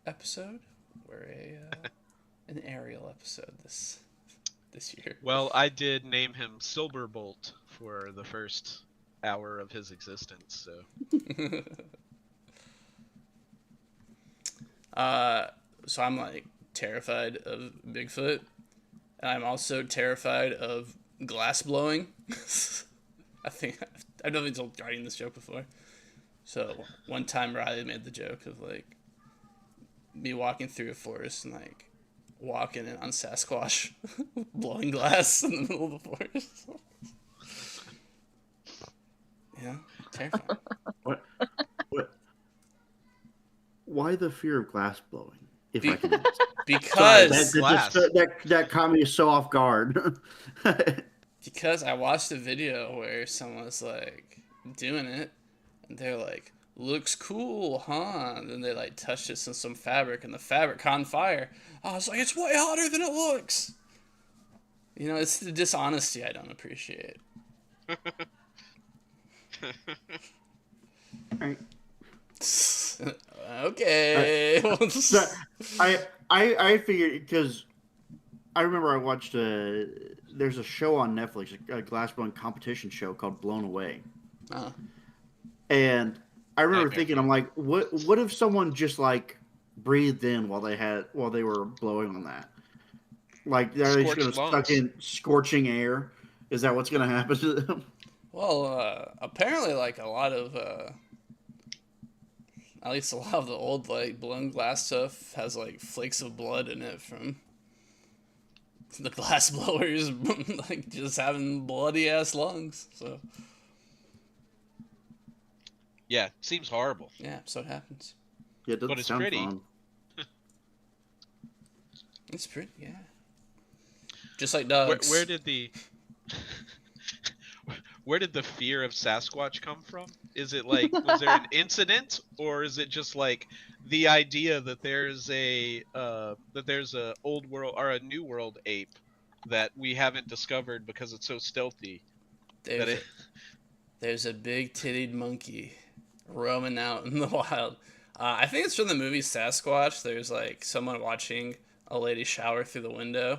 episode. We're an Ariel episode this year. Well, I did name him Silverbolt for the first hour of his existence, so uh, so I'm like terrified of Bigfoot, and I'm also terrified of glass blowing. I think I've definitely told Guardian this joke before. So one time Riley made the joke of like me walking through a forest and like walking in on Sasquatch blowing glass in the middle of the forest. Yeah, terrifying. What? What? Why the fear of glass blowing? If I Be- can ask. Sorry, because that caught me so off guard. because I watched a video where someone was like doing it, and they're like, "Looks cool, huh?" And then they like touched it in some fabric, and the fabric caught on fire. I was like, "It's way hotter than it looks." You know, it's the dishonesty I don't appreciate. I, Okay. so I figured because I remember I watched there's a show on Netflix, a glass blowing competition show called Blown Away, Uh, and I remember Nightmare thinking, I'm like, what if someone just like breathed in while they were blowing on that? Like, are they just going scorched to suck lungs. in scorching air? Is that what's going to happen to them? well, apparently, like a lot of, at least a lot of the old like blown glass stuff has like flakes of blood in it from the glass blowers, like just having bloody ass lungs. So Yeah, seems horrible, yeah, so it happens. Yeah, it but doesn't it's sound pretty. fun. It's pretty, yeah. Just like Where, dogs. where did the where did the fear of Sasquatch come from? Is it like was there an incident, or is it just like the idea that there's a old world or a new world ape that we haven't discovered because it's so stealthy that There's it a there's a big tittied monkey roaming out in the wild. I think it's from the movie Sasquatch. There's like someone watching a lady shower through the window,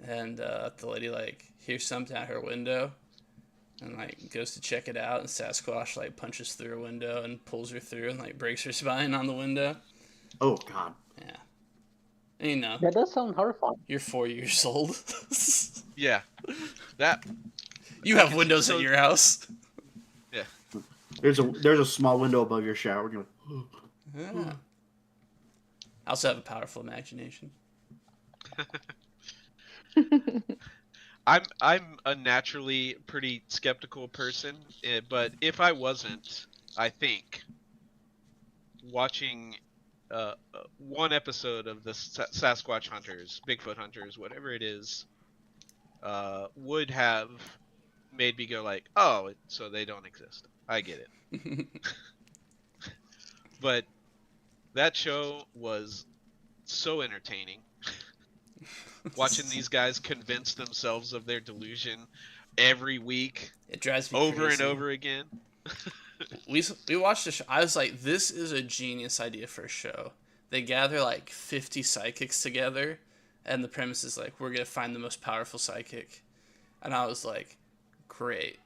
and the lady like hears something out her window, and like goes to check it out, and Sasquatch like punches through a window and pulls her through and like breaks her spine on the window. Oh God. Yeah, and, you know, That does sound horrifying. you're 4 years old. yeah that You I have can windows so at your house. yeah There's a small window above your shower. You're like, Yeah. I also have a powerful imagination. I'm a naturally pretty skeptical person, but if I wasn't, I think watching one episode of the Sasquatch Hunters, Bigfoot Hunters, whatever it is, would have made me go like, oh, so they don't exist. I get it. But that show was so entertaining. Watching these guys convince themselves of their delusion every week, It drives me over crazy. and over again. We watched the show. I was like, this is a genius idea for a show. They gather like 50 psychics together, and the premise is like, we're gonna find the most powerful psychic. And I was like, great.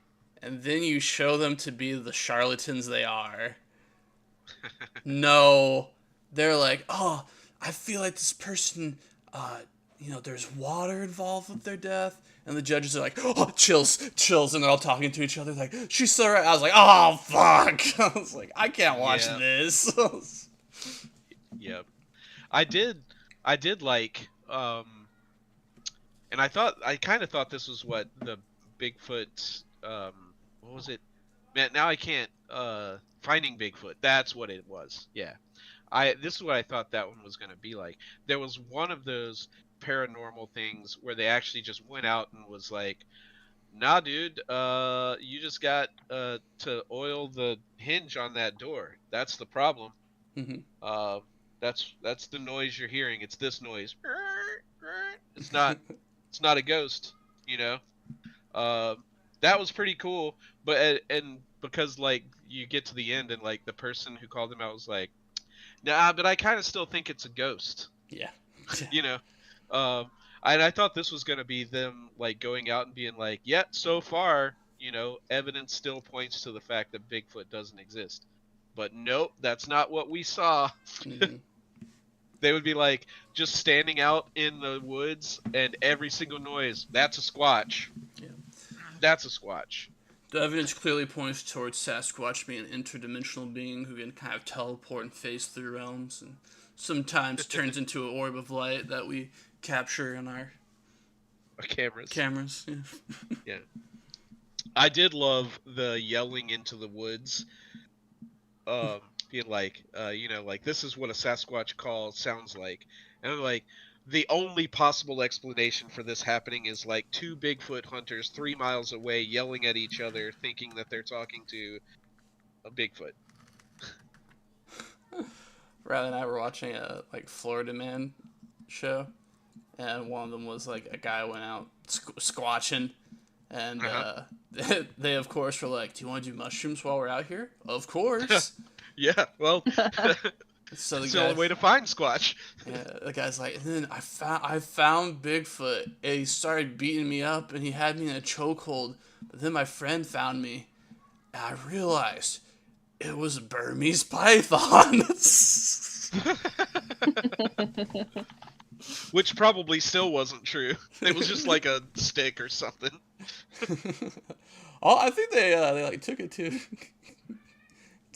And then you show them to be the charlatans they are. No, they're like, oh, I feel like this person, there's water involved with their death. And the judges are like, oh, chills, chills. And they're all talking to each other like, she's so right. I was like, oh, fuck. I was like, I can't watch Yeah. this. Yep. I did like and I kind of thought this was what the Bigfoot what was it? Man, now I can't Finding Bigfoot. That's what it was. Yeah. This is what I thought that one was going to be like. There was one of those paranormal things where they actually just went out and was like, "Nah, dude, you just got to oil the hinge on that door. That's the problem. Mhm. Uh, that's the noise you're hearing. It's this noise. It's not a ghost, you know. Uh, that was pretty cool. But and because like you get to the end and like the person who called him out was like, Nah, but I kind of still think it's a ghost. Yeah. You know, and I thought this was gonna be them like going out and being like, "Yet so far, evidence still points to the fact that Bigfoot doesn't exist." But nope, that's not what we saw. Mm-hmm. They would be like just standing out in the woods, and every single noise, that's a squatch. Yeah. That's a squatch. The evidence clearly points towards Sasquatch being an interdimensional being who can kind of teleport and phase through realms, and sometimes turns into an orb of light that we capture in our Cameras. cameras. Yeah. Yeah. I did love the yelling into the woods. Being like, like this is what a Sasquatch call sounds like, and I'm like, the only possible explanation for this happening is like two Bigfoot hunters 3 miles away yelling at each other, thinking that they're talking to a Bigfoot. Riley and I were watching a Florida Man show, and one of them was like a guy went out squatching, and they of course were like, "Do you want to do mushrooms while we're out here?" Of course. Yeah, well, So it's the only way to find Squatch. Yeah, the guy's like, and then I found Bigfoot, and he started beating me up, and he had me in a chokehold. But then my friend found me, and I realized it was a Burmese python. Which probably still wasn't true. It was just like a stick or something. Oh, I think they took it too.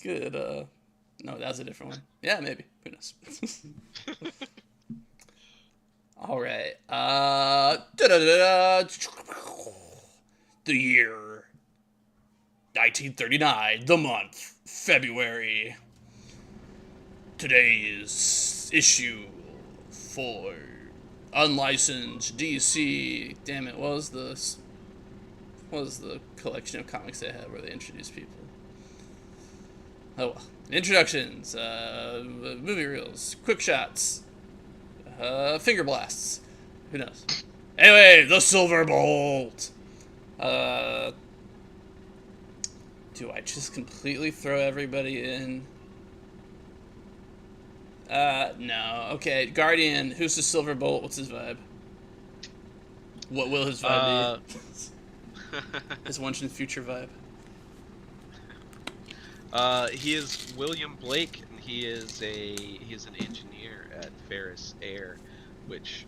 Good. No, that was a different one. Yeah, maybe. Who knows? All right. The year 1939. The month February. Today's issue for unlicensed DC. Damn it! What was the collection of comics they had where they introduced people? Oh well. Introductions, movie reels, quick shots, finger blasts. Who knows? Anyway, the Silver Bolt. Do I just completely throw everybody in? No. Okay, Guardian. Who's the Silver Bolt? What's his vibe? What will his vibe be? His once in the future vibe. He is William Blake, and he is an engineer at Ferris Air, which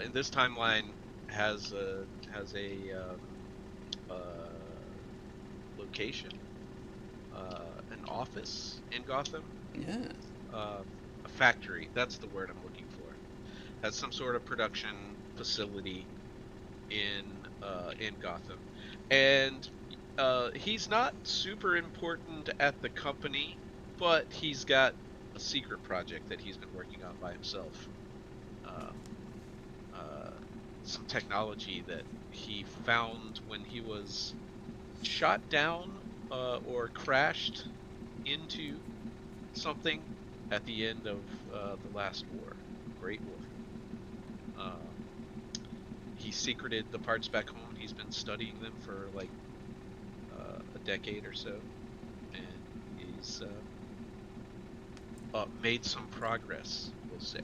in this timeline has a location, an office in Gotham. Yeah. A factory. That's the word I'm looking for. Has some sort of production facility in Gotham, and he's not super important at the company, but he's got a secret project that he's been working on by himself. Some technology that he found when he was shot down or crashed into something at the end of the last war, Great War. He secreted the parts back home. He's been studying them for like a decade or so, and he's made some progress, we'll say.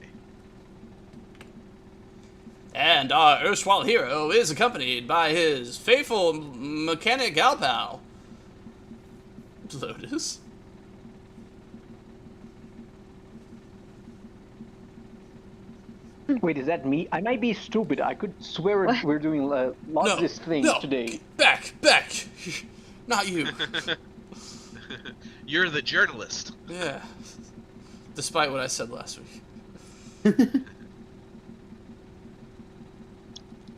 And our erstwhile hero is accompanied by his faithful mechanic gal pal, Lotus. Wait, is that me? I might be stupid. I could swear we're doing lots of these things today. Back! Not you. You're the journalist. Yeah. Despite what I said last week.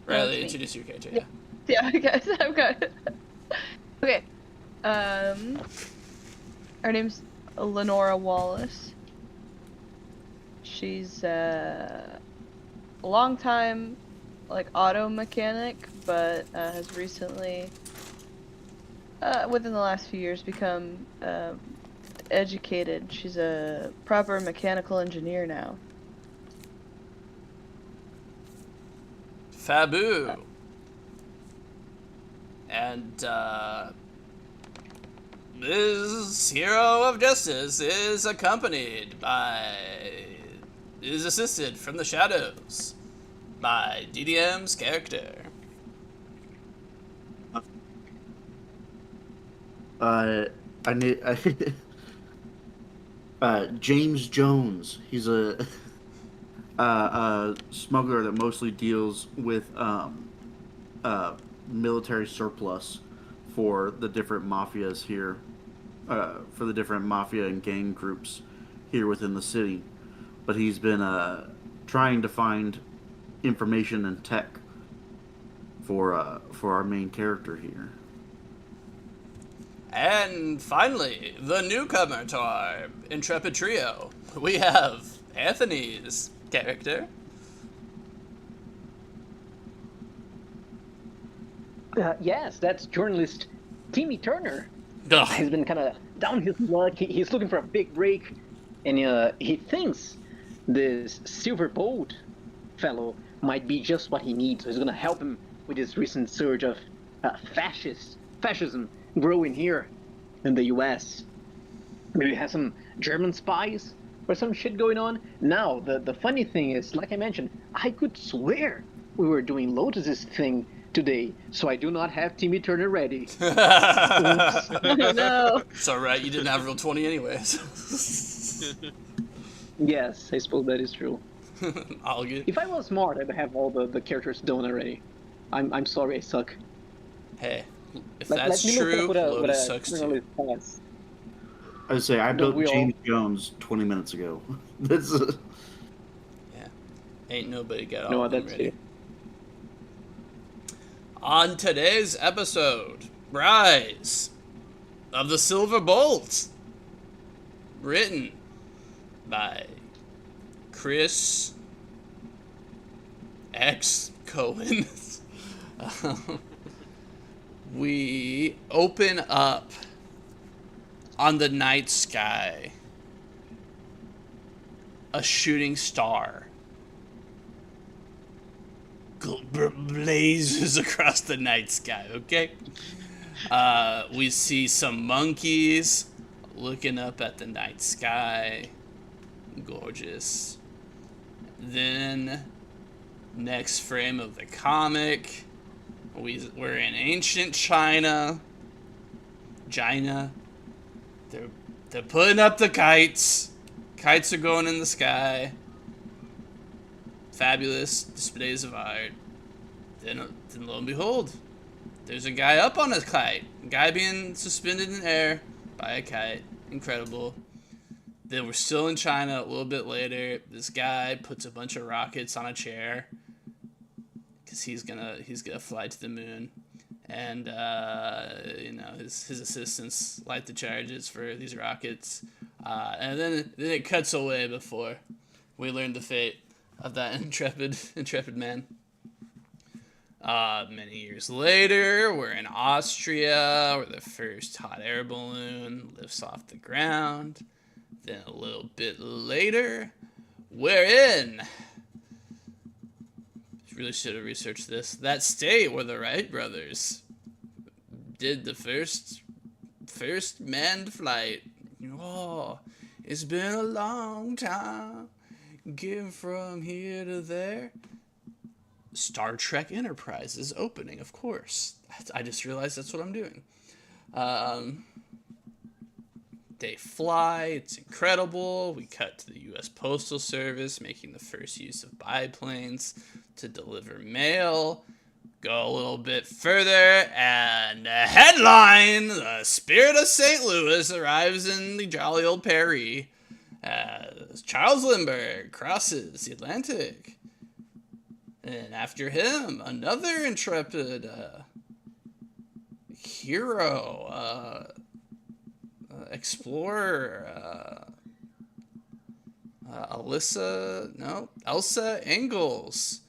Riley, introduce your character, yeah. Yeah, I guess I've got it. Okay. Her name's Lenora Wallace. She's a long-time, auto mechanic, but has recently, within the last few years, become educated. She's a proper mechanical engineer now. Fabu. And, This hero of justice is accompanied by... is assisted from the shadows by DDM's character. I need James Jones. He's a smuggler that mostly deals with military surplus for the different mafias here, for the different mafia and gang groups here within the city. But he's been trying to find information and tech for our main character here. And finally, the newcomer to our intrepid trio. We have Anthony's character. Yes, that's journalist Timmy Turner. Ugh. He's been kind of down his luck. He's looking for a big break, and he thinks this Silver Bolt fellow might be just what he needs. So he's gonna help him with this recent surge of fascism growing here in the U.S. Maybe has some German spies or some shit going on. Now, the funny thing is, like I mentioned, I could swear we were doing Lotus's thing today, so I do not have Timmy Turner ready. No. It's alright, you didn't have Real 20 anyways. Yes, I suppose that is true. All good. If I was smart, I'd have all the characters done already. I'm sorry, I suck. Hey, if Let that's me look true, up what a Lotus sucks too. journalist has. I would say I built we all- James Jones 20 minutes ago. That's Yeah. Ain't nobody got No, all of them that's ready. it. On today's episode, Rise of the Silver Bolt. Written by Chris X. Cohen. We open up on the night sky. A shooting star blazes across the night sky, okay? We see some monkeys looking up at the night sky. Gorgeous. Then, next frame of the comic, we're in ancient China. They're putting up the kites. Kites are going in the sky. Fabulous displays of art. Then lo and behold, there's a guy up on a kite. A guy being suspended in air by a kite. Incredible. Then we're still in China a little bit later. This guy puts a bunch of rockets on a chair because he's gonna fly to the moon, and his assistants light the charges for these rockets, and then it cuts away before we learn the fate of that intrepid man. Many years later, we're in Austria, where the first hot air balloon lifts off the ground. Then a little bit later, we're in... Really should have researched this. That state where the Wright brothers did the first manned flight. Oh, it's been a long time getting from here to there. Star Trek Enterprise is opening, of course. I just realized that's what I'm doing. They fly. It's incredible. We cut to the U.S. Postal Service making the first use of biplanes to deliver mail. Go a little bit further, and a headline: the Spirit of St. Louis arrives in the jolly old Paris as Charles Lindbergh crosses the Atlantic. And after him, another intrepid hero, explorer, Elsa Ingalls.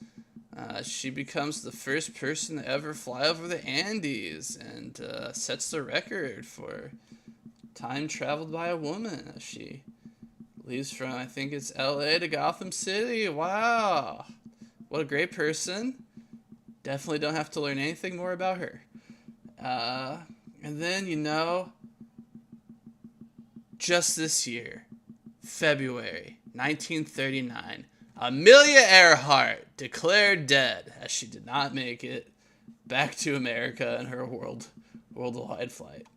She becomes the first person to ever fly over the Andes and sets the record for time traveled by a woman. She leaves from, I think it's LA to Gotham City. Wow. What a great person. Definitely don't have to learn anything more about her. And then, just this year, February 1939, Amelia Earhart declared dead as she did not make it back to America in her worldwide flight.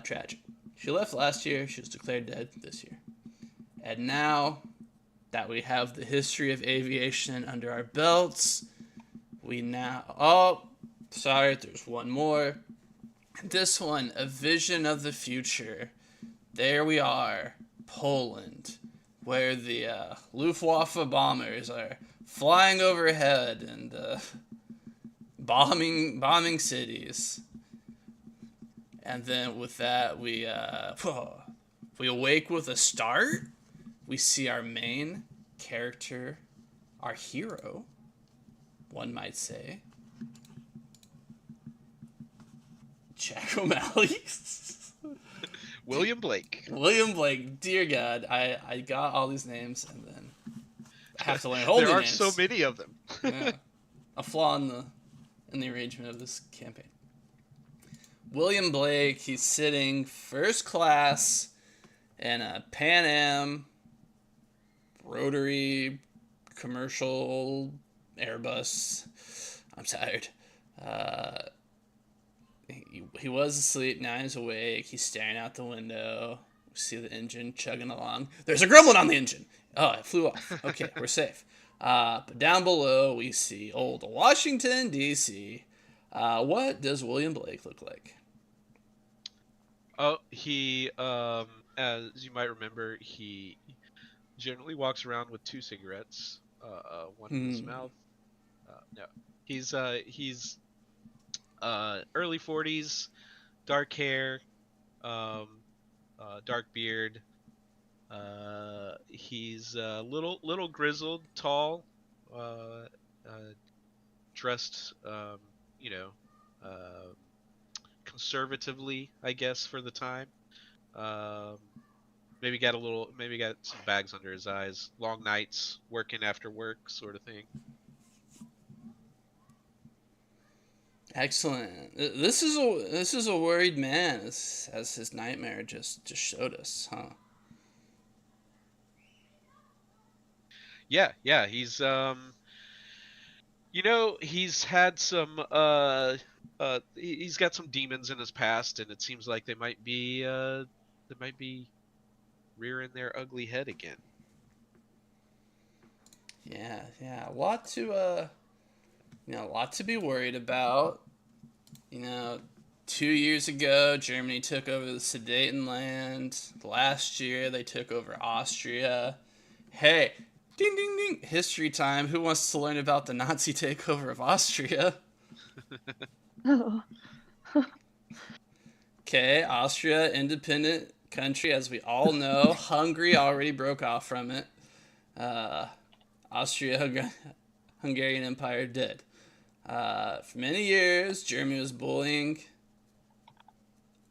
Tragic. She left last year. She was declared dead this year. And now that we have the history of aviation under our belts, sorry, there's one more. This one, A Vision of the Future. There we are, Poland, where the Luftwaffe bombers are flying overhead and bombing cities. And then with that, we awake with a start. We see our main character, our hero, one might say, Jack O'Malley. William Blake. William Blake. Dear God, I got all these names and then I have to learn whole new There names. aren't so many of them. Yeah. A flaw in the arrangement of this campaign. William Blake, he's sitting first class in a Pan Am rotary commercial Airbus. I'm tired. He was asleep, now he's awake. He's staring out the window. We see the engine chugging along. There's a gremlin on the engine. Oh, it flew off. Okay, we're safe. But down below, we see old Washington, D.C. What does William Blake look like? Oh, he, as you might remember, he generally walks around with 2 cigarettes, one in his mouth. No, he's early 40s, dark hair, dark beard. He's little grizzled, tall, dressed, conservatively, I guess, for the time. Maybe got some bags under his eyes, long nights, working after work, sort of thing. Excellent. This is a worried man, as his nightmare just showed us, huh? Yeah, he's he's had some he's got some demons in his past, and it seems like they might be rearing their ugly head again. Yeah, a lot to be worried about. 2 years ago, Germany took over the Sudetenland. Last year, they took over Austria. Hey, ding, ding, ding, history time. Who wants to learn about the Nazi takeover of Austria? Oh. Okay, Austria, independent country, as we all know. Hungary already broke off from it. Hungarian Empire did. For many years, Germany was bullying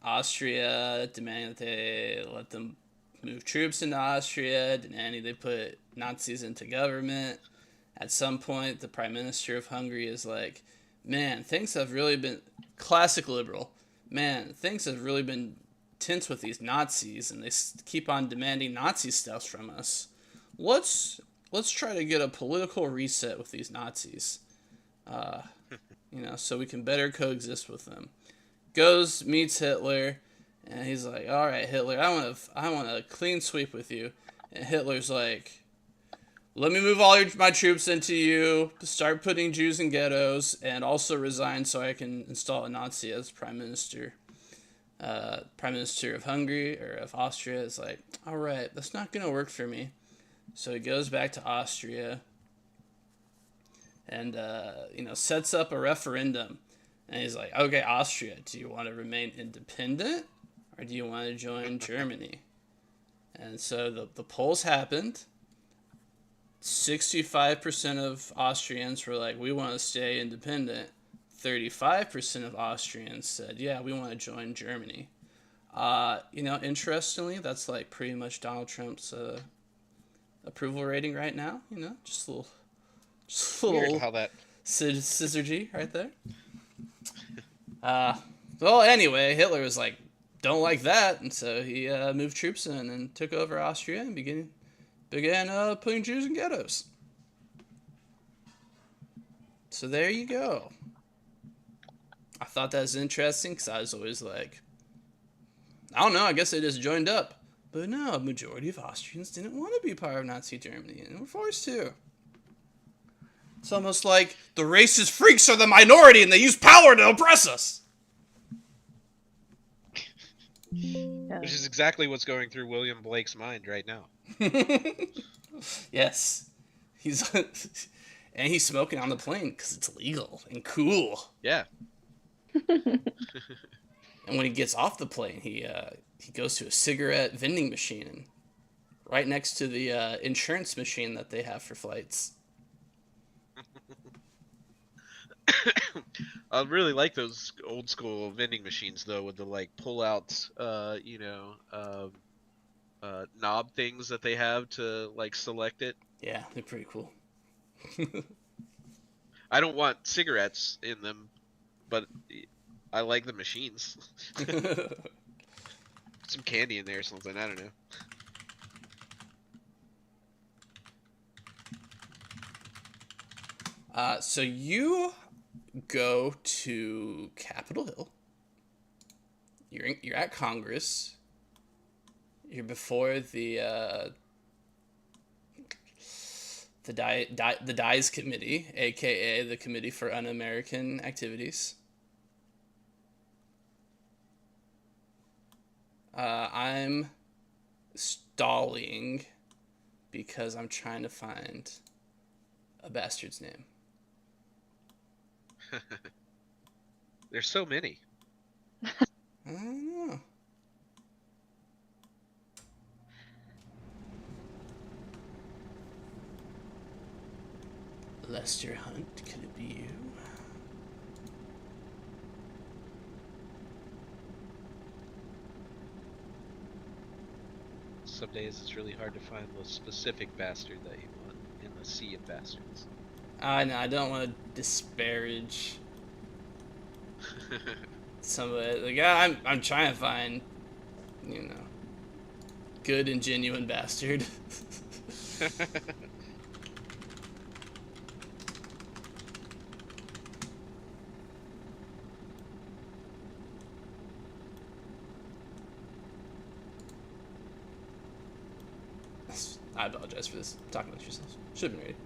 Austria, demanding that they let them move troops into Austria, demanding they put Nazis into government. At some point, the Prime Minister of Hungary is like, man, things have really been... Classic liberal. Man, things have really been tense with these Nazis, and they keep on demanding Nazi stuff from us. Let's try to get a political reset with these Nazis. So we can better coexist with them. Goes, meets Hitler, and he's like, all right, Hitler, I want a clean sweep with you. And Hitler's like, let me move all my troops into you, start putting Jews in ghettos, and also resign so I can install a Nazi as Prime Minister. Prime Minister of Hungary, or of Austria, is like, all right, that's not going to work for me. So he goes back to Austria and, sets up a referendum. And he's like, okay, Austria, do you want to remain independent or do you want to join Germany? And so the polls happened. 65% of Austrians were like, we want to stay independent. 35% of Austrians said, yeah, we want to join Germany. Interestingly, that's like pretty much Donald Trump's approval rating right now. Just a little Weird how that syzygy right there. Well, anyway, Hitler was like don't like that, and so he moved troops in and took over Austria and began putting Jews in ghettos. So there you go. I thought that was interesting because I was always like, I don't know, I guess they just joined up. But no, a majority of Austrians didn't want to be part of Nazi Germany and were forced to. It's almost like the racist freaks are the minority and they use power to oppress us. Yeah. Which is exactly what's going through William Blake's mind right now. Yes. He's and he's smoking on the plane because it's legal and cool. Yeah. And when he gets off the plane, he goes to a cigarette vending machine and right next to the insurance machine that they have for flights. I really like those old school vending machines though, with the like pull out, knob things that they have to like select it. Yeah, they're pretty cool. I don't want cigarettes in them, but I like the machines. Some candy in there or something, I don't know. So you go to Capitol Hill. You're at Congress. You're before the DIES committee, aka the Committee for Un-American Activities. I'm stalling because I'm trying to find a bastard's name. There's so many. I don't know. Lester Hunt, could it be you? Some days it's really hard to find the specific bastard that you want in the sea of bastards. No, I don't want to disparage somebody. Like, I'm trying to find, good and genuine bastard. I apologize for this. Talk about yourselves. Should have been ready.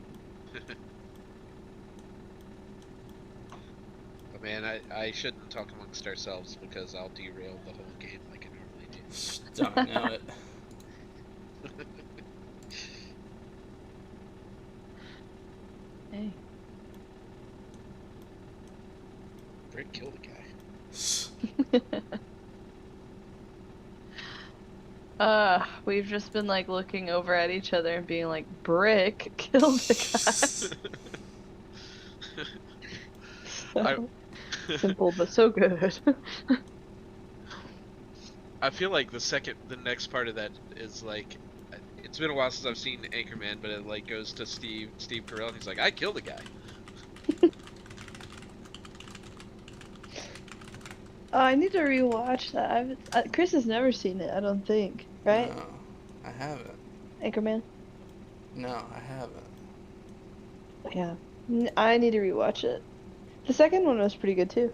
But man, I shouldn't talk amongst ourselves because I'll derail the whole game like I normally do. Don't know it. Hey. Brick killed a guy. We've just been like looking over at each other and being like, Brick killed the guy. So simple but so good. I feel like the next part of that is like, it's been a while since I've seen Anchorman, but it like goes to Steve Carell, and he's like, I killed a guy. Oh, I need to rewatch that. Chris has never seen it, I don't think. Right? No, I haven't. Anchorman? No, I haven't. Yeah. I need to rewatch it. The second one was pretty good too.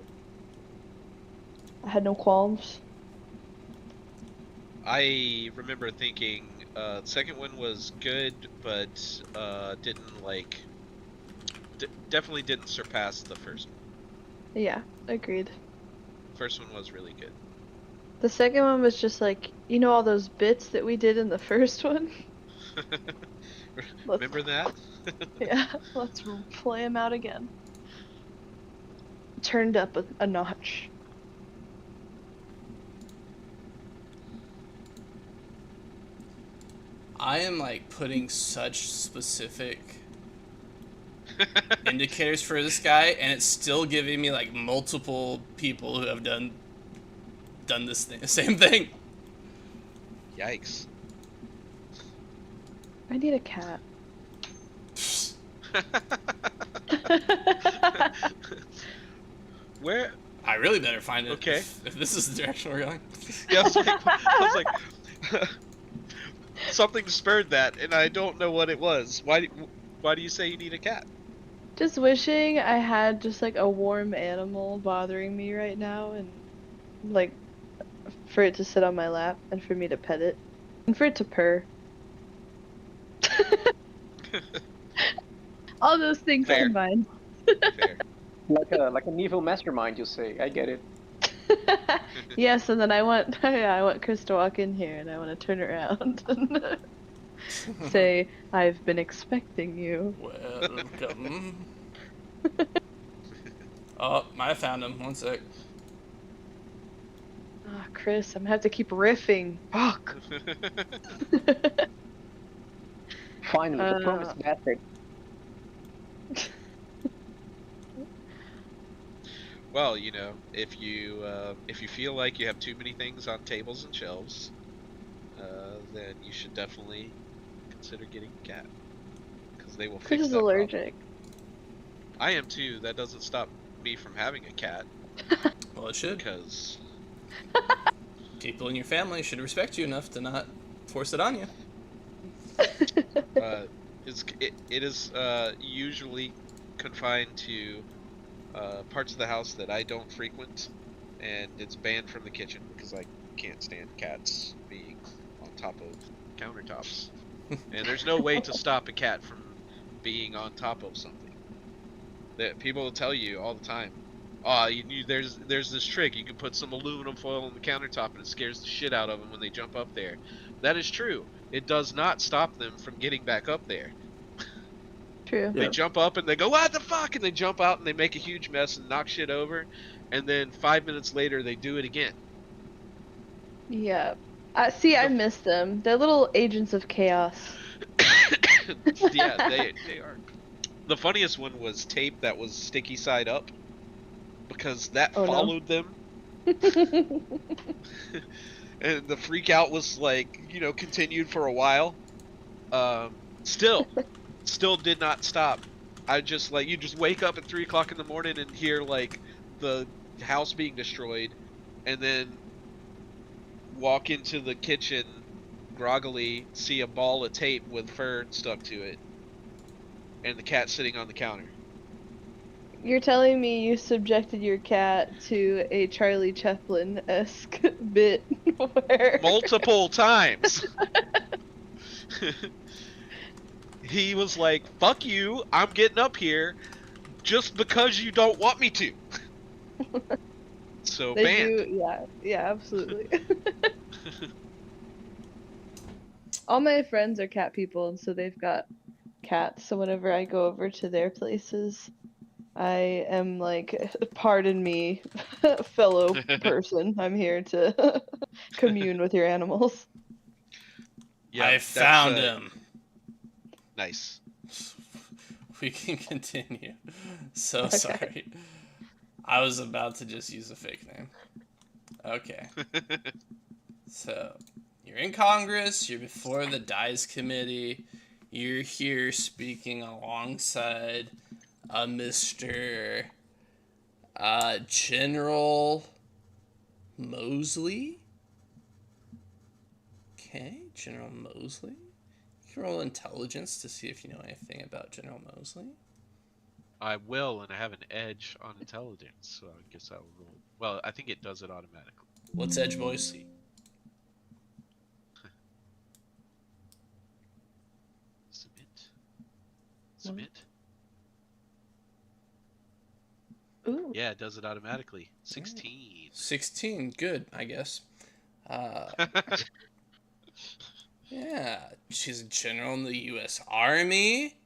I had no qualms. I remember thinking the second one was good, but didn't like definitely didn't surpass the first one. Yeah, agreed. First one was really good. The second one was just like, all those bits that we did in the first one? Remember that? Yeah, let's play them out again. Turned up a notch. I am like putting such specific indicators for this guy, and it's still giving me like multiple people who have done this thing, the same thing. Yikes. I need a cat. Where? I really better find it. Okay. If this is the direction we're going. Yeah, I was like something spurred that, and I don't know what it was. Why do you say you need a cat? Just wishing I had just like a warm animal bothering me right now, and like for it to sit on my lap and for me to pet it and for it to purr. All those things Fair, combined. fair. Like an evil mastermind, you say. I get it. Yes, and then I want yeah, I want Chris to walk in here and I want to turn around and say, "I've been expecting you." Welcome. Oh, I found him. One sec. Ah, Chris, I'm gonna have to keep riffing. Fuck. Finally, the Uh, promised bastard. Well, if you feel like you have too many things on tables and shelves, then you should definitely consider getting a cat, because they will Chris fix is that problem. allergic. I am too. That doesn't stop me from having a cat, Well, it should. because People in your family should respect you enough to not force it on you. it is usually confined to parts of the house that I don't frequent, and it's banned from the kitchen because I can't stand cats being on top of countertops. And there's no way to stop a cat from being on top of something. That people will tell you all the time. There's this trick. You can put some aluminum foil on the countertop and it scares the shit out of them when they jump up there. That is true. It does not stop them from getting back up there. True. They Yeah. jump up and they go, "What the fuck?" And they jump out and they make a huge mess and knock shit over. And then 5 minutes later, they do it again. Yeah. See, I miss them. They're little agents of chaos. Yeah, they are. The funniest one was tape that was sticky side up, because that Oh, no. followed them. And the freak out was continued for a while. Still did not stop. I just you just wake up at 3 o'clock in the morning and hear the house being destroyed, and then walk into the kitchen groggily, see a ball of tape with fur stuck to it, and the cat sitting on the counter. You're telling me you subjected your cat to a Charlie Chaplin-esque bit where Multiple times. He was like, "Fuck you, I'm getting up here just because you don't want me to." So they banned. do, yeah, absolutely. All my friends are cat people, and so they've got cats. So whenever I go over to their places, I am like, pardon me, fellow person. I'm here to commune with your animals. Yeah, I found him. Nice. We can continue. So Okay. sorry. I was about to just use a fake name. Okay. So, you're in Congress, you're before the DICE committee, you're here speaking alongside Mr. General Mosley? Okay, General Mosley. You can roll intelligence to see if you know anything about General Mosley. I will, and I have an edge on intelligence, so I guess I will roll. Well, I think it does it automatically. What's edge, boys? Submit. Ooh. Yeah, it does it automatically. 16. 16, good, I guess. Yeah, she's a general in the U.S. Army.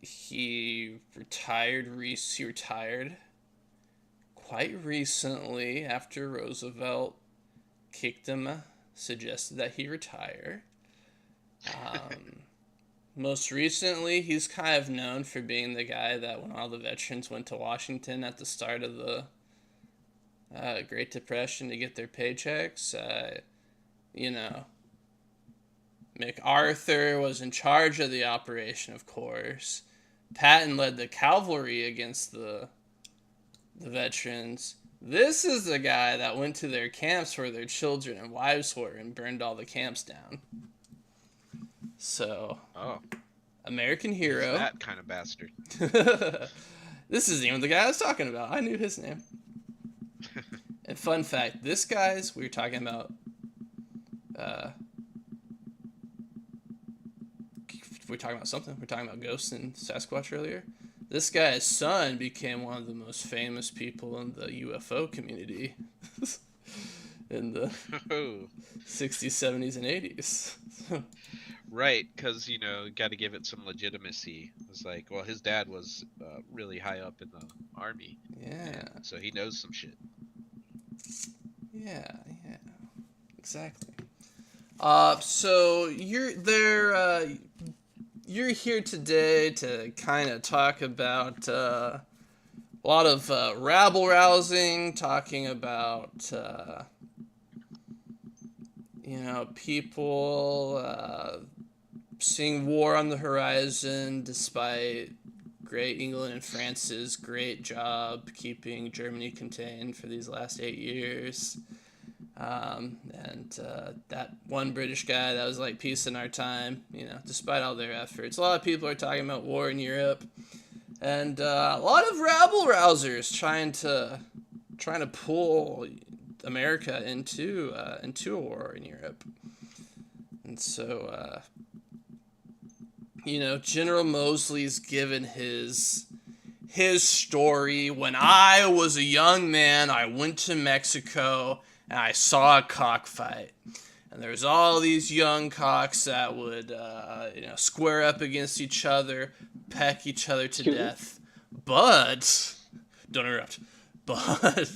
He retired quite recently after Roosevelt kicked him, suggested that he retire. Most recently, he's kind of known for being the guy that when all the veterans went to Washington at the start of the Great Depression to get their paychecks, MacArthur was in charge of the operation, of course. Patton led the cavalry against the veterans. This is the guy that went to their camps where their children and wives were and burned all the camps down. So, Oh, American he's hero. that kind of bastard. This isn't even the guy I was talking about. I knew his name. And fun fact, this guy's, we were talking about, we're talking about something. We're talking about ghosts and Sasquatch earlier. This guy's son became one of the most famous people in the UFO community in the Oh, 60s, 70s, and 80s. right, because, got to give it some legitimacy. It's like, well, his dad was really high up in the army, Yeah, so he knows some shit. yeah, exactly. So you're there. You're here today to kind of talk about a lot of rabble rousing, talking about people seeing war on the horizon despite great England and France's great job keeping Germany contained for these last 8 years. And that one British guy that was like peace in our time, despite all their efforts. A lot of people are talking about war in Europe, and a lot of rabble rousers trying to pull America into a war in Europe. And so, General Mosley's given his story. When I was a young man, I went to Mexico and I saw a cockfight. And there's all these young cocks that would, square up against each other, peck each other to death. But, don't interrupt, but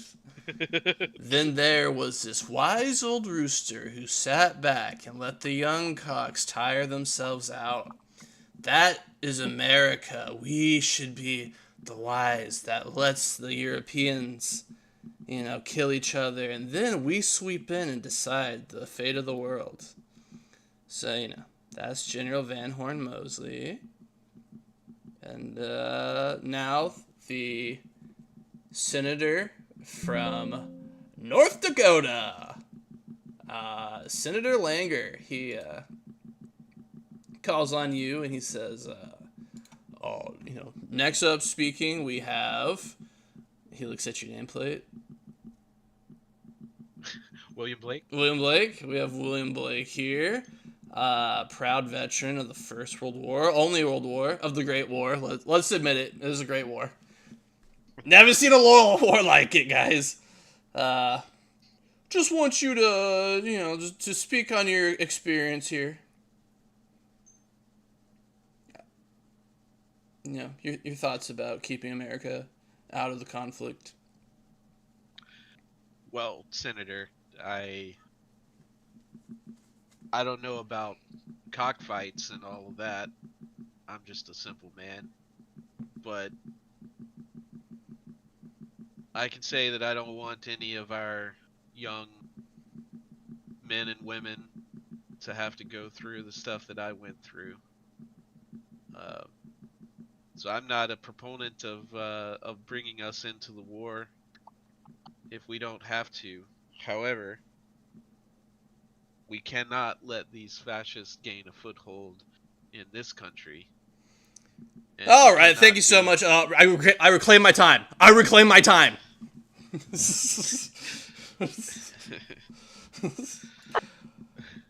then there was this wise old rooster who sat back and let the young cocks tire themselves out. That is America. We should be the wise that lets the Europeans kill each other, and then we sweep in and decide the fate of the world. So, that's General Van Horn Mosley. And now the senator from North Dakota, Senator Langer, he calls on you and he says, next up speaking, we have, he looks at your nameplate, William Blake? William Blake. We have William Blake here. Proud veteran of the First World War. Only World War. Of the Great War. Let's admit it. It was a great war. Never seen a war like it, guys. Just want you to, to speak on your experience here. Your thoughts about keeping America out of the conflict. Well, Senator, I don't know about cockfights and all of that. I'm just a simple man. But I can say that I don't want any of our young men and women to have to go through the stuff that I went through. So I'm not a proponent of bringing us into the war if we don't have to. However, we cannot let these fascists gain a foothold in this country. All right, thank you so much. I reclaim my time. I reclaim my time.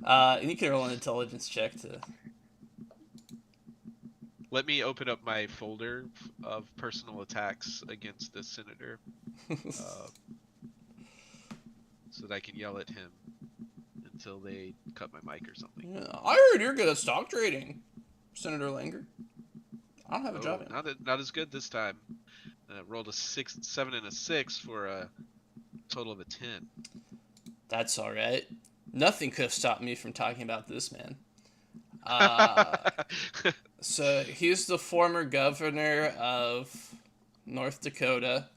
And you can roll an intelligence check to. Let me open up my folder of personal attacks against this senator, so that I can yell at him until they cut my mic or something. Yeah, I heard you're good at stock trading, Senator Langer. I don't have a job yet. Not as good this time. Rolled a 7 and a 6 for a total of a 10. That's all right. Nothing could have stopped me from talking about this man. So he's the former governor of North Dakota.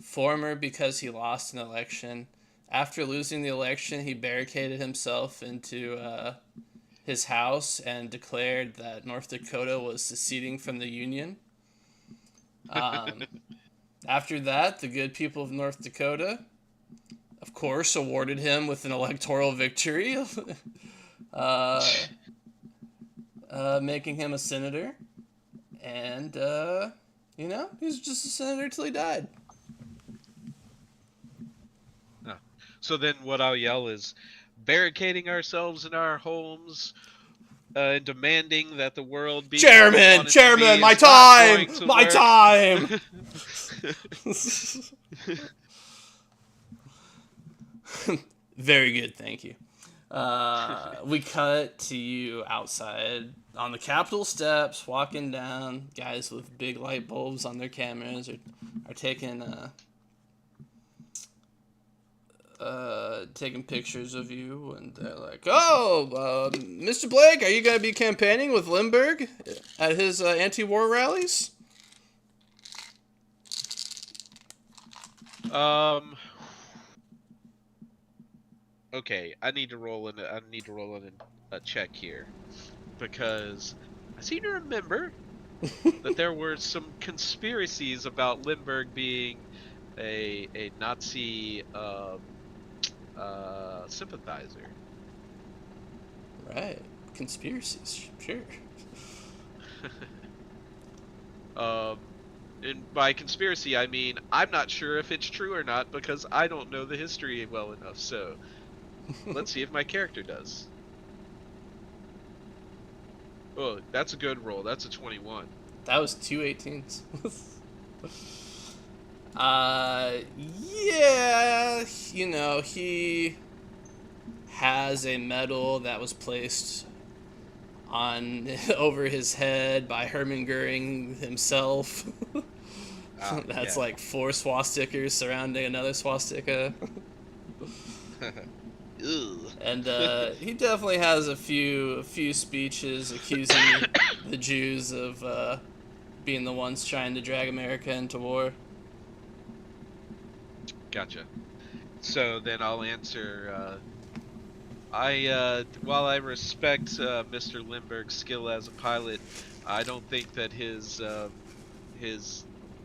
Former because he lost an election. After losing the election, he barricaded himself into his house and declared that North Dakota was seceding from the Union. After that, the good people of North Dakota, of course, awarded him with an electoral victory, uh, making him a senator. And, he was just a senator till he died. So then what I'll yell is barricading ourselves in our homes, demanding that the world be what we want it to be My is not going time! to My work. time! Very good, thank you. We cut to you outside on the Capitol steps, walking down. Guys with big light bulbs on their cameras are taking pictures of you, and they're like, "Oh, Mr. Blake, are you going to be campaigning with Lindbergh at his anti-war rallies?" Okay, I need to roll in a check here, because I seem to remember that there were some conspiracies about Lindbergh being a Nazi sympathizer. Right, conspiracies, sure. And by conspiracy, I mean I'm not sure if it's true or not because I don't know the history well enough. So let's see if my character does. Oh, that's a good roll. That's a 21. That was 2 18s. Yeah, he has a medal that was placed on over his head by Hermann Goering himself. That's Yeah. like 4 swastikas surrounding another swastika. Ugh. And he definitely has a few speeches accusing the Jews of being the ones trying to drag America into war. Gotcha. So then I'll answer. While I respect Mr. Lindbergh's skill as a pilot, I don't think that his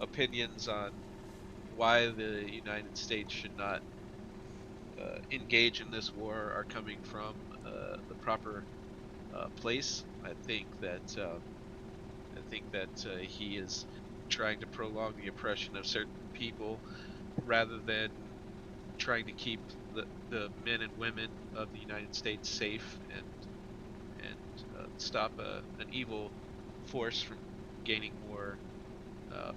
opinions on why the United States should not engage in this war are coming from the proper place. I think that he is trying to prolong the oppression of certain people rather than trying to keep the men and women of the United States safe and stop an evil force from gaining more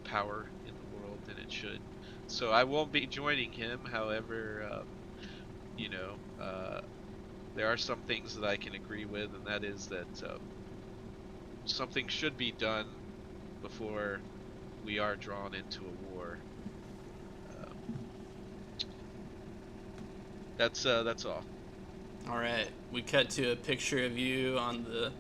power in the world than it should. So I won't be joining him. However, there are some things that I can agree with, and that is that something should be done before we are drawn into a war. That's all. All right, we cut to a picture of you on the.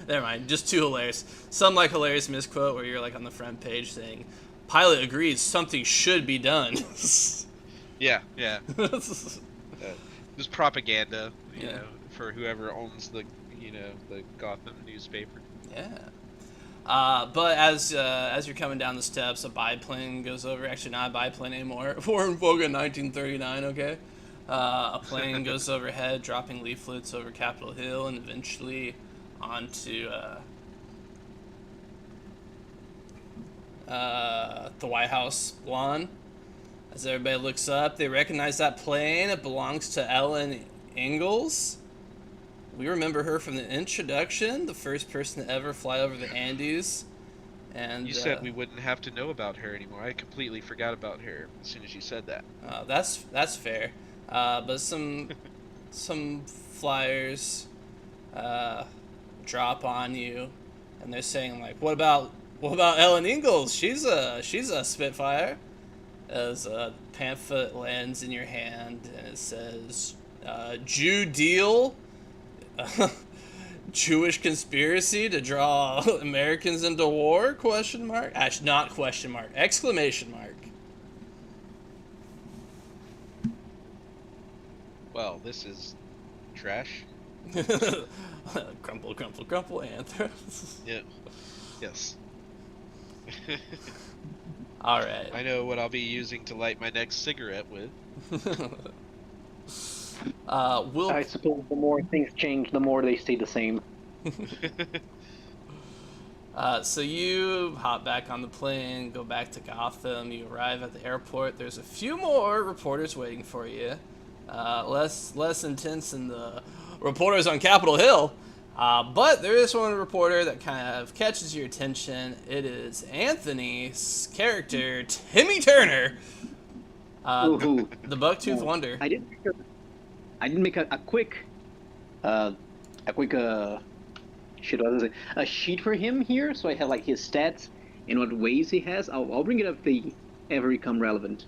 Never mind, just too hilarious. Some hilarious misquote where you're on the front page saying, "Pilot agrees something should be done." Yeah. This propaganda, you know, for whoever owns the Gotham newspaper. Yeah. But as you're coming down the steps, a biplane goes over. Actually, not a biplane anymore. We're in Voga 1939, okay? A plane goes overhead, dropping leaflets over Capitol Hill and eventually onto the White House lawn. As everybody looks up, they recognize that plane. It belongs to Ellen Ingalls. We remember her from the introduction, the first person to ever fly over the Andes. And you said we wouldn't have to know about her anymore. I completely forgot about her as soon as you said that. That's fair. But some flyers drop on you, and they're saying what about Ellen Ingalls? She's a Spitfire. As a pamphlet lands in your hand, and it says, "Jew deal." Jewish conspiracy to draw Americans into war? Question mark? Actually, not question mark. Exclamation mark. Well, this is trash. Crumple, crumple, crumple, anthrax. Yeah. Yes. All right. I know what I'll be using to light my next cigarette with. Will. I suppose the more things change, the more they stay the same. So you hop back on the plane, go back to Gotham. You arrive at the airport. There's a few more reporters waiting for you. Less intense than the reporters on Capitol Hill. But there is one reporter that kind of catches your attention. It is Anthony's character, Timmy Turner, Ooh. the Bucktooth Wonder. I did make a quick shit, what was it? A sheet for him here, so I have like his stats and what ways he has. I'll bring it up if they ever become relevant.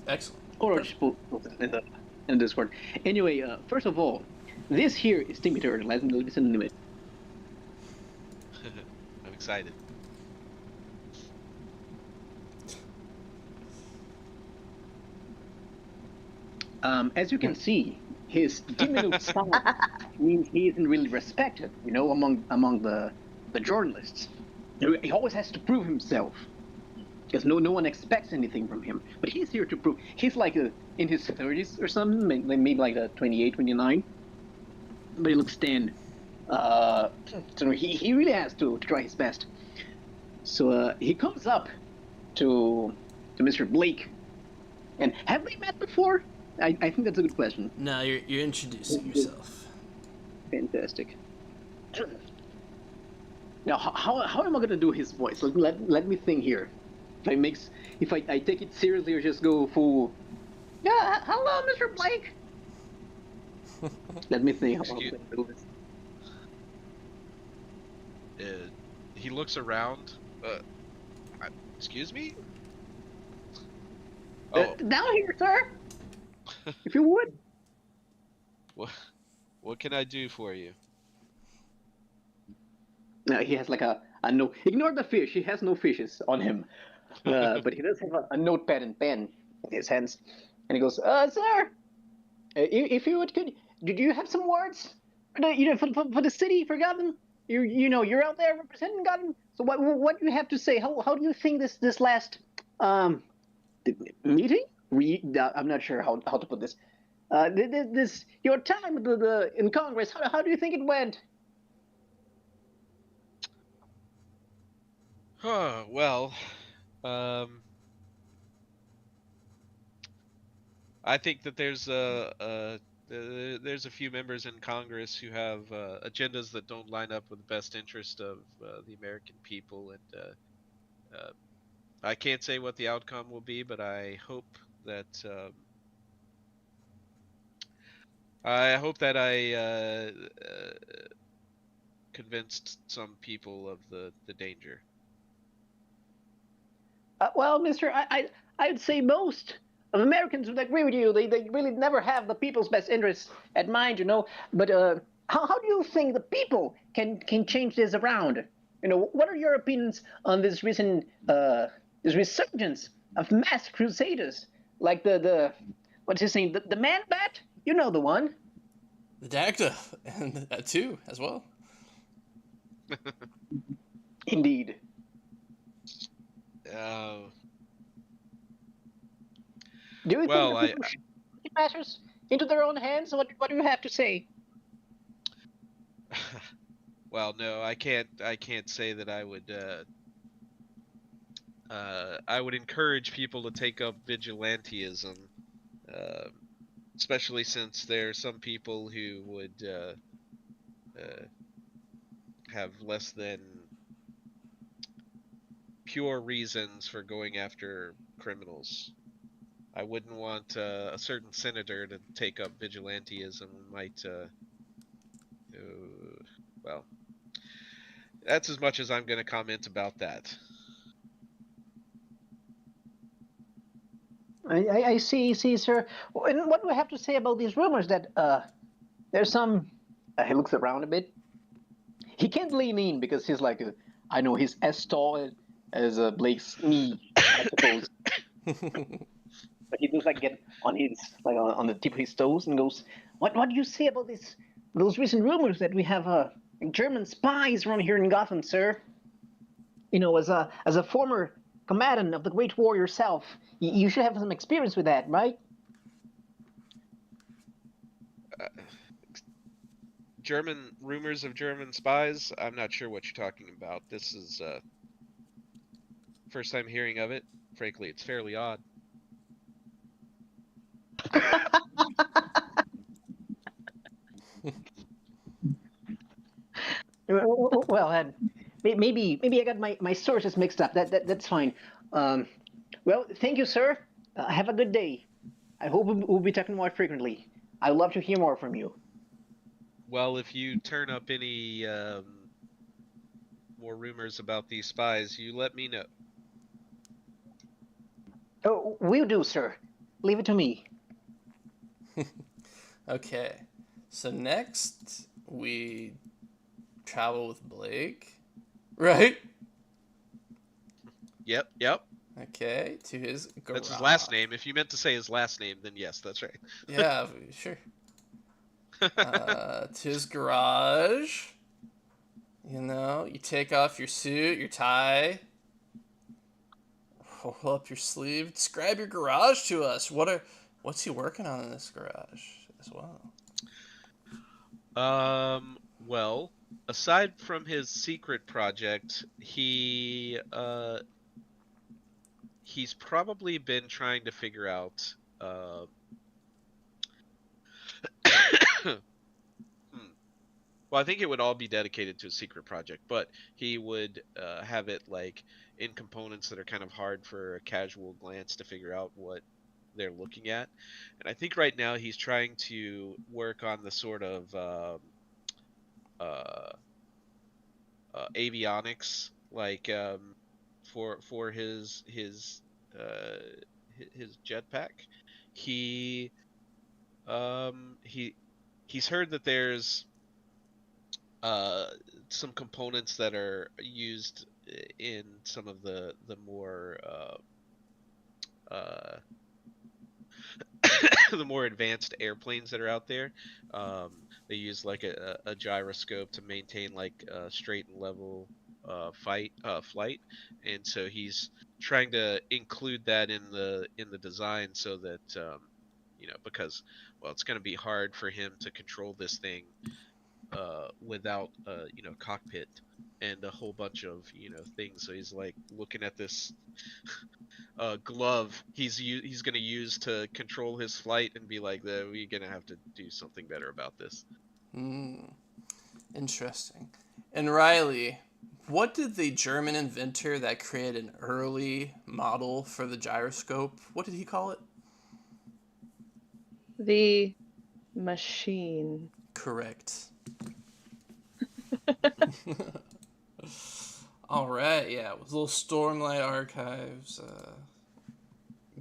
Excellent. Or just put it in Discord. Anyway, first of all, this here is Timmy Turner. Listen to it. I'm excited. As you can see, his diminutive style means he isn't really respected, among the journalists. He always has to prove himself, because no one expects anything from him. But he's here to prove. He's like in his 30s or something, maybe like 28, 29. But he looks 10. So he really has to try his best. So he comes up to Mr. Blake. And have they met before? I think that's a good question. No, you're introducing yourself. Fantastic. Now, how am I gonna do his voice? Let me think here. If I take it seriously or just go full. Yeah, hello, Mr. Blake. Let me think. How I'm gonna do this. He looks around. Excuse me? Oh, Down here, sir. If you would. what can I do for you? He has like a note. Ignore the fish. He has no fishes on him. But he does have a notepad and pen in his hands. And he goes, sir, if you would, do you have some words for the city, for Gotham? You're out there representing Gotham. So what do you have to say? How do you think this last meeting? I'm not sure how to put this. This your time in Congress. How do you think it went? Well, I think that there's a few members in Congress who have agendas that don't line up with the best interest of the American people, and I can't say what the outcome will be, but I hope that I convinced some people of the danger. Well, Mister, I'd say most of Americans would agree with you. They really never have the people's best interests at mind, But how do you think the people can change this around? What are your opinions on this recent this resurgence of mass crusaders, like the what's his name, the man bat? You know the one. The Dagda, and that too, as well. Indeed. Do you think the people should take matters into their own hands? What do you have to say? Well, no, I can't say that I would encourage people to take up vigilantism, especially since there are some people who would have less than pure reasons for going after criminals. I wouldn't want a certain senator to take up vigilantism. Might, well, that's as much as I'm going to comment about that. I see, sir. And what do I have to say about these rumors that there's some? He looks around a bit. He can't lean in because he's like, I know he's as tall as Blake's knee, I suppose. But he does like get on his on the tip of his toes and goes, "What do you say about this those recent rumors that we have German spies around here in Gotham, sir. As a former combatant of the Great War yourself, you should have some experience with that, right? Uh, German rumors of German spies. I'm not sure what you're talking about. This is first time hearing of it. Frankly, it's fairly odd. Well, maybe I got my sources mixed up. That's fine. Um, well, thank you, sir. Have a good day. I hope we'll be talking more frequently. I'd love to hear more from you. Well, if you turn up any more rumors about these spies, you let me know. Oh, will do, sir. Leave it to me. Okay. So next we travel with Blake. Right? Yep. Okay, to his garage. That's his last name. If you meant to say his last name, then yes, that's right. Yeah, sure. To his garage. You take off your suit, your tie, roll up your sleeve. Describe your garage to us. What's he working on in this garage as well? Well, aside from his secret project, he's probably been trying to figure out well, I think it would all be dedicated to a secret project, but he would have it like in components that are kind of hard for a casual glance to figure out what they're looking at. And I think right now he's trying to work on the sort of uh, avionics, like for uh, his jetpack. He he's heard that there's uh, some components that are used in some of the more uh, the more advanced airplanes that are out there. Um, they use like a gyroscope to maintain like a straight and level flight, and so he's trying to include that in the design so that because well it's going to be hard for him to control this thing without cockpit and a whole bunch of things. So he's like looking at this glove he's gonna use to control his flight and be like, we're gonna have to do something better about this. Interesting. And Riley, what did the German inventor that created an early model for the gyroscope, what did he call it? The machine. Correct. All right, yeah, with little Stormlight Archives,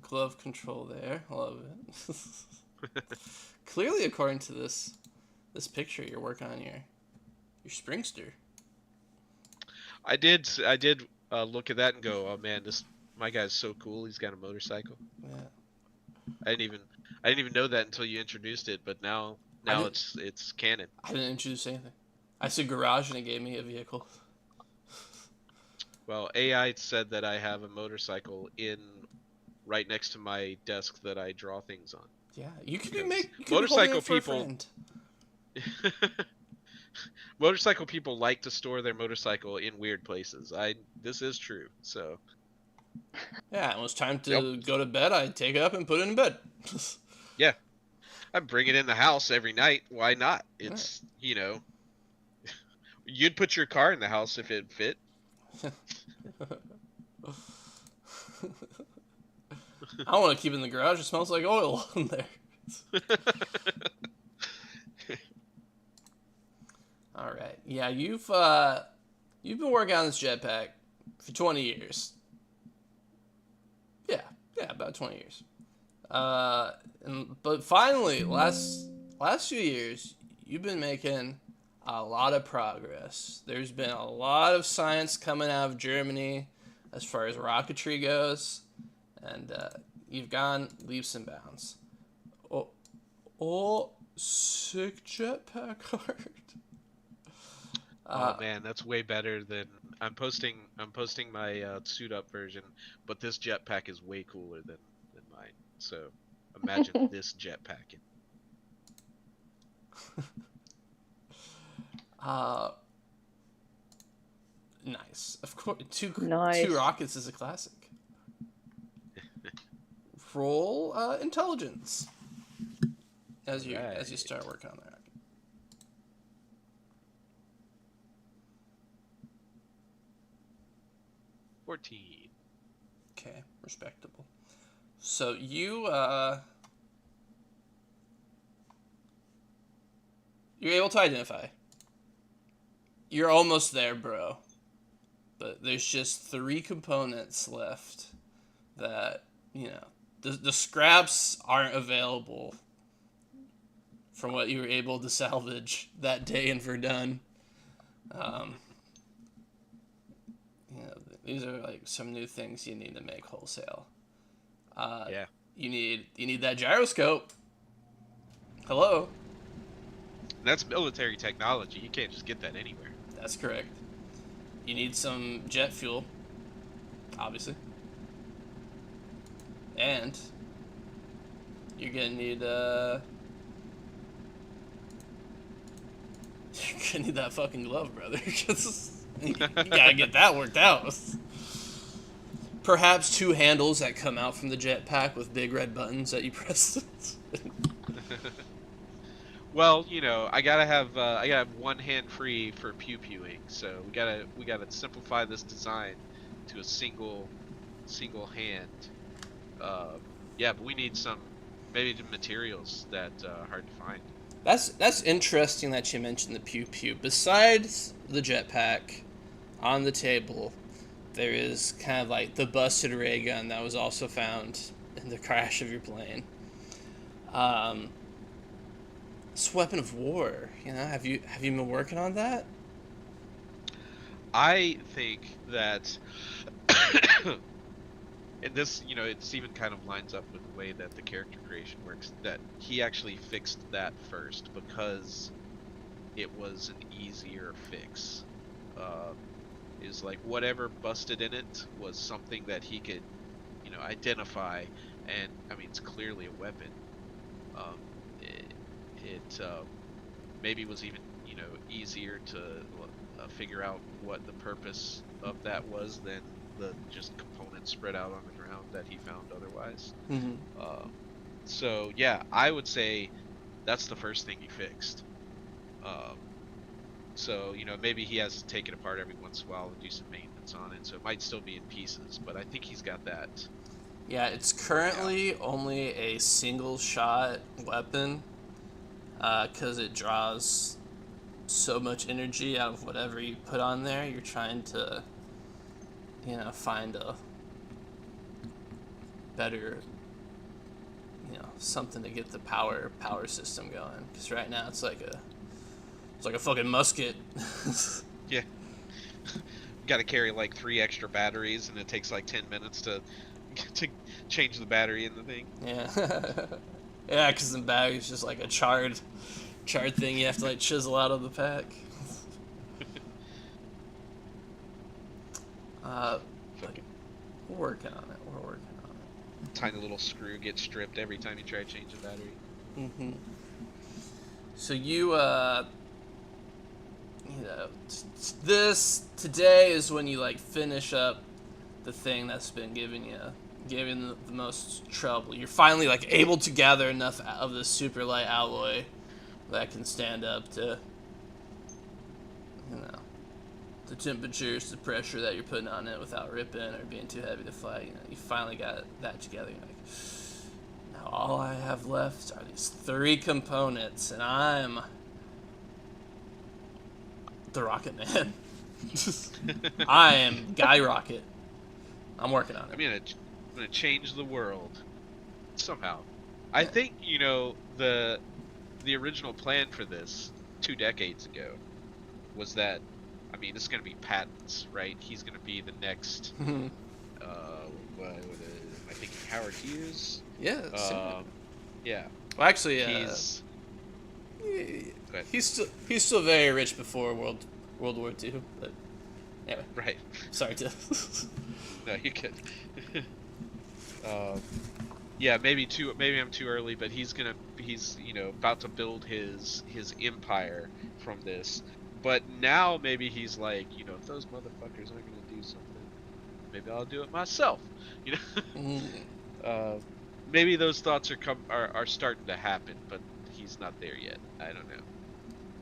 glove control there. Love it. Clearly, according to this picture, you're working on your Springster. I did look at that and go, oh man, my guy's so cool. He's got a motorcycle. Yeah. I didn't even know that until you introduced it, but now it's canon. I didn't introduce anything. I said garage and it gave me a vehicle. Well, AI said that I have a motorcycle right next to my desk that I draw things on. Yeah, you could motorcycle people. Motorcycle people like to store their motorcycle in weird places. This is true. So. Yeah, when it's time to go to bed, I take it up and put it in bed. Yeah, I bring it in the house every night. Why not? It's you'd put your car in the house if it fit. I don't want to keep it in the garage. It smells like oil in there. All right. Yeah, you've been working on this jetpack for 20 years. Yeah, about 20 years. But finally, last few years, you've been making a lot of progress. There's been a lot of science coming out of Germany as far as rocketry goes, and you've gone leaps and bounds. Sick jetpack art. Oh man, that's way better than I'm posting. I'm posting my suit up version, but this jetpack is way cooler than mine. So imagine this jetpack. Nice. Of course, two Nice. rockets is a classic. Roll intelligence as you start working on that. 14. Okay, respectable. So you're able to identify. You're almost there, bro. But there's just 3 components left that, the scraps aren't available from what you were able to salvage that day in Verdun. These are like some new things you need to make wholesale. Yeah. You need that gyroscope. Hello. That's military technology. You can't just get that anywhere. That's correct. You need some jet fuel, obviously. And you're gonna need you're gonna need that fucking glove, brother. You gotta get that worked out. Perhaps 2 handles that come out from the jetpack with big red buttons that you press. Well, I gotta have one hand free for pew pewing, so we gotta simplify this design to a single hand. Yeah, but we need maybe the materials that are hard to find. That's interesting that you mentioned the pew pew. Besides the jetpack, on the table, there is kind of like the busted ray gun that was also found in the crash of your plane. It's a weapon of war. Have you been working on that? I think that, and this, it's even kind of lines up with the way that the character creation works, that he actually fixed that first because it was an easier fix. Is like whatever busted in it was something that he could, identify, and I mean it's clearly a weapon. It maybe was even easier to figure out what the purpose of that was than the just components spread out on the ground that he found otherwise. Mm-hmm. So yeah, I would say that's the first thing he fixed. So maybe he has to take it apart every once in a while and do some maintenance on it, so it might still be in pieces, but I think he's got that. Yeah, it's currently only a single shot weapon because it draws so much energy out of whatever you put on there. You're trying to find a better something to get the power system going, because right now it's like a fucking musket. Yeah. Got to carry like 3 extra batteries, and it takes like 10 minutes to change the battery in the thing. Yeah. Yeah, because the bag is just like a charred thing you have to like chisel out of the pack. We're working on it. Tiny little screw gets stripped every time you try to change the battery. Mm-hmm. So you this today is when you like finish up the thing that's been giving the most trouble. You're finally like able to gather enough of the super light alloy that can stand up to the temperatures, the pressure that you're putting on it without ripping or being too heavy to fly. You finally got that together. You're like, now all I have left are these 3 components, and I'm the Rocket Man. I am Guy Rocket. I'm working on it. I'm gonna change the world somehow. I think the original plan for this 2 decades ago was that, I mean, it's gonna be patents, right? He's gonna be the next. What am I thinking? Howard Hughes. Yeah. Yeah. Well, actually, ahead. He's still very rich before World War II. But anyway, Right. sorry to. No, you could. um, yeah, maybe I'm too early, but he's about to build his empire from this. But now maybe he's like, if those motherfuckers aren't gonna do something, maybe I'll do it myself. Uh, maybe those thoughts are starting to happen, but he's not there yet. I don't know.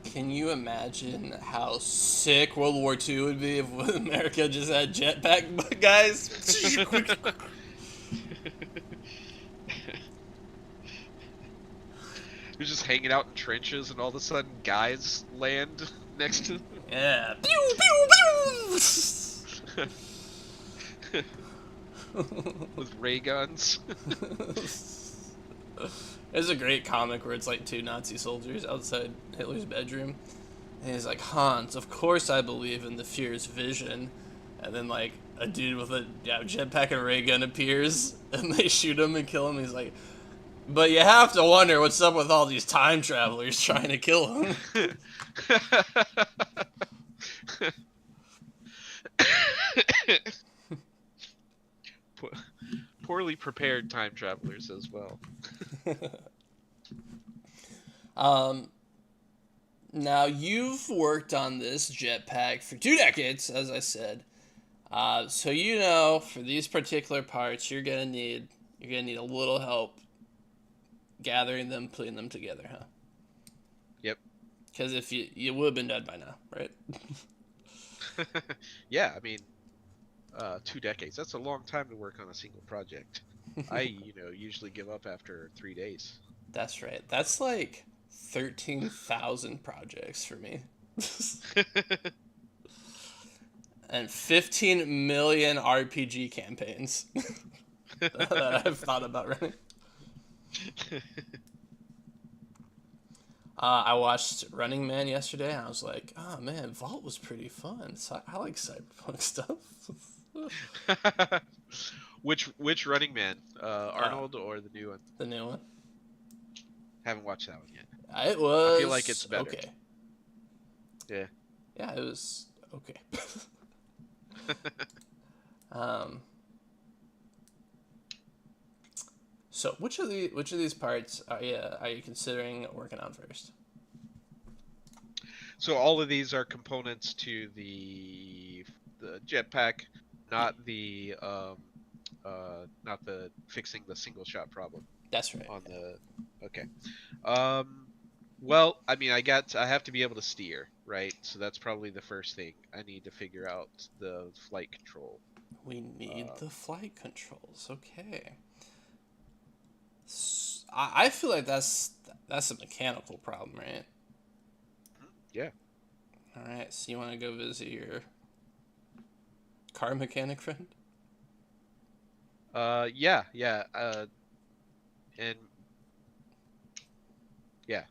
Can you imagine how sick World War II would be if America just had jetpack guys? They're just hanging out in trenches, and all of a sudden, guys land next to them. Yeah. Pew pew pew. With ray guns. There's a great comic where it's like two Nazi soldiers outside Hitler's bedroom, and he's like, Hans, of course I believe in the Fuhrer's vision. And then like a dude with a jetpack and a ray gun appears, and they shoot him and kill him. He's like, but you have to wonder what's up with all these time travelers trying to kill him. Poorly prepared time travelers as well. Now you've worked on this jetpack for 2 decades, as I said. So for these particular parts, you're gonna need a little help gathering them, putting them together, huh? Yep. Because if you would have been done by now, right? Yeah, I mean, 2 decades. That's a long time to work on a single project. I, usually give up after 3 days. That's right. That's like 13,000 projects for me. And 15 million RPG campaigns that I've thought about running. I watched Running Man yesterday, and I was like, oh man, Vault was pretty fun. So I like cyberpunk stuff. Which Running Man? Arnold or the new one? The new one. Haven't watched that one yet. It was. I feel like it's better. Okay. Yeah. Yeah, it was okay. So which of these parts are you considering working on first? So all of these are components to the jetpack, not the fixing the single shot problem. That's right. Okay. Well, I mean, I have to be able to steer, right? So that's probably the first thing. I need to figure out the flight control. We need the flight controls. Okay. I feel like that's a mechanical problem, right? Yeah. All right. So you want to go visit your car mechanic friend? Yeah. And yeah.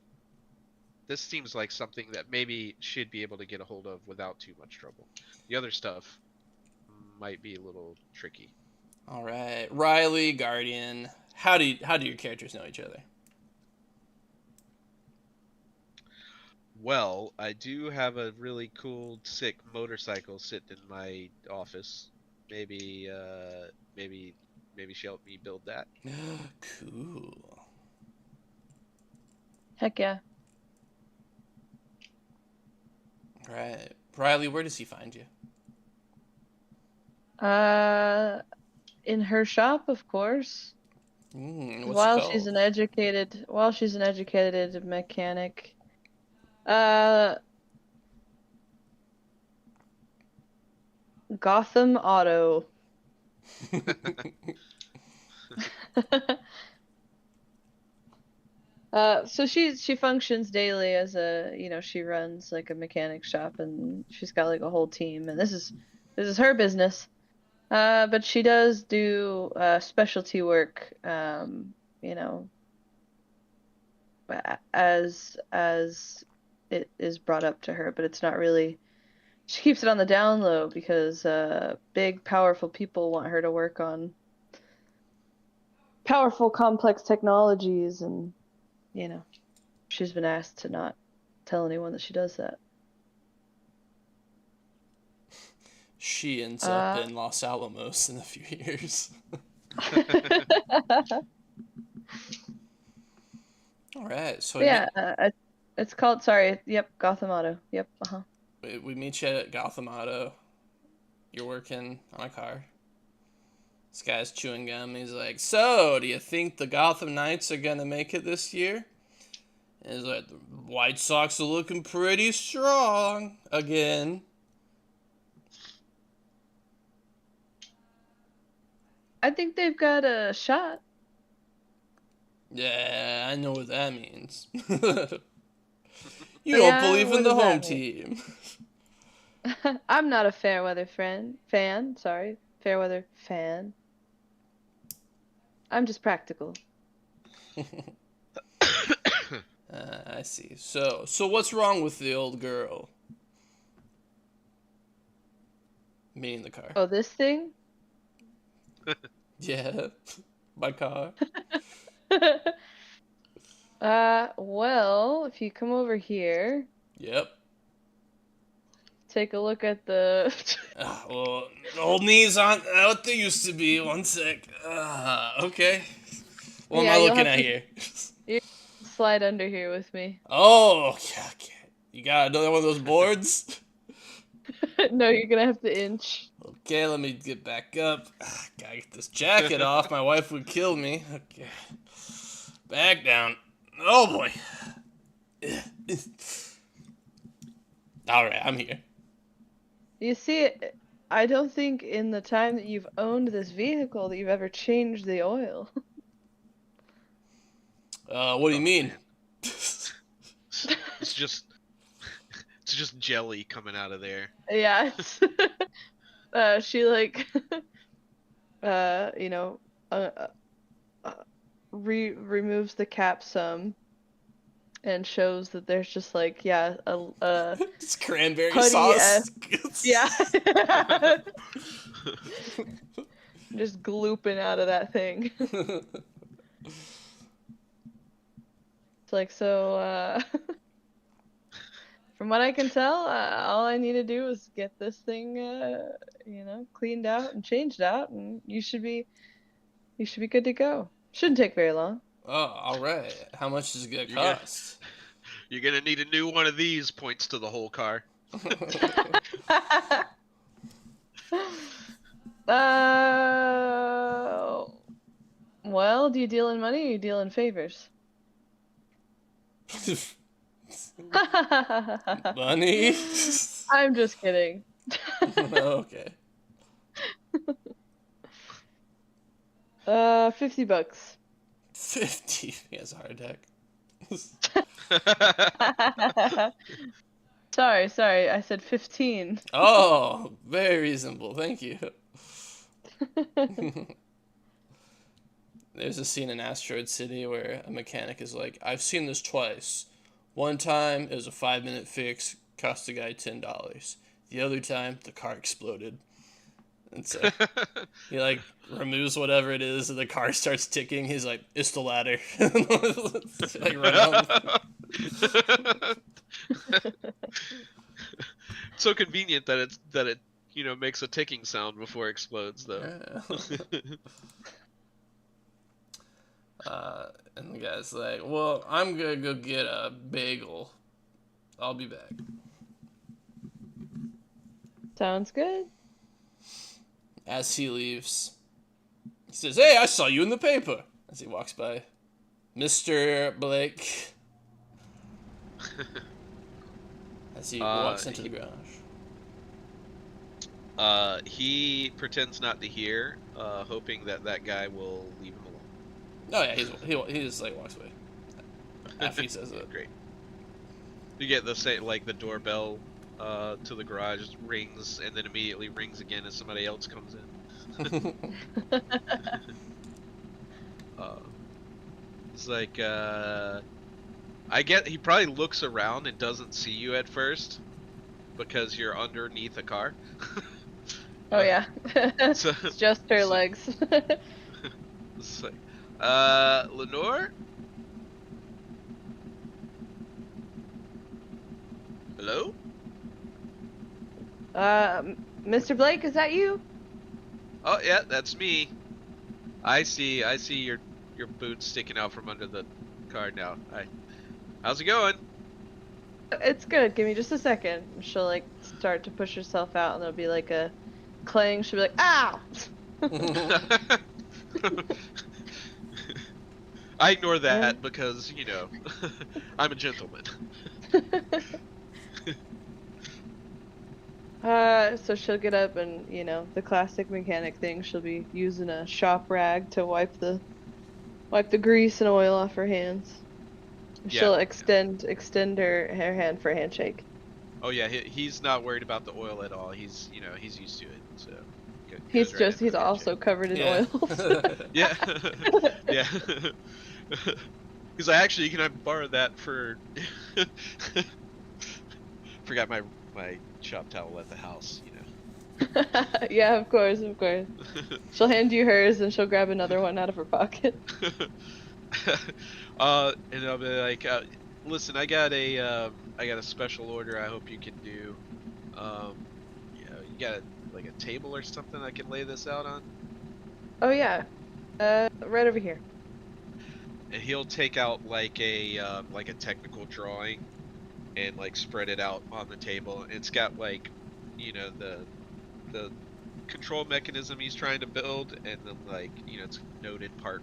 This seems like something that maybe should be able to get a hold of without too much trouble. The other stuff might be a little tricky. All right, Riley, Guardian. How do your characters know each other? Well, I do have a really cool, sick motorcycle sitting in my office. Maybe she helped me build that. Cool. Heck yeah. All right, Riley, where does he find you? In her shop, of course. What's While it called? she's an educated mechanic. Gotham Auto. So she functions daily as she runs like a mechanic shop, and she's got like a whole team, and this is her business. But she does do specialty work, as it is brought up to her, but it's not really. She keeps it on the down low because big, powerful people want her to work on powerful, complex technologies, and. she's been asked to not tell anyone that she does that. She ends up in Los Alamos in a few years. All right, so Yeah, it's called, sorry, yep, Gotham Auto. Yep, uh-huh. we meet you at Gotham Auto. You're working on a car. This guy's chewing gum. He's like, so, do you think the Gotham Knights are going to make it this year? And he's like, the White Sox are looking pretty strong again. I think they've got a shot. Yeah, I know what that means. You Yeah, don't believe what in the does that home mean? team. I'm not a Fairweather fan. Sorry, Fairweather fan. I'm just practical. I see. So what's wrong with the old girl? Meaning the car. Oh, this thing? Yeah, my car. Well, if you come over here, Yep. take a look at the. Well, old knees aren't what they used to be. One sec. Okay. What Yeah, am I you'll looking have at to- here? Slide under here with me. Oh, okay, okay. You got another one of those boards? No, you're gonna have to inch. Okay, let me get back up. Gotta get this jacket off. My wife would kill me. Okay. Back down. Oh boy. Alright, I'm here. You see, I don't think in the time that you've owned this vehicle that you've ever changed the oil. What do you mean? It's just jelly coming out of there. Yeah, it's she like removes the cap some and shows that there's just like a It's cranberry putty sauce. yeah just glooping out of that thing. It's like, so from what I can tell, all I need to do is get this thing cleaned out and changed out, and you should be good to go. Shouldn't take very long. Oh, alright. How much is it gonna You get- cost? You're gonna need a new one of these. Points to the whole car. Well, do you deal in money or you deal in favors? Money? I'm just kidding. Okay. $50. 50. He has a heart attack. Sorry, I said 15. Oh, very reasonable. Thank you. There's a scene in Asteroid City where a mechanic is like, I've seen this twice. One time, it was a 5-minute fix, cost the guy $10. The other time, the car exploded. And so he like removes whatever it is, and the car starts ticking. He's like, "It's the ladder." Like, run out. So convenient that it makes a ticking sound before it explodes though. And the guy's like, "Well, I'm gonna go get a bagel. I'll be back." Sounds good. As he leaves, he says, "Hey, I saw you in the paper." As he walks by, Mr. Blake. As he walks into the garage. He pretends not to hear, hoping that guy will leave him alone. Oh yeah, he just like walks away after he says it. Great. You get the the doorbell to the garage rings and then immediately rings again as somebody else comes in. It's like I get he probably looks around and doesn't see you at first because you're underneath a car. Oh yeah. So- It's just her legs. It's like, Lenore? Hello? Mr. Blake, is that you? Oh yeah, that's me. I see your boots sticking out from under the car now. Hi. How's it going? It's good. Give me just a second. She'll like start to push herself out, and there'll be like a clang. She'll be like, "Ow!" I ignore Yeah. that because, you know, I'm a gentleman. So she'll get up and, the classic mechanic thing. She'll be using a shop rag to wipe the grease and oil off her hands. Yeah. She'll extend her hand for a handshake. Oh yeah, he's not worried about the oil at all. He's, you know, he's used to it. So He's goes right in just for he's the also handshake. covered in Yeah. oils. Yeah. Yeah. He's like, actually, can I borrow that for forgot my shop towel at the house, you know. Yeah, of course, of course. She'll hand you hers and she'll grab another one out of her pocket. And I'll be like, listen, I got a special order. I hope you can do. You got like a table or something I can lay this out on. Oh yeah. Right over here. And he'll take out like a technical drawing and like spread it out on the table. It's got like, you know, the control mechanism he's trying to build, and then like, you know, it's noted part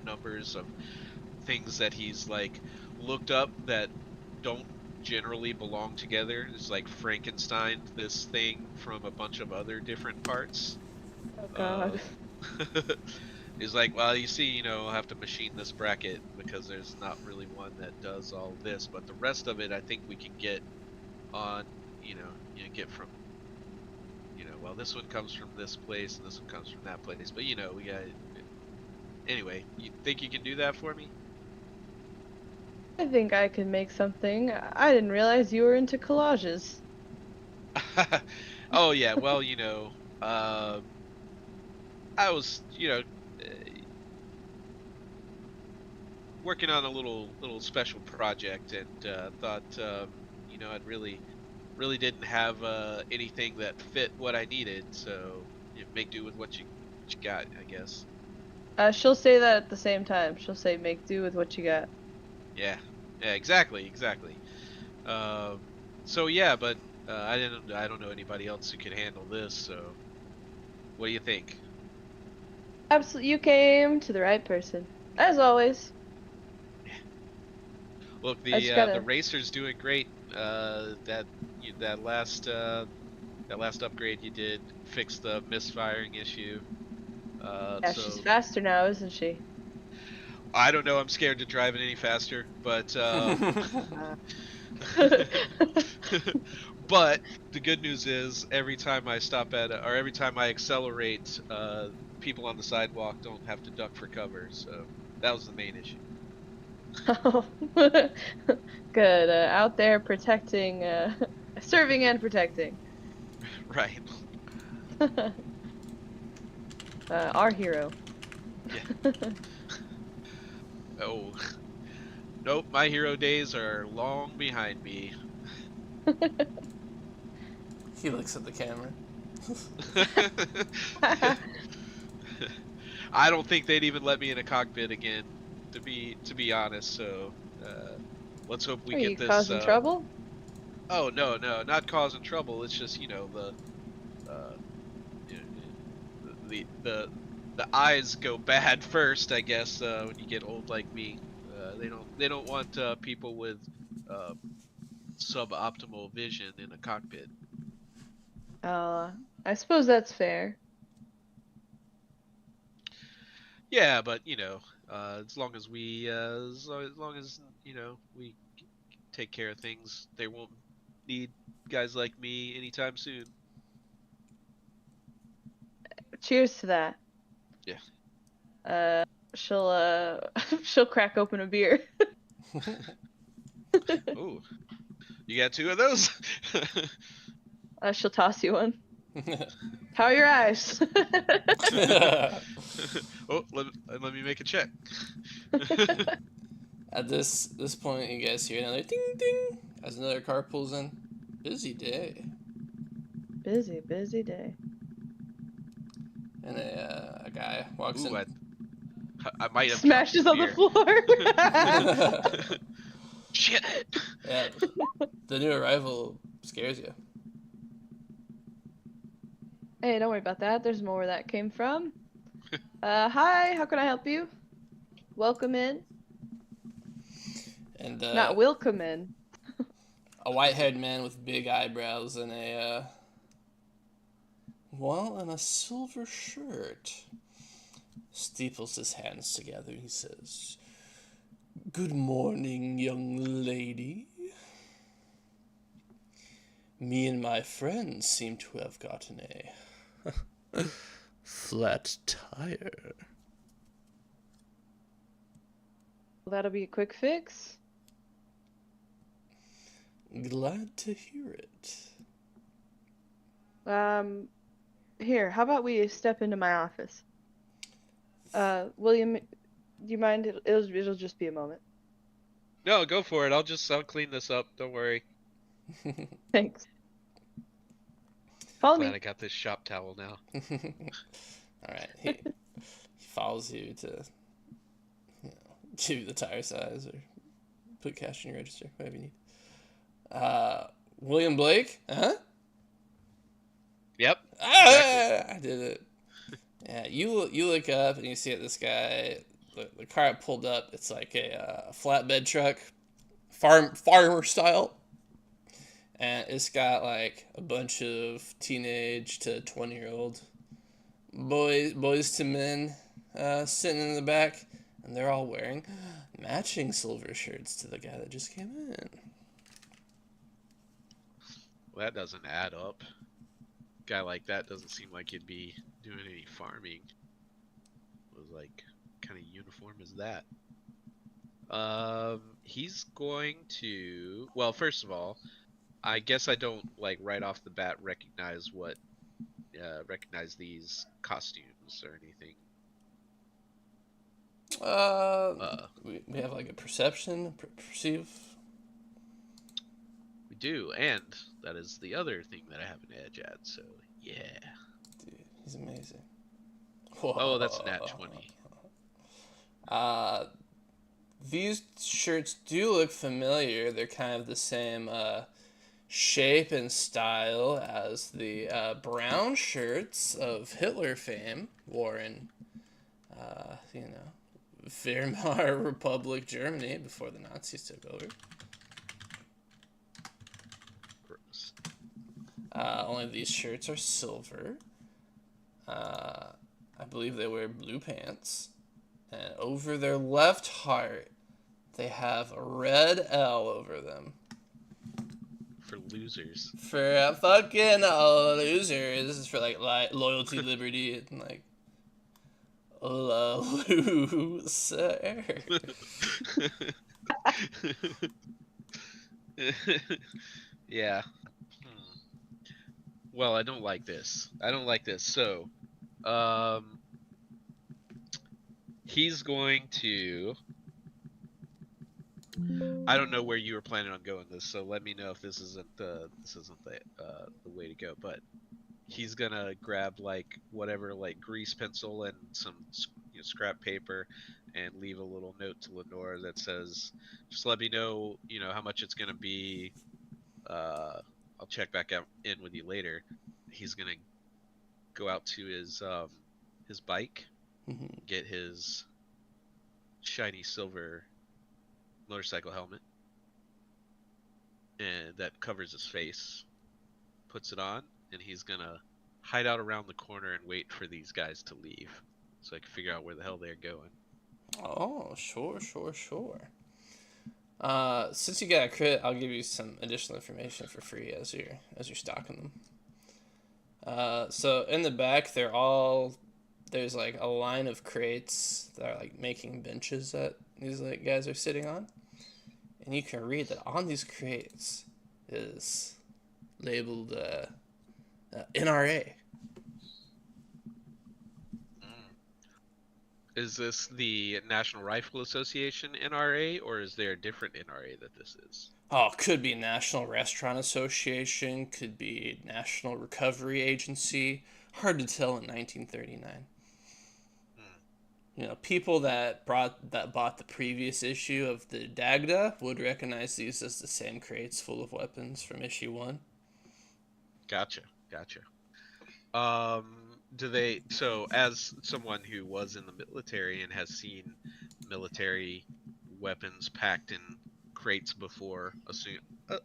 numbers of things that he's like looked up that don't generally belong together. It's like Frankenstein this thing from a bunch of other different parts. Oh God. He's like, well, you see, you know, I'll have to machine this bracket because there's not really one that does all this, but the rest of it I think we can get on, get from, well, this one comes from this place and this one comes from that place, but you know, we got. Anyway, you think you can do that for me? I think I can make something. I didn't realize you were into collages. Oh yeah, well, you know, I was, working on a little special project, and thought, I'd really didn't have anything that fit what I needed, so make do with what you got, I guess. She'll say that at the same time. She'll say, "Make do with what you got." Yeah, yeah, exactly. Um, so yeah, but I don't know anybody else who could handle this. So, what do you think? Absolutely, you came to the right person, as always. Look, I just the gotta. racer's doing great. That last upgrade you did fixed the misfiring issue. Yeah, she's So faster now, isn't she? I don't know. I'm scared to drive it any faster, but Uh, but the good news is every time I stop at or every time I accelerate, people on the sidewalk don't have to duck for cover. So that was the main issue. Good. Out there protecting, serving and protecting. Right. Our hero. Yeah. Oh. Nope. My hero days are long behind me. He looks at the camera. I don't think they'd even let me in a cockpit again, to be honest. So let's hope we Are get you this. causing trouble? Oh no, not causing trouble. It's just uh, you know, the eyes go bad first, I guess. When you get old like me, they don't want people with uh, suboptimal vision in a cockpit. I suppose that's fair. Yeah, but as long as as long as we take care of things, they won't need guys like me anytime soon. Cheers to that. Yeah. Uh, she'll crack open a beer. Oh, you got two of those? She'll toss you one. How are your eyes? Oh, let me make a check. At this point, you guys hear another ding ding As another car pulls in, busy day, Busy, busy day. and a guy walks Ooh, in. I might have dropped Smashes a on the beer. floor. Shit. Yeah, the new arrival scares you. Hey, don't worry about that. There's more where that came from. Hi, how can I help you? Welcome in. And Not welcome in. a white-haired man with big eyebrows and and a silver shirt steeples his hands together. He says, "Good morning, young lady. Me and my friends seem to have gotten a flat tire." Well, that'll be a quick fix. Glad to hear it. Here, how about we step into my office? William, do you mind? It'll just be a moment. No, go for it. I'll clean this up. Don't worry. Thanks. Follow Glad me. I got this shop towel now. All right, he follows you to, give you the tire size or put cash in your register, whatever you need. William Blake, huh? Yep. Ah, Exactly. I did it. Yeah, you look up and you see that this guy, the car I pulled up, it's like a flatbed truck, farmer style, and it's got like a bunch of teenage to 20-year-old boys to men sitting in the back, and they're all wearing matching silver shirts to the guy that just came in. Well, that doesn't add up. Guy like that doesn't seem like he'd be doing any farming. It was like, kind of uniform is that? He's going to. Well, first of all, I guess I don't like right off the bat recognize these costumes or anything. We have like a perception, perceive. We do, and that is the other thing that I have an edge at. So yeah. Dude, he's amazing. Oh, that's nat 20. These shirts do look familiar. They're kind of the same shape and style as the brown shirts of Hitler fame, worn in, Weimar Republic, Germany, before the Nazis took over. Gross. Only these shirts are silver. I believe they wear blue pants. And over their left heart, they have a red L over them. For losers. For fucking losers. This is for like loyalty, liberty, and like loser. Yeah. Well, I don't like this. So, he's going to. I don't know where you were planning on going this, so let me know if this isn't the way to go. But he's gonna grab like whatever, like grease pencil and some scrap paper, and leave a little note to Lenore that says, "Just let me know, how much it's gonna be. I'll check back in with you later." He's gonna go out to his bike, get his shiny silver motorcycle helmet, and that covers his face, puts it on, and he's gonna hide out around the corner and wait for these guys to leave, so I can figure out where the hell they're going. Oh, sure. Since you got a crit, I'll give you some additional information for free as you're stocking them. So in the back, there's like a line of crates that are like making benches that these like guys are sitting on, and you can read that on these crates is labeled NRA. Is this the National Rifle Association NRA, or is there a different NRA that this is? Oh, could be National Restaurant Association, could be National Recovery Agency. Hard to tell in 1939. You know, people that bought the previous issue of the Dagda would recognize these as the same crates full of weapons from issue 1. Gotcha. Do they? So, as someone who was in the military and has seen military weapons packed in crates before,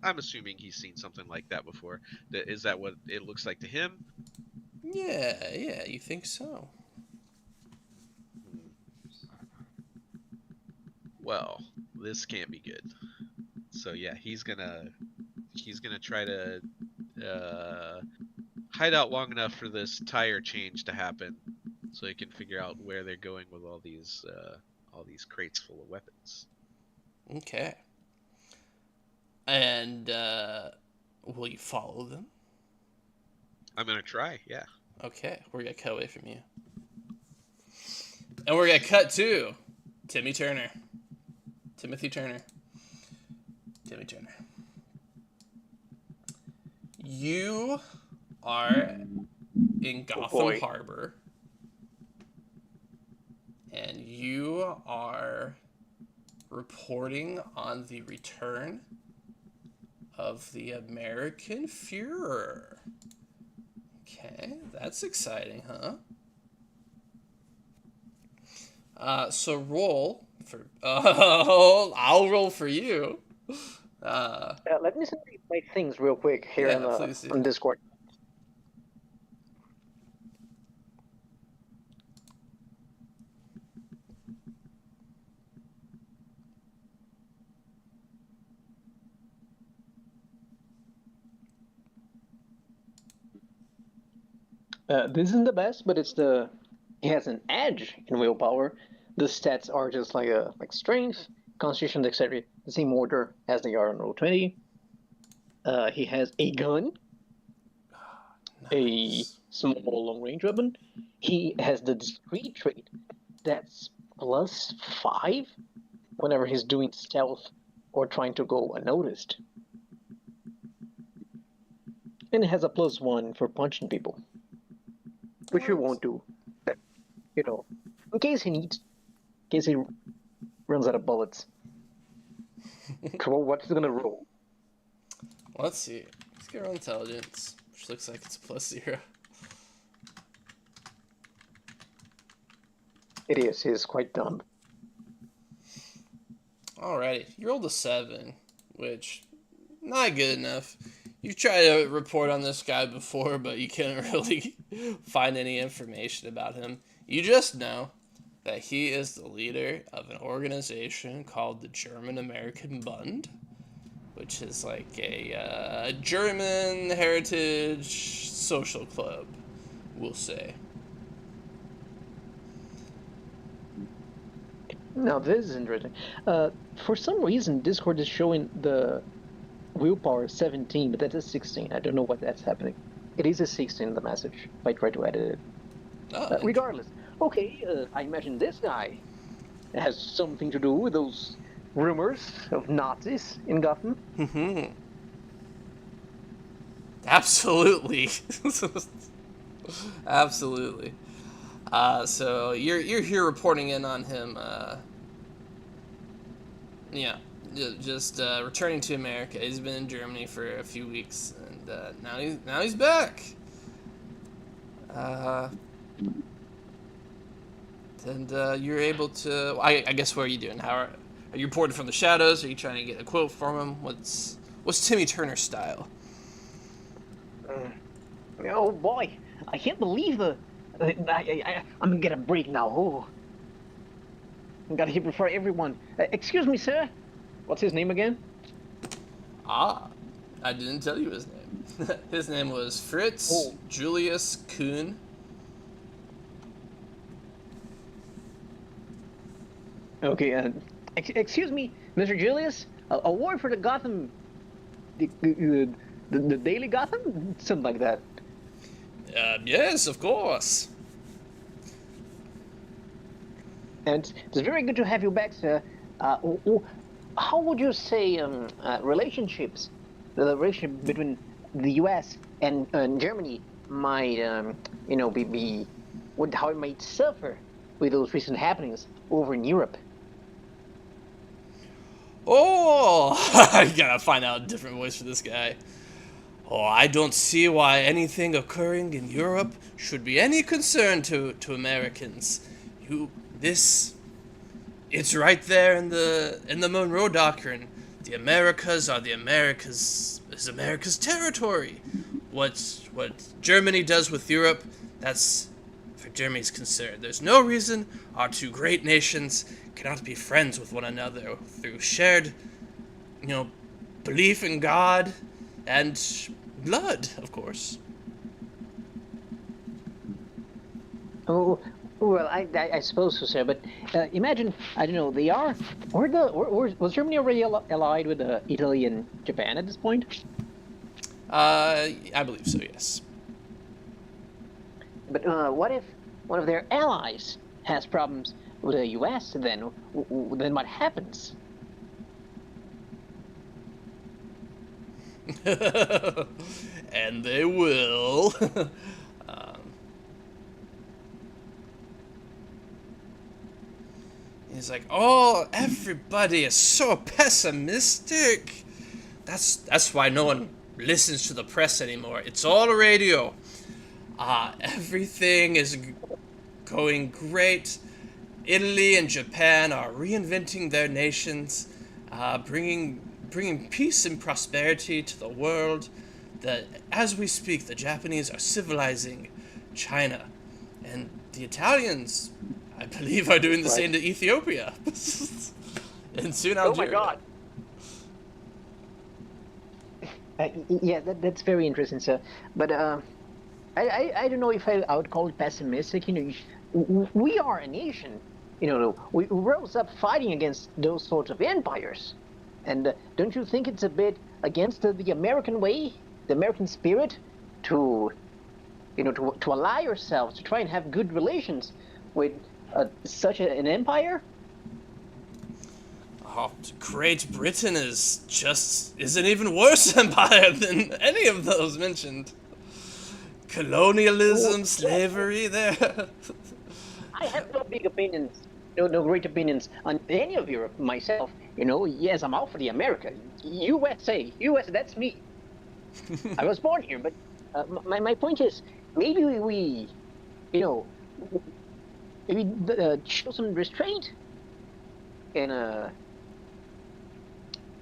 I'm assuming he's seen something like that before. Is that what it looks like to him? Yeah, you think so? Well, this can't be good. So yeah, he's gonna try to hide out long enough for this tire change to happen, so he can figure out where they're going with all these crates full of weapons. Okay. And will you follow them? I'm gonna try. Yeah. Okay, we're gonna cut away from you, and we're gonna cut to Timmy Turner. Timothy Turner. Timmy Turner. You are in Gotham Harbor, and you are reporting on the return of the American Führer. Okay, that's exciting, huh? So roll for. I'll roll for you. Let me send you my things real quick here on Discord. This isn't the best, but he has an edge in willpower. The stats are just like strength, constitution, dexterity, the same order as they are on Roll20. He has a gun, a small long-range weapon. He has the discreet trait that's +5 whenever he's doing stealth or trying to go unnoticed. And it has a +1 for punching people, which you won't do. In case he runs out of bullets. Come on, what's he gonna roll? Let's see. Let's get roll intelligence, which looks like it's a +0. It is. He's quite dumb. Alrighty, you rolled a 7, which not good enough. You've tried to report on this guy before, but you couldn't really find any information about him. You just know that he is the leader of an organization called the German American Bund, which is like a German heritage social club, we'll say. Now this is interesting. For some reason, Discord is showing the willpower 17, but that is 16. I don't know what that's happening. It is a 16 in the message. If I try to edit it. Regardless. Okay, I imagine this guy has something to do with those rumors of Nazis in Gotham. Mm-hmm. Absolutely. Absolutely. So you're here reporting in on him. Just returning to America. He's been in Germany for a few weeks, and now he's back. And you're able to. I guess what are you doing? Are you reporting from the shadows? Are you trying to get a quote from him? What's Timmy Turner's style? Oh boy, I can't believe I'm gonna get a break now. Oh, I gotta hear for everyone. Excuse me, sir. What's his name again? I didn't tell you his name. His name was Fritz Julius Kuhn. Okay, excuse me, Mr. Julius. A word for the Gotham, the Daily Gotham, something like that. Yes, of course. And it's very good to have you back, sir. how would you say relationships, the relationship between the U.S. and Germany might, be how it might suffer with those recent happenings over in Europe? Oh, I gotta find out a different voice for this guy. Oh, I don't see why anything occurring in Europe should be any concern to Americans. You, this, it's right there in the Monroe Doctrine. The Americas are the Americas is America's territory. What Germany does with Europe, that's for Germany's concern. There's no reason our two great nations cannot be friends with one another through shared, you know, belief in God and blood, of course. Oh, well, I suppose so, sir. But imagine, I don't know, they are. Was Germany already allied with Italy and Japan at this point? I believe so, yes. But what if one of their allies has problems with the U.S.? Then what happens? And they will. um, he's like, oh, everybody is so pessimistic. That's why no one listens to the press anymore. It's all radio. Everything is going great. Italy and Japan are reinventing their nations, bringing peace and prosperity to the world. That as we speak, the Japanese are civilizing China, and the Italians, I believe, are doing the same to Ethiopia, and soon Algeria. Oh my God! Yeah, that's very interesting, sir. But I don't know if I would call it pessimistic. We are a nation. We rose up fighting against those sorts of empires. And don't you think it's a bit against the American way, the American spirit, to to ally yourselves to try and have good relations with such an empire? Oh, Great Britain is an even worse empire than any of those mentioned. Colonialism, slavery, there. I have no big opinions, no great opinions on any of Europe myself. Yes, I'm all for the America, USA, US. That's me. I was born here, but my point is maybe we you know, maybe show some restraint and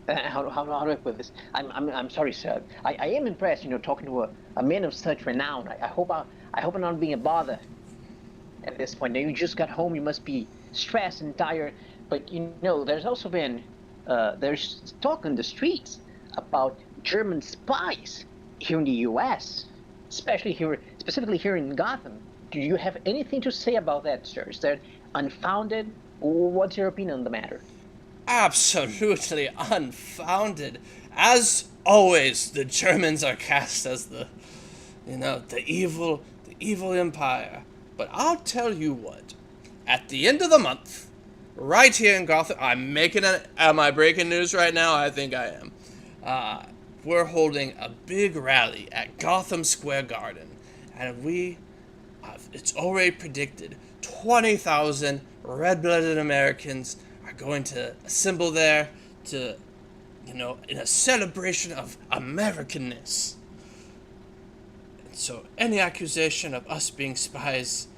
how do I put this? I'm sorry, sir. I am impressed, talking to a man of such renown. I hope I'm not being a bother at this point. Now you just got home, you must be stressed and tired. But there's also been there's talk on the streets about German spies here in the U.S., specifically here in Gotham. Do you have anything to say about that, sir? Is that unfounded? What's your opinion on the matter? Absolutely unfounded. As always, the Germans are cast as the evil empire. But I'll tell you what, at the end of the month, right here in Gotham, am I breaking news right now? I think I am. We're holding a big rally at Gotham Square Garden, and it's already predicted 20,000 red-blooded Americans are going to assemble there to, in a celebration of Americanness. And so any accusation of us being spies,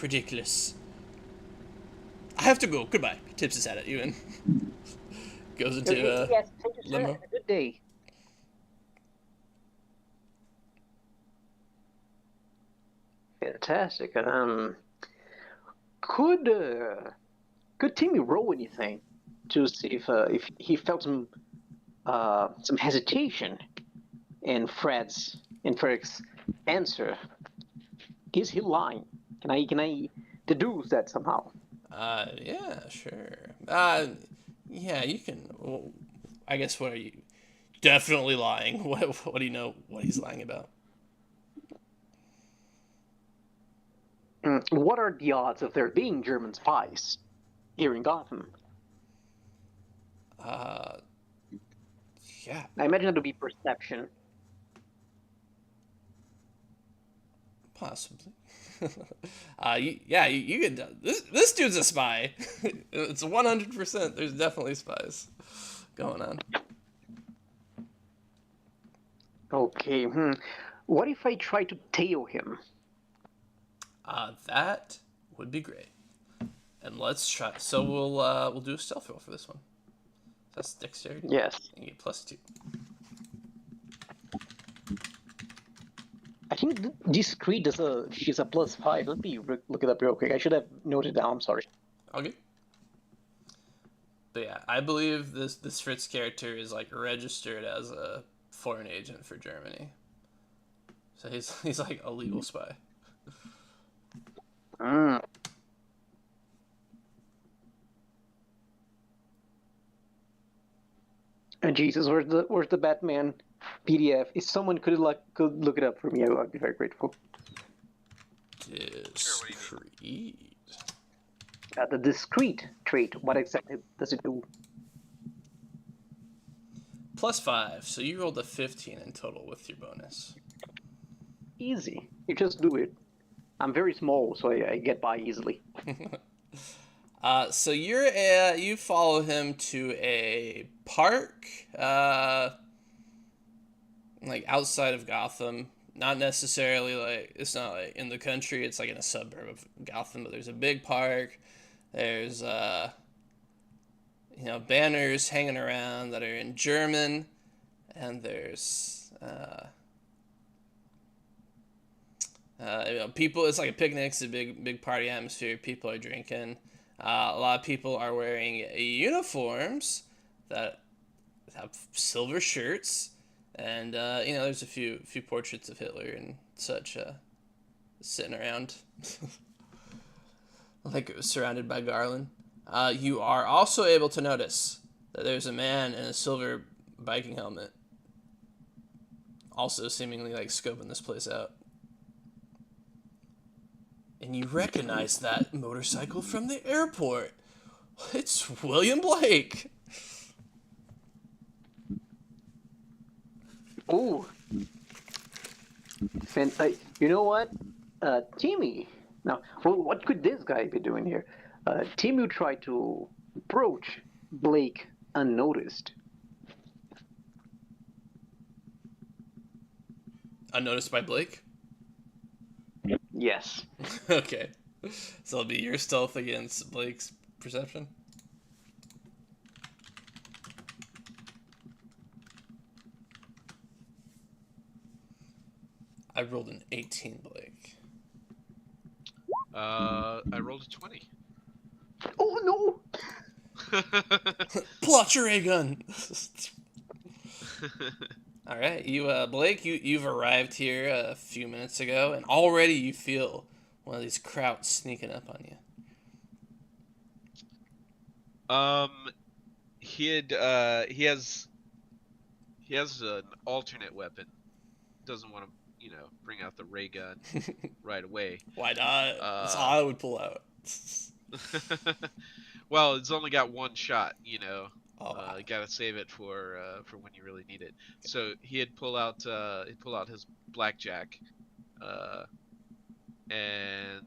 ridiculous. I have to go. Goodbye. Tips his hat at you and goes into yes, thank you, sir. limo. Have a good day. Fantastic. Could could Timmy roll anything to see if he felt some hesitation in Fred's answer? Is he lying? Can I deduce that somehow? Yeah, sure. Yeah, you can. Well, I guess what are you? Definitely lying. What do you know? What he's lying about? What are the odds of there being German spies here in Gotham? Uh, yeah, I imagine it would be perception. possibly. You could. This dude's a spy. It's 100%. There's definitely spies going on. Okay, What if I try to tail him? That would be great. And let's try. So we'll do a stealth roll for this one. That's dexterity. Yes. And you get +2. I think discreet she's a +5. Let me look it up real quick. I should have noted down. I'm sorry. Okay. But yeah, I believe this Fritz character is like registered as a foreign agent for Germany. So he's like a legal spy. Mm. And Jesus, where's the Batman PDF? If someone could look it up for me, I'd be very grateful. Discreet. The discreet trait. What exactly does it do? +5. So you rolled a 15 in total with your bonus. Easy. You just do it. I'm very small, so I get by easily. So you follow him to a park, like outside of Gotham. Not necessarily like it's not like in the country. It's like in a suburb of Gotham, but there's a big park. There's banners hanging around that are in German, and there's people. It's like a picnic. It's a big party atmosphere. People are drinking. A lot of people are wearing uniforms that have silver shirts, and there's a few portraits of Hitler and such sitting around, like surrounded by garland. You are also able to notice that there's a man in a silver biking helmet, also seemingly like scoping this place out. And you recognize that motorcycle from the airport. It's William Blake. Ooh. You know what? Timmy. Now, what could this guy be doing here? Timmy tried to approach Blake unnoticed. Unnoticed by Blake? Yes. Okay. So it'll be your stealth against Blake's perception? I rolled an 18, Blake. I rolled a 20. Oh no! Pull out your ray gun! All right, Blake, you've arrived here a few minutes ago, and already you feel one of these krauts sneaking up on you. He has an alternate weapon. Doesn't want to, bring out the ray gun right away. Why not? That's all I would pull out. Well, it's only got one shot, Oh. Gotta save it for when you really need it. So he'd pull out his blackjack, and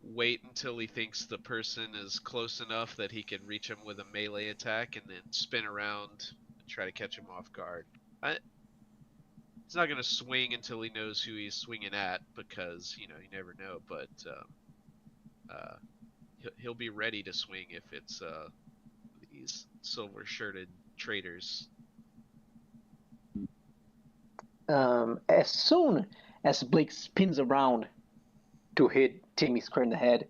wait until he thinks the person is close enough that he can reach him with a melee attack, and then spin around and try to catch him off guard. He's not gonna swing until he knows who he's swinging at, because you never know. But he'll be ready to swing if it's these silver-shirted traitors. As soon as Blake spins around to hit Timmy square in the head,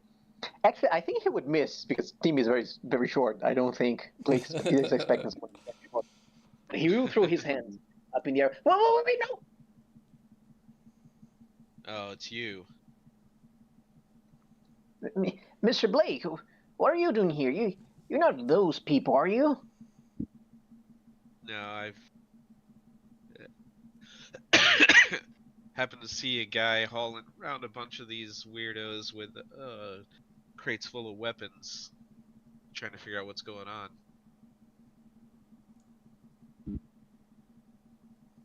actually, I think he would miss because Timmy is very, very short. I don't think Blake's is expecting someone to be short. He will throw his hands up in the air. Wait, no! Oh, it's you. Mr. Blake, what are you doing here? You're not those people, are you? No, I've happened to see a guy hauling around a bunch of these weirdos with crates full of weapons, trying to figure out what's going on.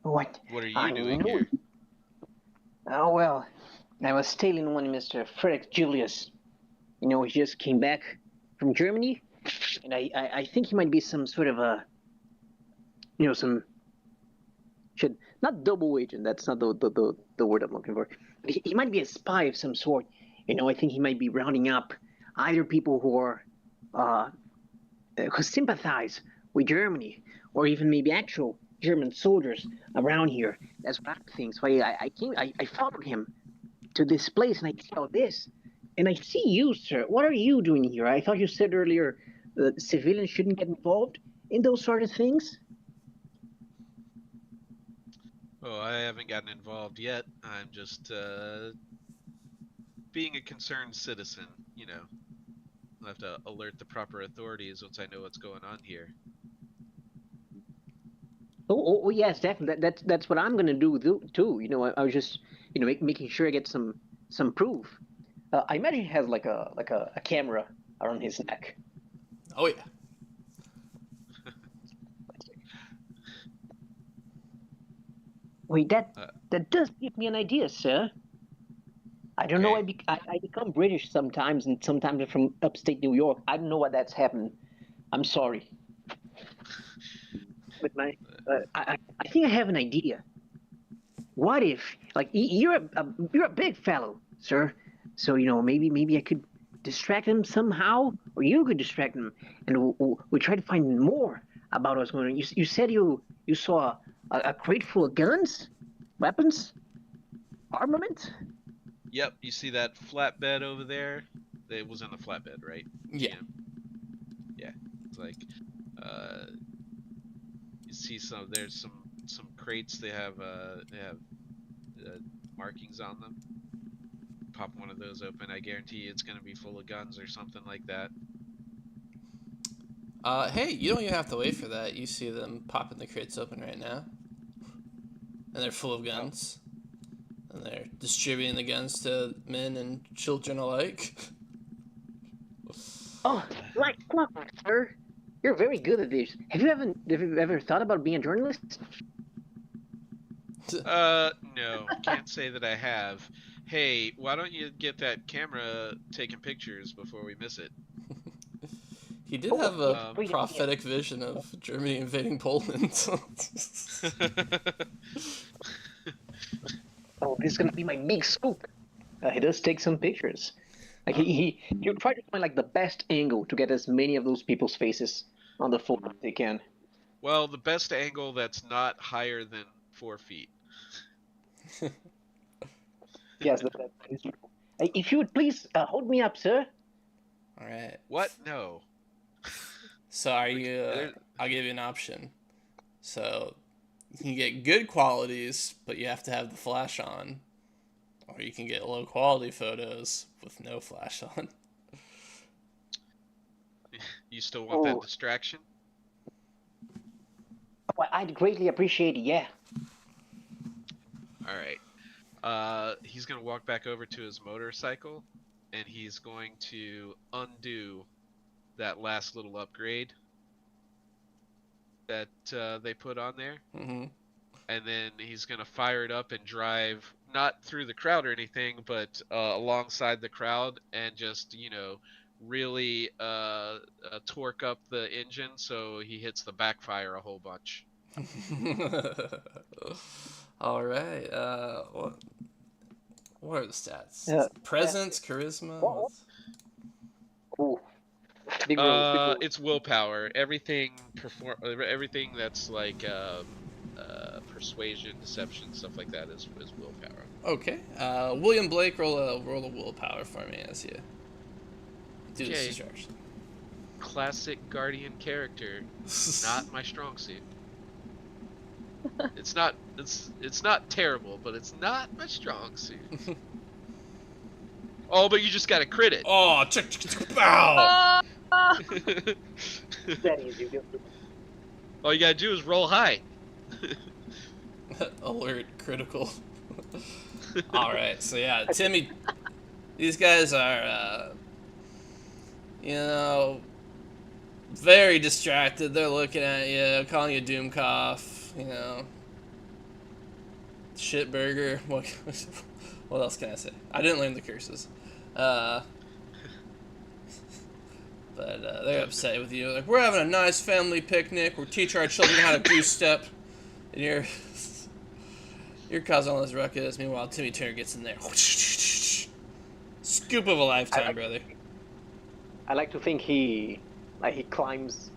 What? What are you I doing knew here? it. Oh, well, I was tailing one Mr. Frederick Julius. You know, he just came back from Germany, and I think he might be some sort of a, you know, some, should, not double agent, that's not the word I'm looking for. He might be a spy of some sort. You know, I think he might be rounding up either people uh, who sympathize with Germany, or even maybe actual German soldiers around here. That's what I think. So I followed him to this place, and I saw this, and I see you, sir. What are you doing here? I thought you said earlier that civilians shouldn't get involved in those sort of things. Oh, I haven't gotten involved yet. I'm just being a concerned citizen, you know. I'll have to alert the proper authorities once I know what's going on here. Oh, yes, definitely. That's what I'm gonna do too. You know, I was just, you know, making sure I get some proof. I imagine he has like a camera around his neck. Oh yeah. Wait, that Uh, that does give me an idea, sir. I don't know. okay. I become British sometimes, and sometimes I'm from upstate New York. I don't know what that's happened. I'm sorry, but I think I have an idea. What if, like, you're a big fellow, sir? So you know, maybe I could distract him somehow, or you could distract him, and we try to find more about what's going on. You said you saw a crate full of guns, weapons, armament. Yep, you see that flatbed over there? It was on the flatbed, right? Yeah. Yeah. It's like, you see there's some crates. They have markings on them. Pop one of those open. I guarantee you it's gonna be full of guns or something like that. Hey, you don't even have to wait for that. You see them popping the crates open right now, and they're full of guns, and they're distributing the guns to men and children alike. Oh, like clockwork, sir. You're very good at this. Have you ever thought about being a journalist? No, can't say that I have. Hey, why don't you get that camera taking pictures before we miss it? He did Oh, have a great idea. prophetic vision of Germany invading Poland. Oh, this is gonna be my big scoop. He does take some pictures. Like he'll try to find like the best angle to get as many of those people's faces on the phone as they can. Well, the best angle that's not higher than 4 feet. Yes, that is true. If you would please hold me up, sir. All right. What? No. So are you? I'll give you an option. So you can get good qualities, but you have to have the flash on, or you can get low quality photos with no flash on. You still want that distraction? Well, I'd greatly appreciate it. Yeah. All right. He's gonna walk back over to his motorcycle, and he's going to undo that last little upgrade that they put on there. Mm-hmm. And then he's gonna fire it up and drive not through the crowd or anything, but alongside the crowd, and just really torque up the engine so he hits the backfire a whole bunch. All right. What are the stats? Presence, charisma. Ooh. Big roll. It's willpower. Everything that's like persuasion, deception, stuff like that is willpower. Okay. William Blake, roll a willpower for me as you do this Okay. distraction. Classic Guardian character, not my strong suit. It's not terrible, but it's not my strong suit. Oh, but you just got to crit it. Oh, bow. That easy. All you gotta do is roll high. Alert, critical. All right, so yeah, Timmy, these guys are, very distracted. They're looking at you, calling you Doomcoff, shitburger. What else can I say? I didn't learn the curses. Uh, but they're upset with you. Like, we're having a nice family picnic. We're teaching our children how to goose-step. And you're causing all this ruckus. Meanwhile, Timmy Turner gets in there. Scoop of a lifetime, brother. I like to think he climbs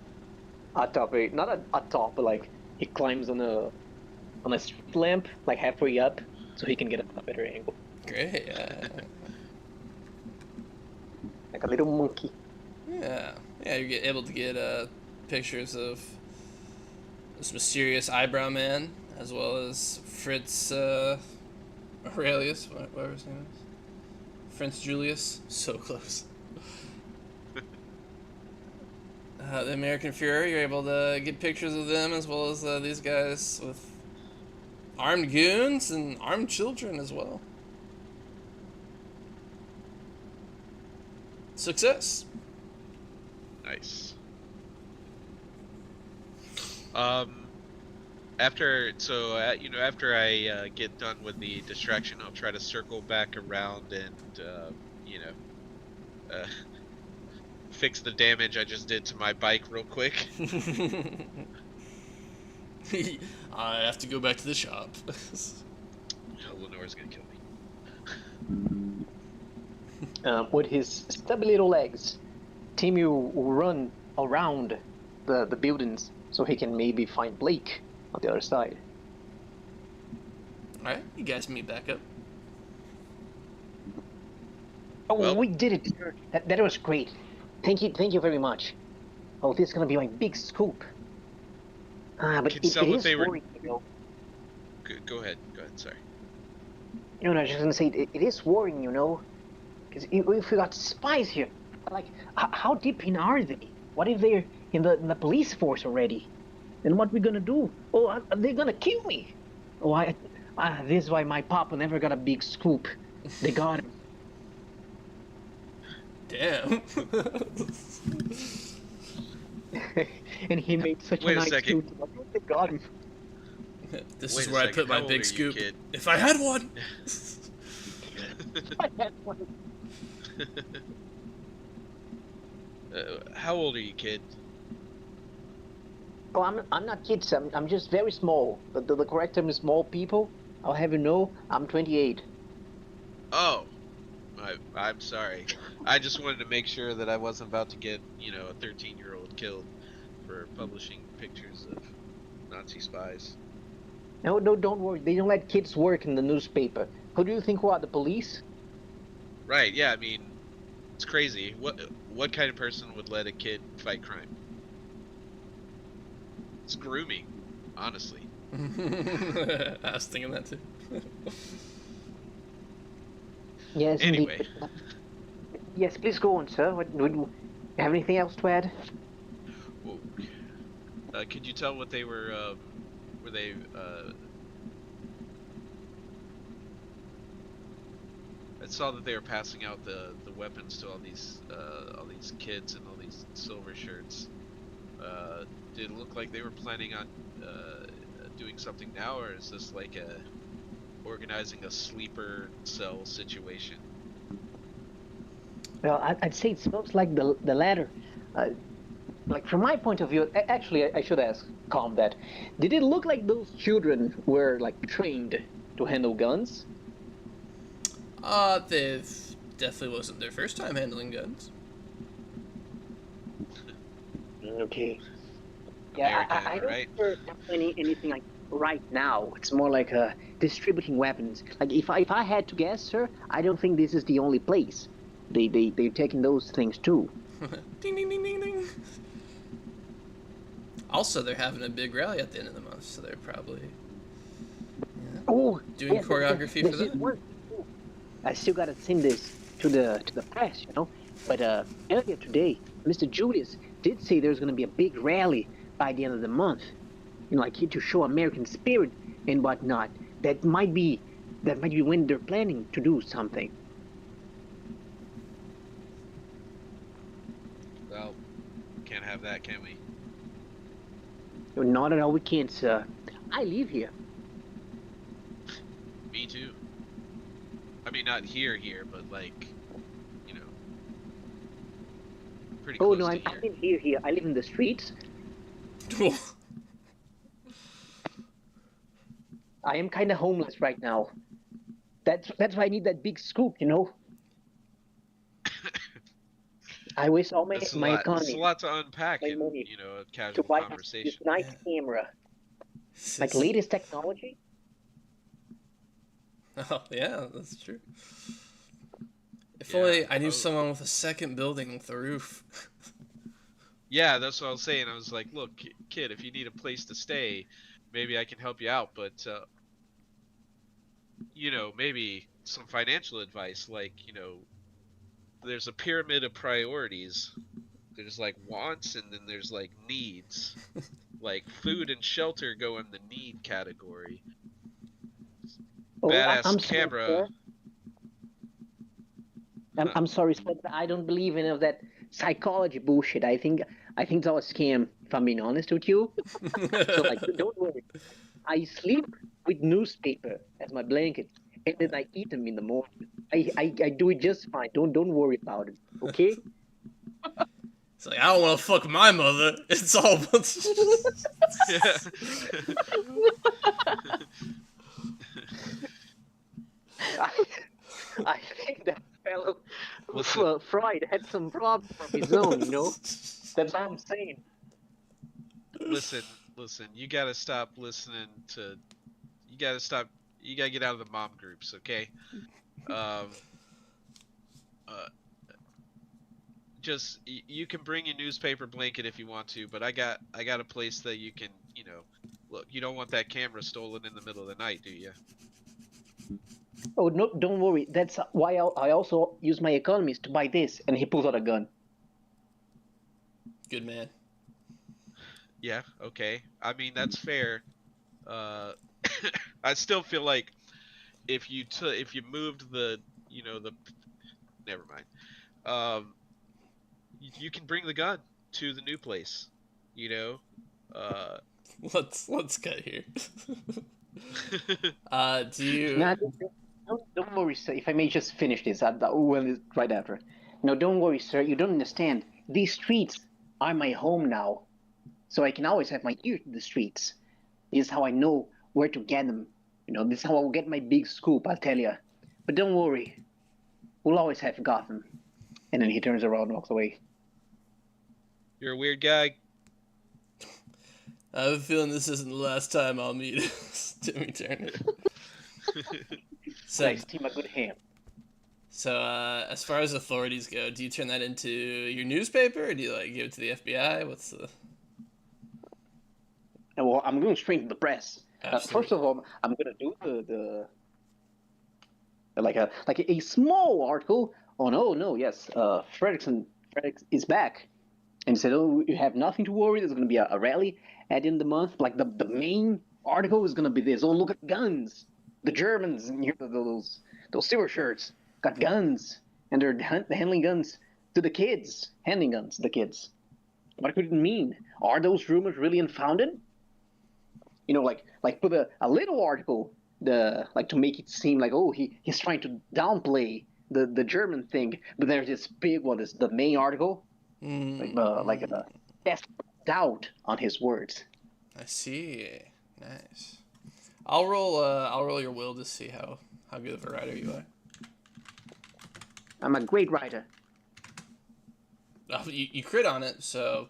atop not atop, but like he climbs on a street lamp, like halfway up, so he can get a better angle, Great. like a little monkey. Yeah. You're able to get pictures of this mysterious eyebrow man, as well as Fritz Aurelius, whatever his name is. Prince Julius. So close. The American Fuhrer, you're able to get pictures of them, as well as these guys with armed goons and armed children as well. Success. Nice. After I get done with the distraction, I'll try to circle back around and fix the damage I just did to my bike real quick. I have to go back to the shop. Lenore's gonna kill me. With his stubby little legs, Timmy will run around the buildings so he can maybe find Blake on the other side. Alright, you guys meet back up. Oh, Well- we did it, sir. That was great. Thank you very much. Oh, this is gonna be my big scoop. But Can it tell what is they were- worrying, you know. Go ahead. Sorry. I was just gonna say, it is worrying, you know. Because if we got spies here, like, how deep in are they? What if they're in the police force already? Then what we gonna do? Oh, they're gonna kill me. Oh, this is why my papa never got a big scoop. They got him. Damn. And he made such Wait a a nice second. scoop. They got him. This Wait is a where I second, put my how old are big you, scoop. kid? If I had one. How old are you, kid? Oh, I'm not kids. I'm just very small. The correct term is small people. I'll have you know, I'm 28. Oh, I'm sorry. I just wanted to make sure that I wasn't about to get, a 13-year-old killed for publishing pictures of Nazi spies. No, don't worry. They don't let kids work in the newspaper. Who do you think are the police? Right? Yeah. I mean, it's crazy. What kind of person would let a kid fight crime? It's grooming, honestly. I was thinking that too. Yes, Anyway. indeed. Yes, please go on, sir. Would you have anything else to add? Whoa. Could you tell what they were they? I saw that they were passing out the weapons to all these kids and all these silver shirts. Did it look like they were planning on doing something now, or is this like organizing a sleeper cell situation? Well, I'd say it smells like the latter. Like from my point of view, actually, I should ask Calm that. Did it look like those children were like trained to handle guns? They've definitely wasn't their first time handling guns. Okay. Yeah, America, I don't right? remember anything like right now. It's more like distributing weapons. Like if I had to guess, sir, I don't think this is the only place. They're taking those things too. Ding ding ding ding ding. Also, they're having a big rally at the end of the month, so they're probably Oh, doing yes, choreography this for is that. one. I still gotta send this to the press, you know. But earlier today, Mr. Julius did say there's gonna be a big rally by the end of the month, like to show American spirit and whatnot. That might be when they're planning to do something. Well, can't have that, can we? Not at all, we can't, sir. I live here. Me too. I mean, not here, but like, you know, pretty Oh close no, to I here. didn't live here. I live in the streets. I am kind of homeless right now. That's why I need that big scoop, you know. I waste all That's a my lot. It's a economy, lot to unpack my in, money you know, a to casual buy this conversation. nice Yeah. camera, It's like just- latest technology. Oh, yeah, that's true. If Yeah, only I knew oh. someone with a second building with a roof. Yeah, that's what I was saying. I was like, look, kid, if you need a place to stay, maybe I can help you out. But, you know, maybe some financial advice, like, you know, there's a pyramid of priorities. There's like wants and then there's like needs. Like food and shelter go in the need category. Oh, Badass I'm sorry, camera. sir. I'm sorry, sir, but I don't believe in any of that psychology bullshit. I think that was a scam. If I'm being honest with you. So like, don't worry. I sleep with newspaper as my blanket, and then I eat them in the morning. I do it just fine. Don't worry about it. Okay? It's like, I don't want to fuck my mother. It's all. Yeah. I, I think that fellow Listen. Freud had some problems of his own. You know. That's all I'm saying. listen, listen. You gotta stop listening to. You gotta stop. You gotta get out of the mom groups, okay? Um. Just you can bring your newspaper blanket if you want to, but I got a place that you can, you know, look. You don't want that camera stolen in the middle of the night, do you? Oh no, don't worry. That's why I also use my economist to buy this. And he pulls out a gun. Good man. Yeah. Okay. I mean that's fair. Uh, I still feel like if you moved the, you know, the, never mind. You can bring the gun to the new place. You know. Let's cut here. Do you? Nah, don't worry, sir. If I may just finish this, well, right after. No, don't worry, sir. You don't understand. These streets are my home now, so I can always have my ear to the streets. This is how I know where to get them. You know, this is how I'll get my big scoop. I'll tell you. But don't worry, we'll always have Gotham. And then he turns around and walks away. You're a weird guy. I have a feeling this isn't the last time I'll meet Timmy Turner. So, I steam a good ham. so as far as authorities go, do you turn that into your newspaper, or do you like give it to the FBI? What's the? And well, I'm going straight to the press. Absolutely. First of all, I'm gonna do the like a small article on yes, Fredrickson is back, and he said, oh, you have nothing to worry. There's gonna be a rally at the end of the month. Like the main article is gonna be this. Oh, look at guns. The Germans, you know, those silver shirts got guns, and they're handling guns to the kids. Handing guns to the kids. What could it mean? Are those rumors really unfounded? You know, like put a little article, like to make it seem like, oh, he's trying to downplay the German thing, but there's this big one, this the main article, like a test doubt on his words. I see. Nice. I'll roll your will to see how good of a writer you are. I'm a great writer. You crit on it, so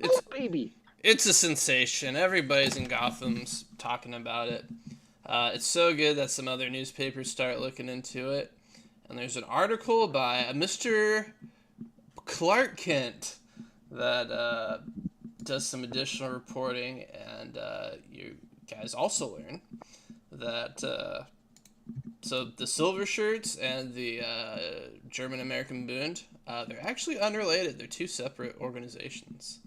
Oh, baby. it's a sensation. Everybody's in Gotham's talking about it. It's so good that some other newspapers start looking into it. And there's an article by a Mr. Clark Kent that does some additional reporting, and you guys also learn that so the Silver Shirts and the German American Bund, they're actually unrelated. They're two separate organizations.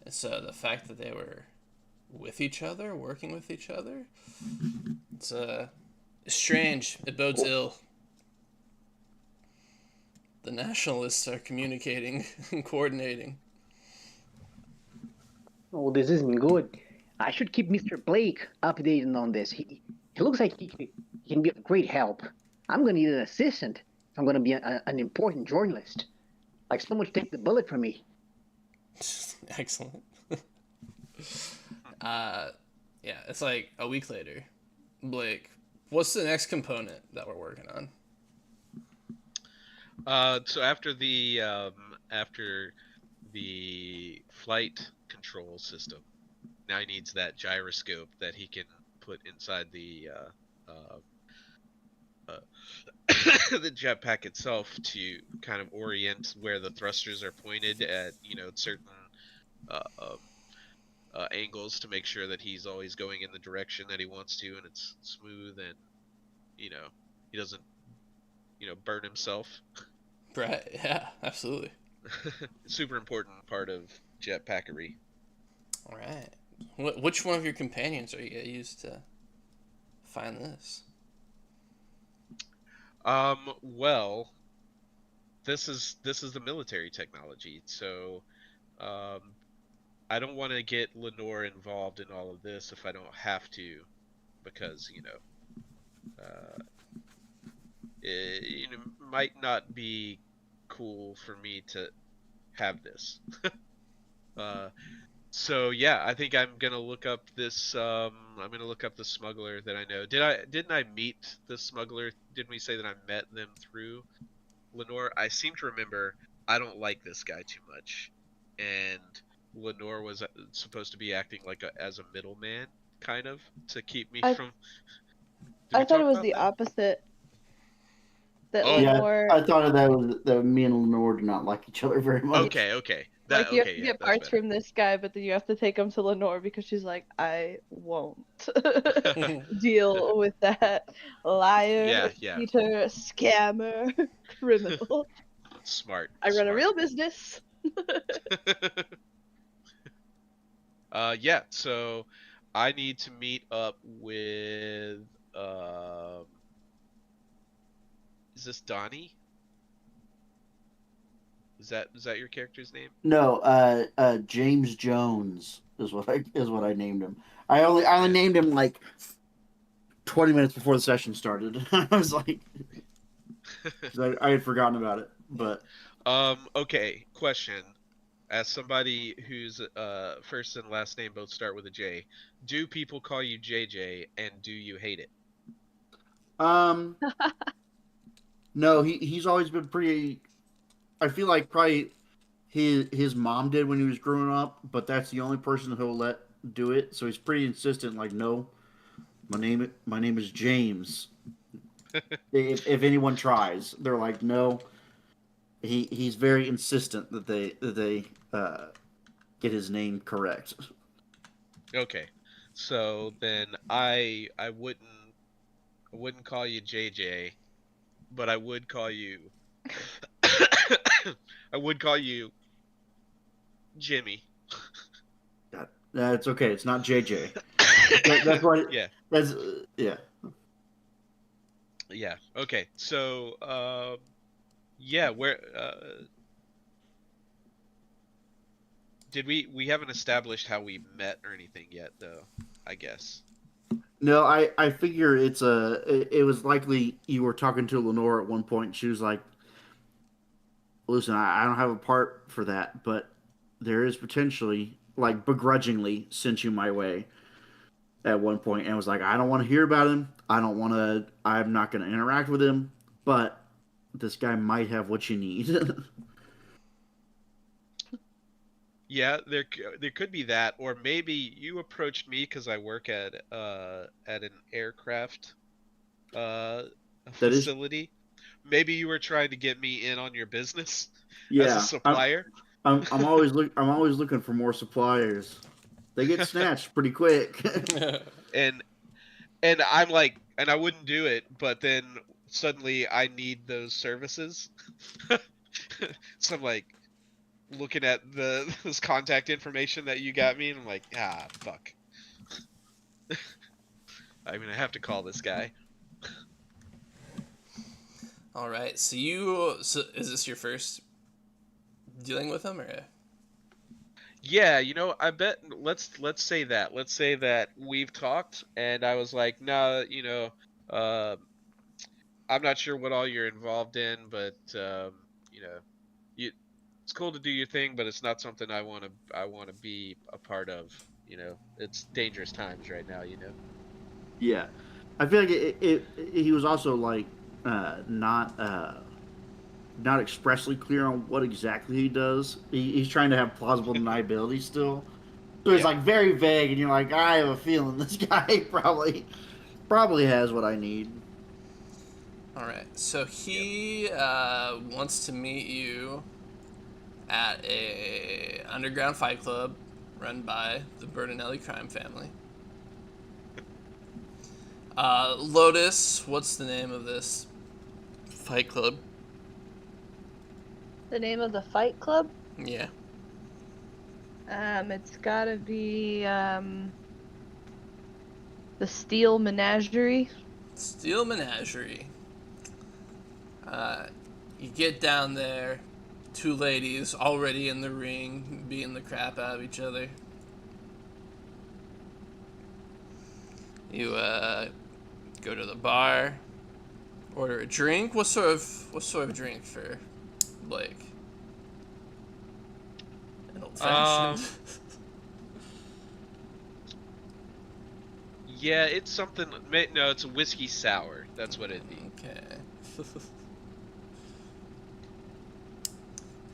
And so the fact that they were with each other, working with each other, it's strange. It bodes ill. The nationalists are communicating and coordinating. Oh, this isn't good. I should keep Mr. Blake updated on this. He looks like he can be of great help. I'm gonna need an assistant if I'm gonna be an important journalist. Like someone to take the bullet for me. Excellent. uh, yeah, it's like a week later. Blake, what's the next component that we're working on? So after the flight control system, now he needs that gyroscope that he can put inside the the jetpack itself to kind of orient where the thrusters are pointed at, certain uh, um, angles to make sure that he's always going in the direction that he wants to, and it's smooth, and he doesn't burn himself. Right, yeah, absolutely. Super important part of jetpackery. All right. Which one of your companions are you going to use to find this? Well, this is the military technology, so um, I don't want to get Lenore involved in all of this if I don't have to, because it might not be cool for me to have this. So yeah, I think I'm gonna look up this. I'm gonna look up the smuggler that I know. Didn't I meet the smuggler? Didn't we say that I met them through Lenore? I seem to remember I don't like this guy too much, and Lenore was supposed to be acting like as a middleman, kind of, to keep me I from. Did we I thought it talk was about the that? opposite. That Oh, Yeah, Lenore, I thought that me and Lenore do not like each other very much. okay. like you have to Yeah, get that's parts better. from this guy, but then you have to take them to Lenore because she's like, I won't deal with that liar, Yeah. cheater, scammer, criminal. Smart. I run a real business. Yeah, so I need to meet up with um is this Donnie? Is that your character's name? No, James Jones is what I named him. I only Yeah. named him like 20 minutes before the session started. I was like, 'cause I had forgotten about it, but Okay, question. As somebody whose first and last name both start with a J, do people call you JJ, and do you hate it? um, no, he's always been pretty. I feel like probably his mom did when he was growing up, but that's the only person he'll let do it. So he's pretty insistent. Like, no, my name is James. If anyone tries, they're like, no. He's very insistent that they get his name correct. Okay. So then I wouldn't call you JJ, but I would call you I would call you Jimmy. That's okay. It's not JJ. That's what. Yeah. That's yeah. Yeah. Okay. So yeah, where did we haven't established how we met or anything yet though, I guess. No, I figure it was likely you were talking to Lenore at one point. And she was like, "Listen, I don't have a part for that, but there is potentially like begrudgingly sent you my way at one point and was like, I don't want to hear about him. I don't want to. I'm not going to interact with him, but this guy might have what you need." Yeah, there could be that, or maybe you approached me because I work at an aircraft uh That is, facility. Maybe you were trying to get me in on your business as a yeah. supplier. I'm always looking for more suppliers. They get snatched pretty quick. and I'm like, and I wouldn't do it, but then suddenly I need those services. So I'm like looking at this contact information that you got me, and I'm like, fuck. I mean, I have to call this guy. All right. So is this your first dealing with him, or? Yeah, I bet let's say that. Let's say that we've talked and I was like, "No, uh I'm not sure what all you're involved in, but you know, you it's cool to do your thing, but it's not something I want to be a part of, It's dangerous times right now. Yeah, I feel like he was also like not not expressly clear on what exactly he does. He's trying to have plausible deniability still. So he's Yeah. like very vague, and you're like, I have a feeling this guy probably has what I need. All right. So Yep. he wants to meet you at a underground fight club run by the Bertinelli crime family. Lotus, what's the name of this fight club? The name of the fight club? Yeah. It's gotta be the Steel Menagerie. Steel Menagerie. You get down there, two ladies already in the ring, beating the crap out of each other. You go to the bar, order a drink. What sort of drink for Blake? An old fashioned. Yeah, it's something. No, it's a whiskey sour. That's what it'd be. Okay.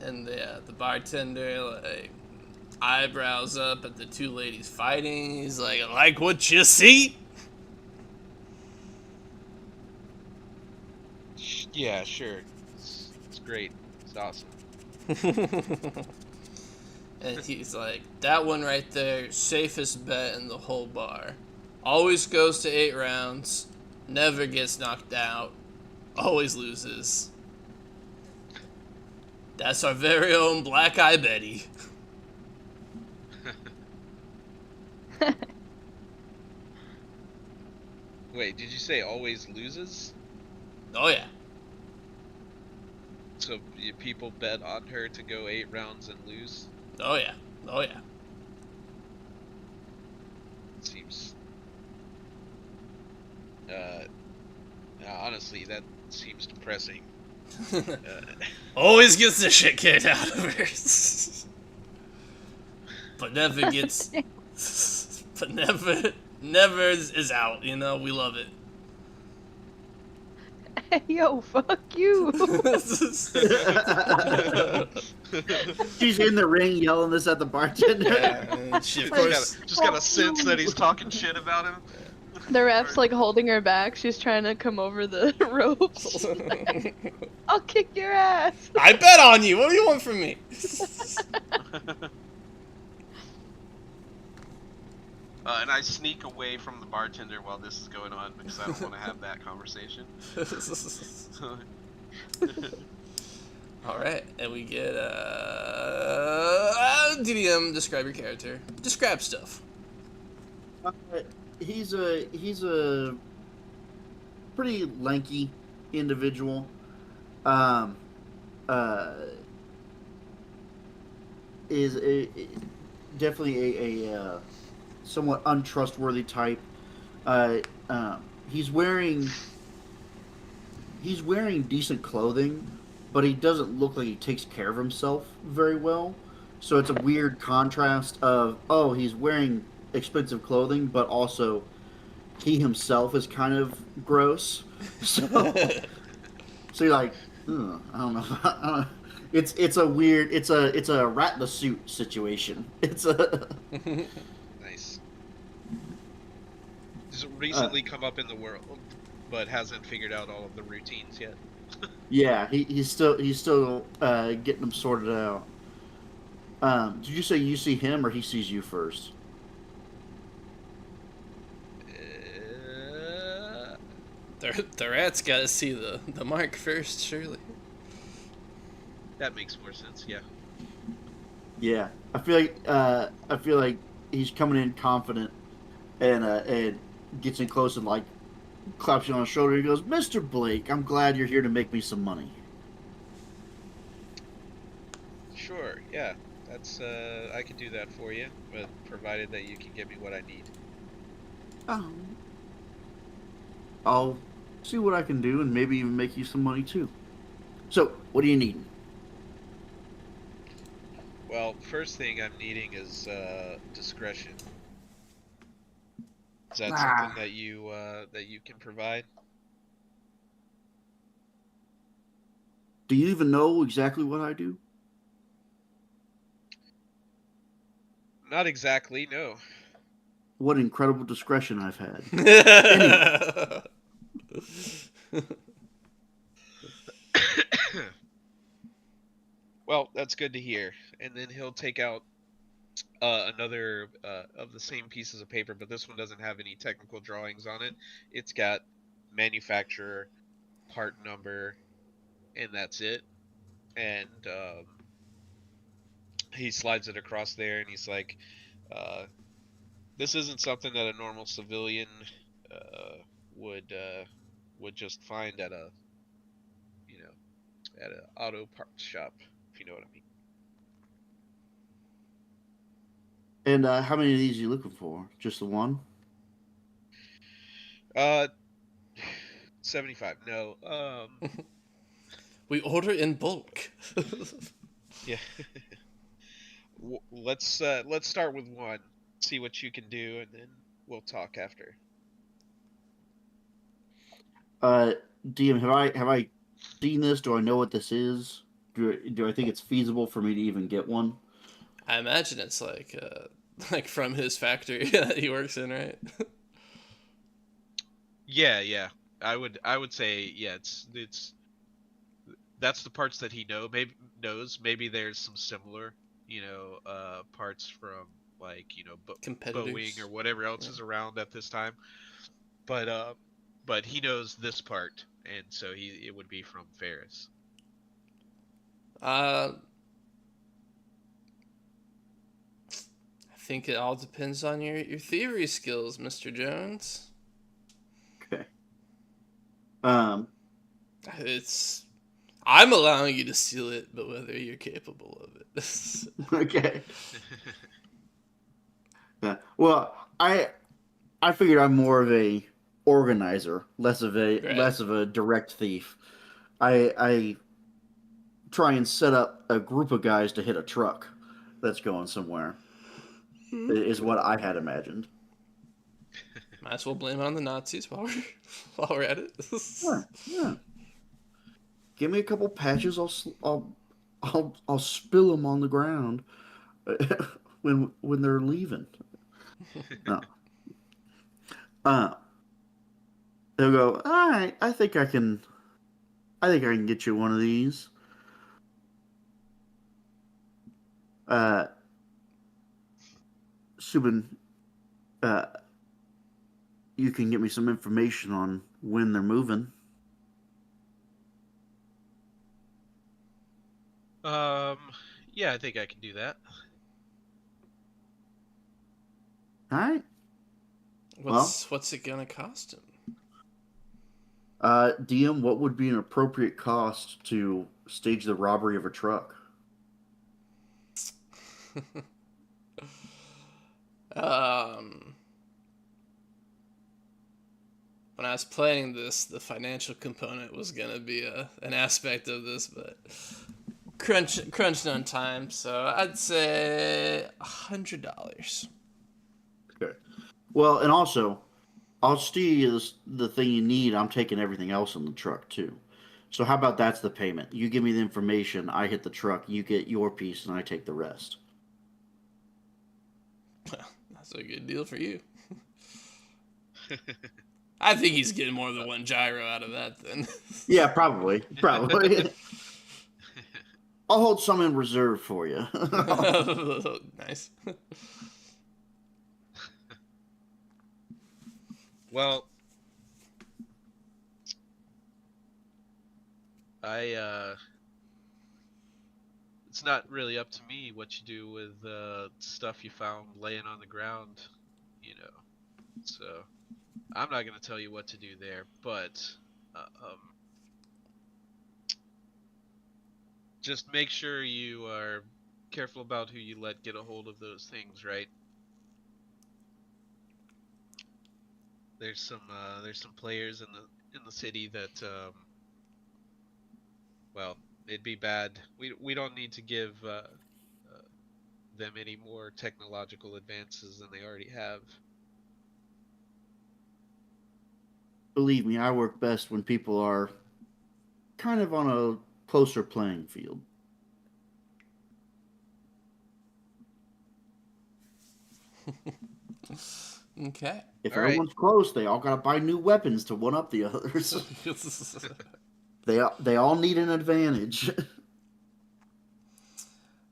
And the bartender like eyebrows up at the two ladies fighting. He's like what you see? Yeah, sure. It's great. It's awesome. And he's like, that one right there, safest bet in the whole bar. Always goes to 8 rounds, never gets knocked out, always loses. That's our very own Black Eye Betty. Wait, did you say always loses? Oh yeah. So people bet on her to go 8 rounds and lose? Oh yeah. Oh yeah. Seems. Honestly, that seems depressing. Always gets the shit kicked out of her. But never gets. But never is out, we love it. Hey, yo, fuck you. She's in the ring yelling this at the bartender. Yeah, and she, of course. Just got a sense that he's talking shit about him. The ref's like holding her back. She's trying to come over the ropes. I'll kick your ass. I bet on you. What do you want from me? And I sneak away from the bartender while this is going on because I don't want to have that conversation. All right, and we get DDM. Describe your character. Describe stuff. He's a pretty lanky individual. Is definitely a somewhat untrustworthy type. He's wearing decent clothing, but he doesn't look like he takes care of himself very well. So it's a weird contrast of, oh, he's wearing expensive clothing, but also he himself is kind of gross. So you're like, I don't know. I don't know. It's a weird, it's a rat in the suit situation. It's a Nice. Just recently come up in the world, but hasn't figured out all of the routines yet. yeah. He's still getting them sorted out. Did you say you see him or he sees you first? The rat's got to see the mark first, surely. That makes more sense. Yeah. Yeah, I feel like he's coming in confident, and gets in close and like claps you on the shoulder. He goes, "Mr. Blake, I'm glad you're here to make me some money." Sure. Yeah. That's I can do that for you, but provided that you can give me what I need. Um, I'll see what I can do and maybe even make you some money too. So, what do you need? Well, first thing I'm needing is discretion. Is that something Ah, that you can provide? do you even know exactly what I do? Not exactly, no. What incredible discretion I've had. Anyway, Well, that's good to hear. And then he'll take out another of the same pieces of paper, but this one doesn't have any technical drawings on it. It's got manufacturer, part number, and that's it. And he slides it across there, and he's like, uh, "This isn't something that a normal civilian uh, would uh, would just find at a you know at an auto parts shop, if you know what I mean." and how many of these are you looking for? Just the one? Uh, 75. No. We order in bulk. Yeah. Let's start with one. See what you can do, and then we'll talk after. Uh, DM, have I seen this? Do I know what this is? Do I think it's feasible for me to even get one? I imagine it's like from his factory that he works in, right? Yeah, yeah. I would say yeah. It's that's the parts that he knows. Maybe there's some similar parts from like Boeing or Competitors. whatever else Yeah. is around at this time. But uh, but he knows this part, and so it would be from Ferris. Uh, I think it all depends on your thievery skills, Mr. Jones. Okay. Um. It's I'm allowing you to steal it, but whether you're capable of it. Okay. Yeah. Well, I figured I'm more of a organizer, Right. less of a direct thief. I try and set up a group of guys to hit a truck that's going somewhere. Is what I had imagined. Might as well blame it on the Nazis while we're while we're at it. Yeah, yeah. Give me a couple patches. I'll spill them on the ground when they're leaving. No. Uh, they'll go. All right. I think I can. I think I can get you one of these. Uh, Subin, uh, you can get me some information on when they're moving. um, yeah, I think I can do that. All right. Well, What's it gonna cost him? DM, what would be an appropriate cost to stage the robbery of a truck? um, when I was playing this, the financial component was gonna be an aspect of this, but crunched on time, so I'd say $100. Okay. Well, and also, I'll steal you the thing you need. I'm taking everything else in the truck too. So how about that's the payment? You give me the information, I hit the truck, you get your piece, and I take the rest. Well, that's a good deal for you. I think he's getting more than one gyro out of that then. Yeah, probably, probably. I'll hold some in reserve for you. Nice. Well, I it's not really up to me what you do with stuff you found laying on the ground, you know. So I'm not gonna tell you what to do there, but uh, um, just make sure you are careful about who you let get a hold of those things, right? There's some players in the city that well, it'd be bad. We don't need to give them any more technological advances than they already have. Believe me, I work best when people are kind of on a closer playing field. Okay. If All right. everyone's close, they all got to buy new weapons to one up the others. They all need an advantage.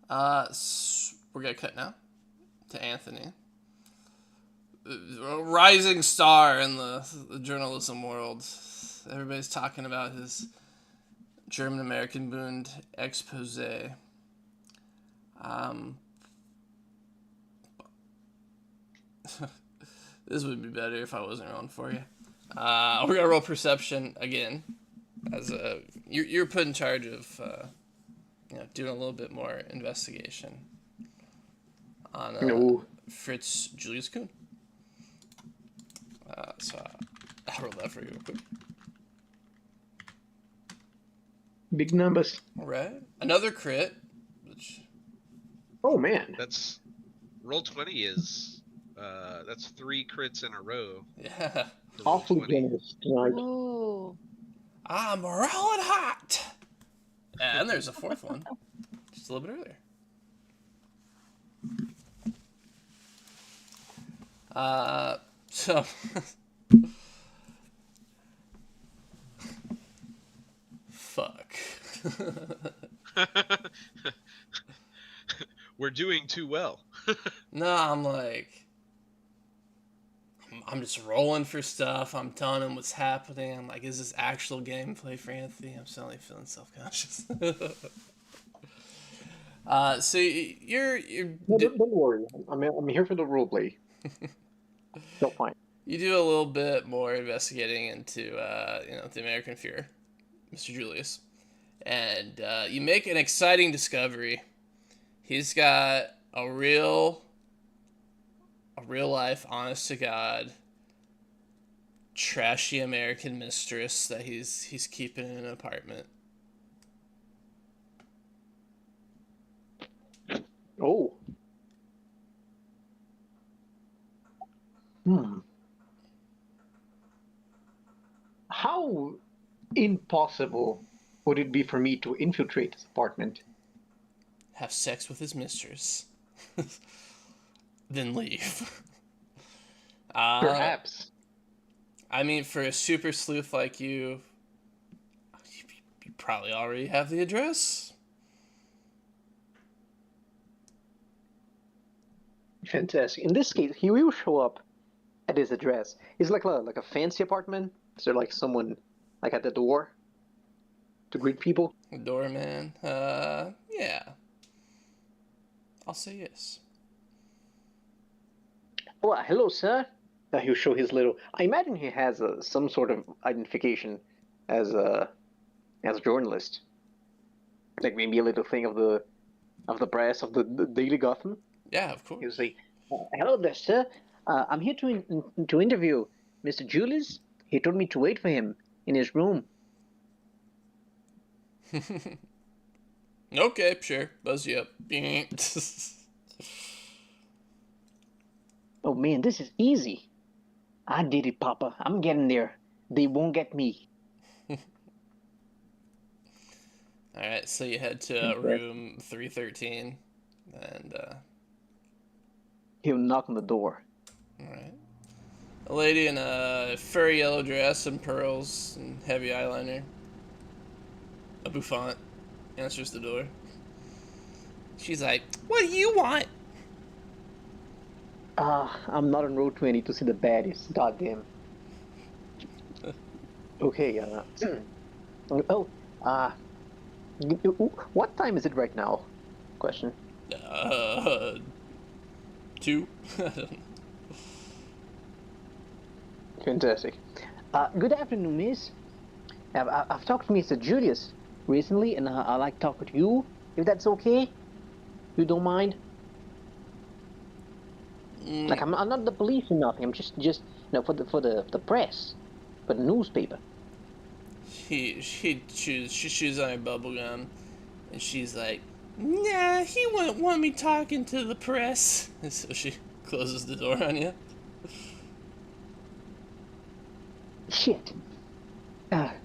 We're gonna cut now to Anthony, a rising star in the journalism world. Everybody's talking about his German American Bund expose. This would be better if I wasn't rolling for you. We're gonna roll perception again, as you're put in charge of doing a little bit more investigation on No. Fritz Julius Kuhn. So I'll roll that for you real quick. Big numbers. All right, another crit. Which Oh man. That's roll 20 is that's 3 crits in a row. yeah, For roll Awfully 20. generous tonight. Ooh. I'm rolling hot. And there's a fourth one, just a little bit earlier. So fuck. We're doing too well. No, I'm just rolling for stuff. I'm telling him what's happening. I'm like, is this actual gameplay for Anthony? I'm suddenly feeling self-conscious. So you're No, don't worry. I'm here for the roleplay. Still fine. you do a little bit more investigating into the American Fear, Mr. Julius, and you make an exciting discovery. He's got a real life, honest to God, trashy American mistress that he's keeping in an apartment. Oh. How impossible would it be for me to infiltrate his apartment? Have sex with his mistress, then leave. Perhaps. I mean, for a super sleuth like you probably already have the address. Fantastic. In this case, he will show up at his address. It's like a fancy apartment. Is there like someone like at the door to greet people? Doorman. Yeah. I'll say yes. Oh, hello, sir. He'll show his little. I imagine he has some sort of identification as a journalist, like maybe a little thing of the press of the Daily Gotham. Yeah, of course. He'll say, "Hello there, sir. I'm here to interview Mr. Julius. He told me to wait for him in his room." Okay, sure. Buzz you up. Oh man, this is easy. I did it, Papa. I'm getting there. They won't get me. Alright, so you head to room 313, and, He'll knock on the door. alright. A lady in a furry yellow dress and pearls and heavy eyeliner, a bouffant, answers the door. She's like, "What do you want?" I'm not on road 20 to see the baddies. Goddamn. Okay, what time is it right now? Question. 2? Fantastic. Good afternoon, miss. I've talked to Mr. Julius recently, and I'd like to talk with you, if that's okay. You don't mind? Mm, Like I'm not the police or nothing. I'm just for the press, for the newspaper. she chews on her bubble gum, and she's like, "Nah, he wouldn't want me talking to the press." And so she closes the door on you. Shit.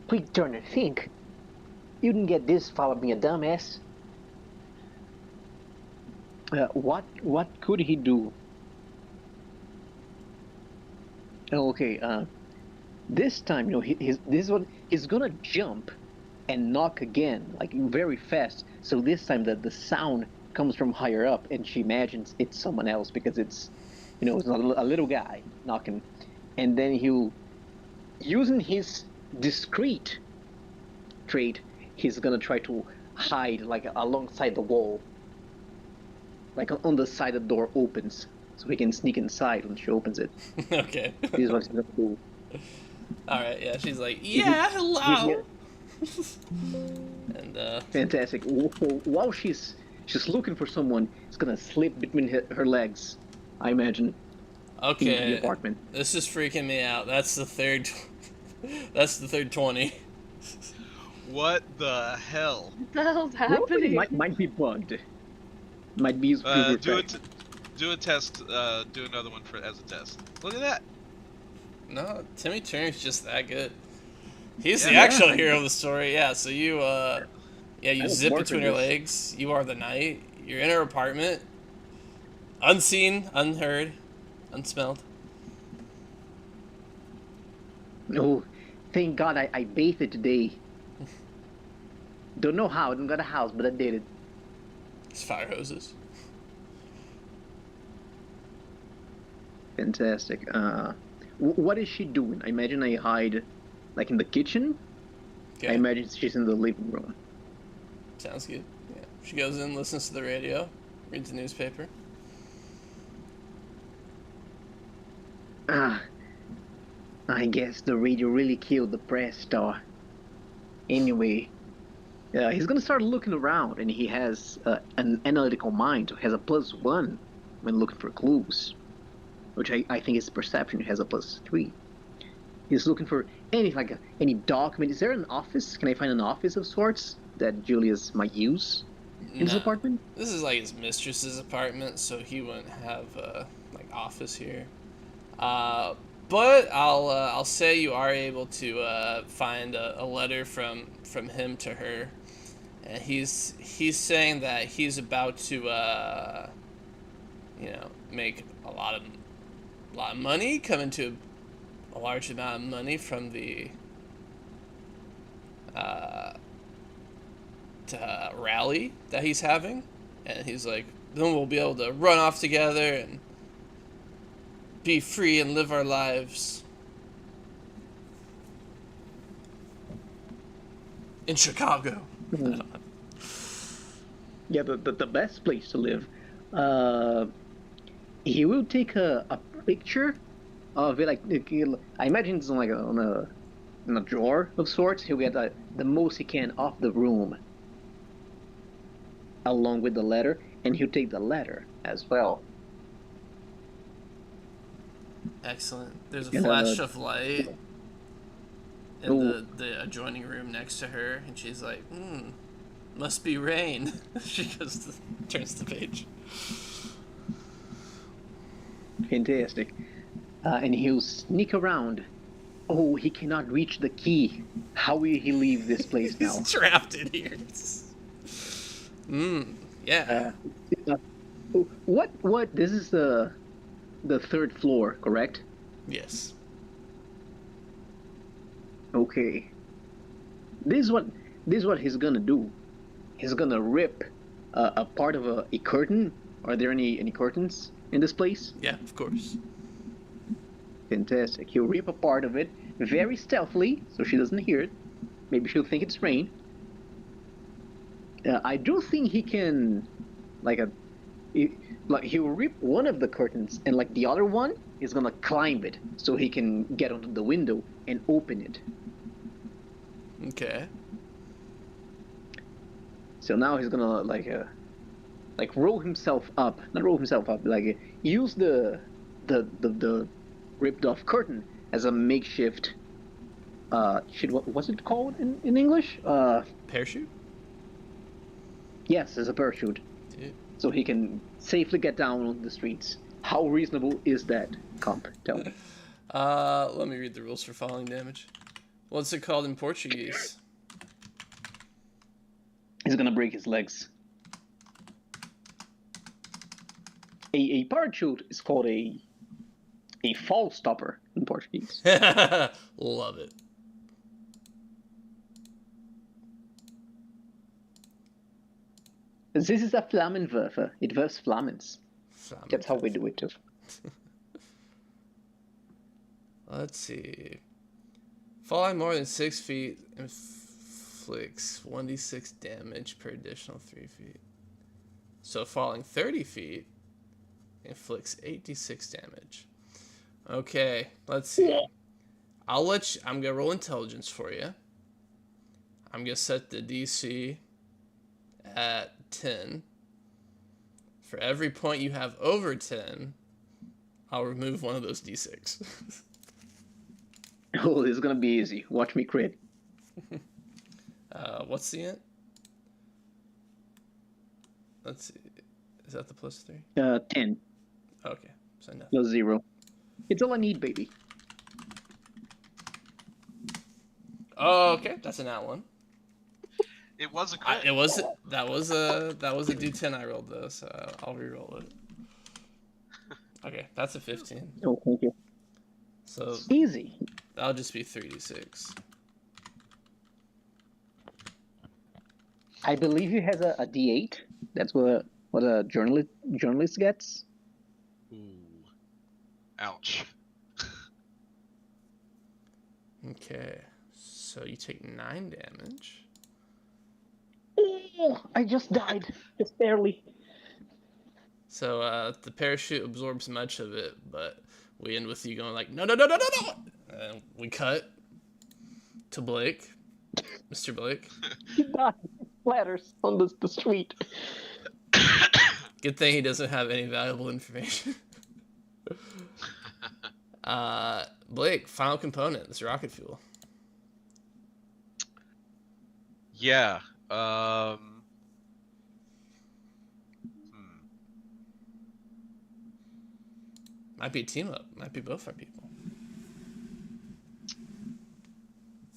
Quick Turner, think. You didn't get this far being a dumbass. What could he do? Okay. This time, this one he's gonna jump and knock again, like very fast. So this time the sound comes from higher up, and she imagines it's someone else because it's a little guy knocking, and then he'll using his discreet trait, he's gonna try to hide like alongside the wall, like on the side the door opens, so he can sneak inside when she opens it. Okay. This is what he's gonna do. All right. Yeah. She's like, He- "Yeah, he- hello." And Fantastic. While she's looking for someone, it's gonna slip between her legs, I imagine, into the okay, apartment. this is freaking me out. That's the third. That's the third 20. What the hell? What the hell's Well, happening? might be bugged. Might be super Do fast. it. Do a test. Do another one as a test. Look at that. No, Timmy Turner's just that good. He's the Yeah. actual hero of the story. Yeah. So you you I was zip more between for her this. legs. You are the knight. You're in her apartment, unseen, unheard, unsmelled. Oh, thank God I bathed it today. Don't know how. I didn't got a house, but I did it. It's fire hoses. Fantastic. What is she doing? I imagine I hide, like in the kitchen. I Okay. imagine she's in the living room. Sounds good. Yeah. She goes in, listens to the radio, reads the newspaper. Ah, I guess the radio really killed the press star. Anyway, he's gonna start looking around, and he has an analytical mind, so he has a +1 when looking for clues, which I think his perception has a +3. He's looking for any document. Is there an office? Can I find an office of sorts that Julius might use in his Nah. apartment? This is like his mistress's apartment, so he wouldn't have like office here. But I'll say you are able to find a letter from him to her, and he's saying that he's about to make a lot of money, come into a large amount of money from the rally that he's having, and he's like, then we'll be able to run off together and be free and live our lives in Chicago. Yeah, the best place to live. He will take a picture of it, like I imagine it's like in a drawer of sorts. He'll get the most he can off the room, along with the letter, and he'll take the letter as well. Excellent. There's a Yeah. flash of light in Ooh. the adjoining room next to her, and she's like, must be rain. She turns the page. Fantastic. And he'll sneak around. Oh, he cannot reach the key. How will he leave this place now? He's trapped in here. Yeah. What? This is the third floor, correct? Yes. Okay. This is what he's gonna do. He's gonna rip a part of a curtain. Are there any curtains in this place? Yeah, of course. Fantastic. He'll rip a part of it very stealthily, so she doesn't hear it. Maybe she'll think it's rain. I do think he can, he'll rip one of the curtains, and like the other one, he's gonna climb it so he can get onto the window and open it. Okay. So now he's gonna like roll himself up, not roll himself up, like use the ripped off curtain as a makeshift. What was it called in English? Parachute? Yes, as a parachute, Dude. so he can safely get down on the streets. How reasonable is that, Comp? Tell me. Let me read the rules for falling damage. What's it called in Portuguese? He's gonna break his legs. A parachute is called a fall stopper in Portuguese. Love it. This is a Flammenwerfer. It werfs Flammens. That's how we do it too. Let's see. Falling more than 6 feet inflicts 1d6 damage per additional 3 feet. So falling 30 feet inflicts 8d6 damage. Okay, let's see. I'm gonna roll intelligence for you. I'm gonna set the DC at 10. For every point you have over 10, I'll remove one of those d6. Oh, this is gonna be easy. Watch me crit. What's the int? Let's see. Is that the +3? 10. Okay, so nothing. No 0. It's all I need, baby. Oh, okay, that's an at one. It was a crit. That was a D10 I rolled though, so I'll re-roll it. Okay, that's a 15. Oh, thank you. So Easy. that'll just be 3d6. I believe he has a D8. That's what a journalist gets. Ooh. Ouch. Okay, so you take 9 damage. Oh, I just died. Just barely. So the parachute absorbs much of it, but we end with you going like, no, no, no, no, no, no! And we cut to Blake. Mr. Blake. He died. Splatters on the street. Good thing he doesn't have any valuable information. Blake, final component, this rocket fuel. Yeah. Might be a team up. Might be both our people.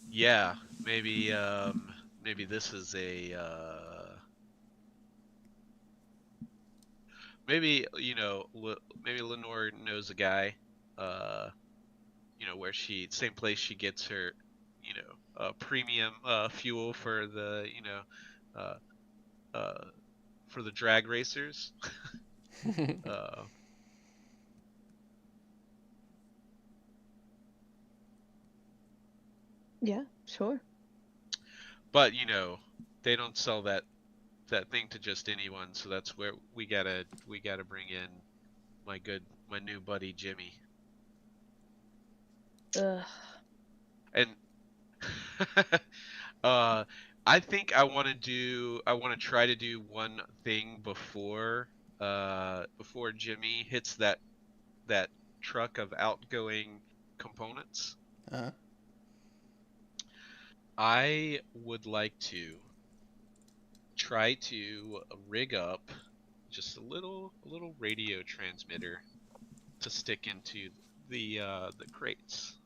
Yeah. Maybe this is a maybe maybe Lenore knows a guy where same place she gets her premium fuel for the for the drag racers. Yeah, sure. But they don't sell that thing to just anyone, so that's where we gotta bring in my new buddy Jimmy. Ugh. And I think I want to try to do one thing before Jimmy hits that truck of outgoing components. Uh-huh. I would like to try to rig up just a little radio transmitter to stick into the crates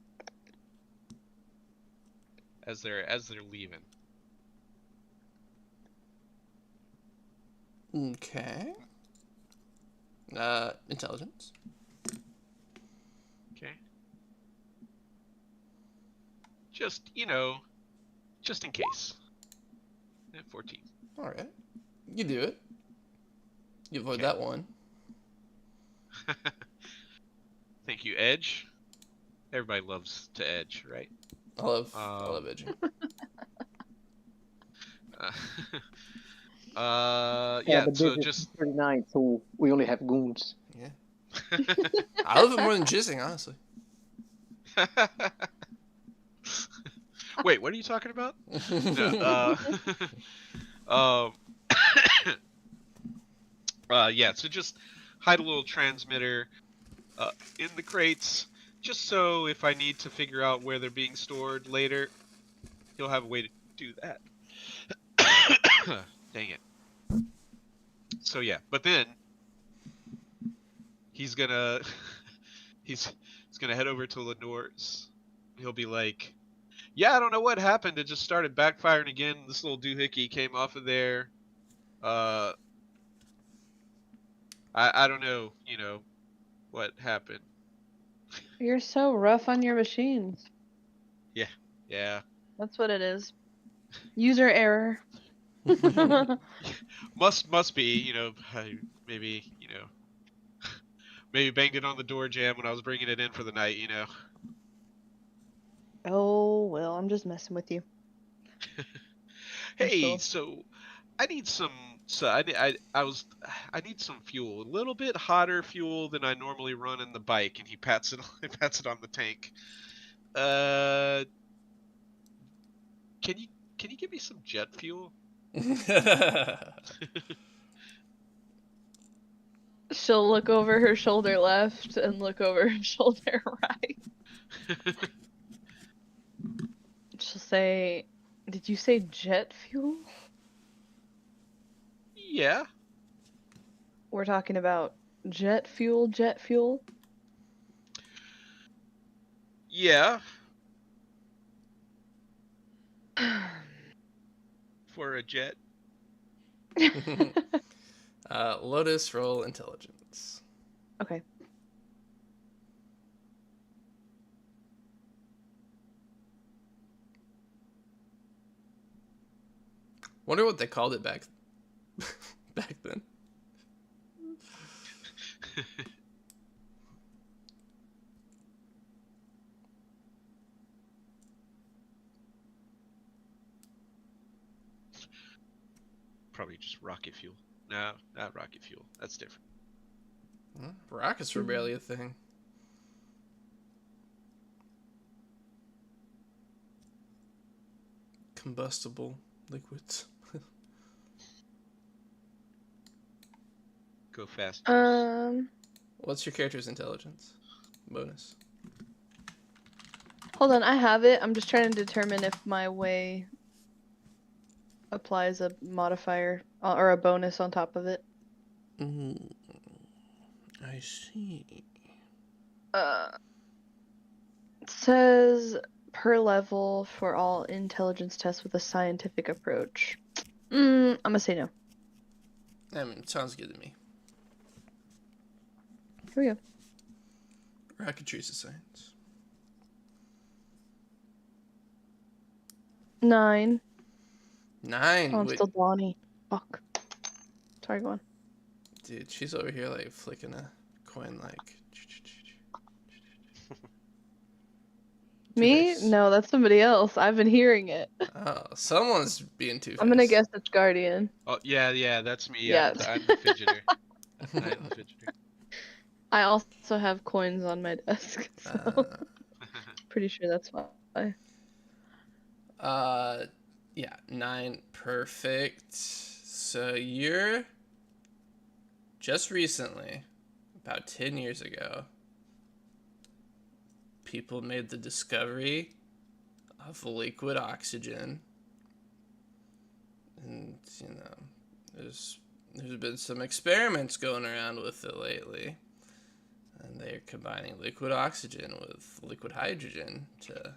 as they're leaving. Okay. Intelligence. Okay. Just just in case. 14. All right. You do it. You avoid Okay. that one. Thank you, Edge. Everybody loves to edge, right? I love edging. Yeah. but So this just is 39, so we only have goons. Yeah. I love it more than jizzing, honestly. Wait, what are you talking about? No, Yeah, so just hide a little transmitter in the crates, just so if I need to figure out where they're being stored later, he'll have a way to do that. Dang it. So yeah, but then he's gonna he's gonna head over to Lenore's. He'll be like, "Yeah, I don't know what happened. It just started backfiring again. This little doohickey came off of there. Uh, I don't know, what happened." You're so rough on your machines. Yeah. That's what it is. User error. Must be, maybe, maybe banged it on the door jamb when I was bringing it in for the night. Oh, well, I'm just messing with you. Hey, Sure. so I need some. So I need some fuel, a little bit hotter fuel than I normally run in the bike. And he pats it, he pats it on the tank. Uh, can you give me some jet fuel? She'll look over her shoulder left and look over her shoulder right. She'll say, "Did you say jet fuel?" Yeah. We're talking about jet fuel, jet fuel. Yeah. For a jet. Lotus, roll intelligence. Okay. Wonder what they called it back then. Probably just rocket fuel. No, not rocket fuel. That's different. Rockets were barely a thing. Combustible liquids. Go fast. What's your character's intelligence bonus? Hold on, I have it. I'm just trying to determine if my way applies a modifier or a bonus on top of it. I see. It says per level for all intelligence tests with a scientific approach. I'm gonna say no. I mean, it sounds good to me. Here we go. Rocketry's a science. 9. 9. Oh, I'm Wait, still Donnie. Fuck. Sorry, go on. dude, she's over here like flicking a coin like. Me? Two-Face. No, that's somebody else. I've been hearing it. Oh, someone's being two-faced. I'm gonna guess it's Guardian. Oh yeah, that's me. Yeah. I'm the fidgeter. I am the fidgeter. I also have coins on my desk, so pretty sure that's why. Yeah, 9, perfect. So you're just recently, about 10 years ago, people made the discovery of liquid oxygen. And, there's been some experiments going around with it lately. And they're combining liquid oxygen with liquid hydrogen to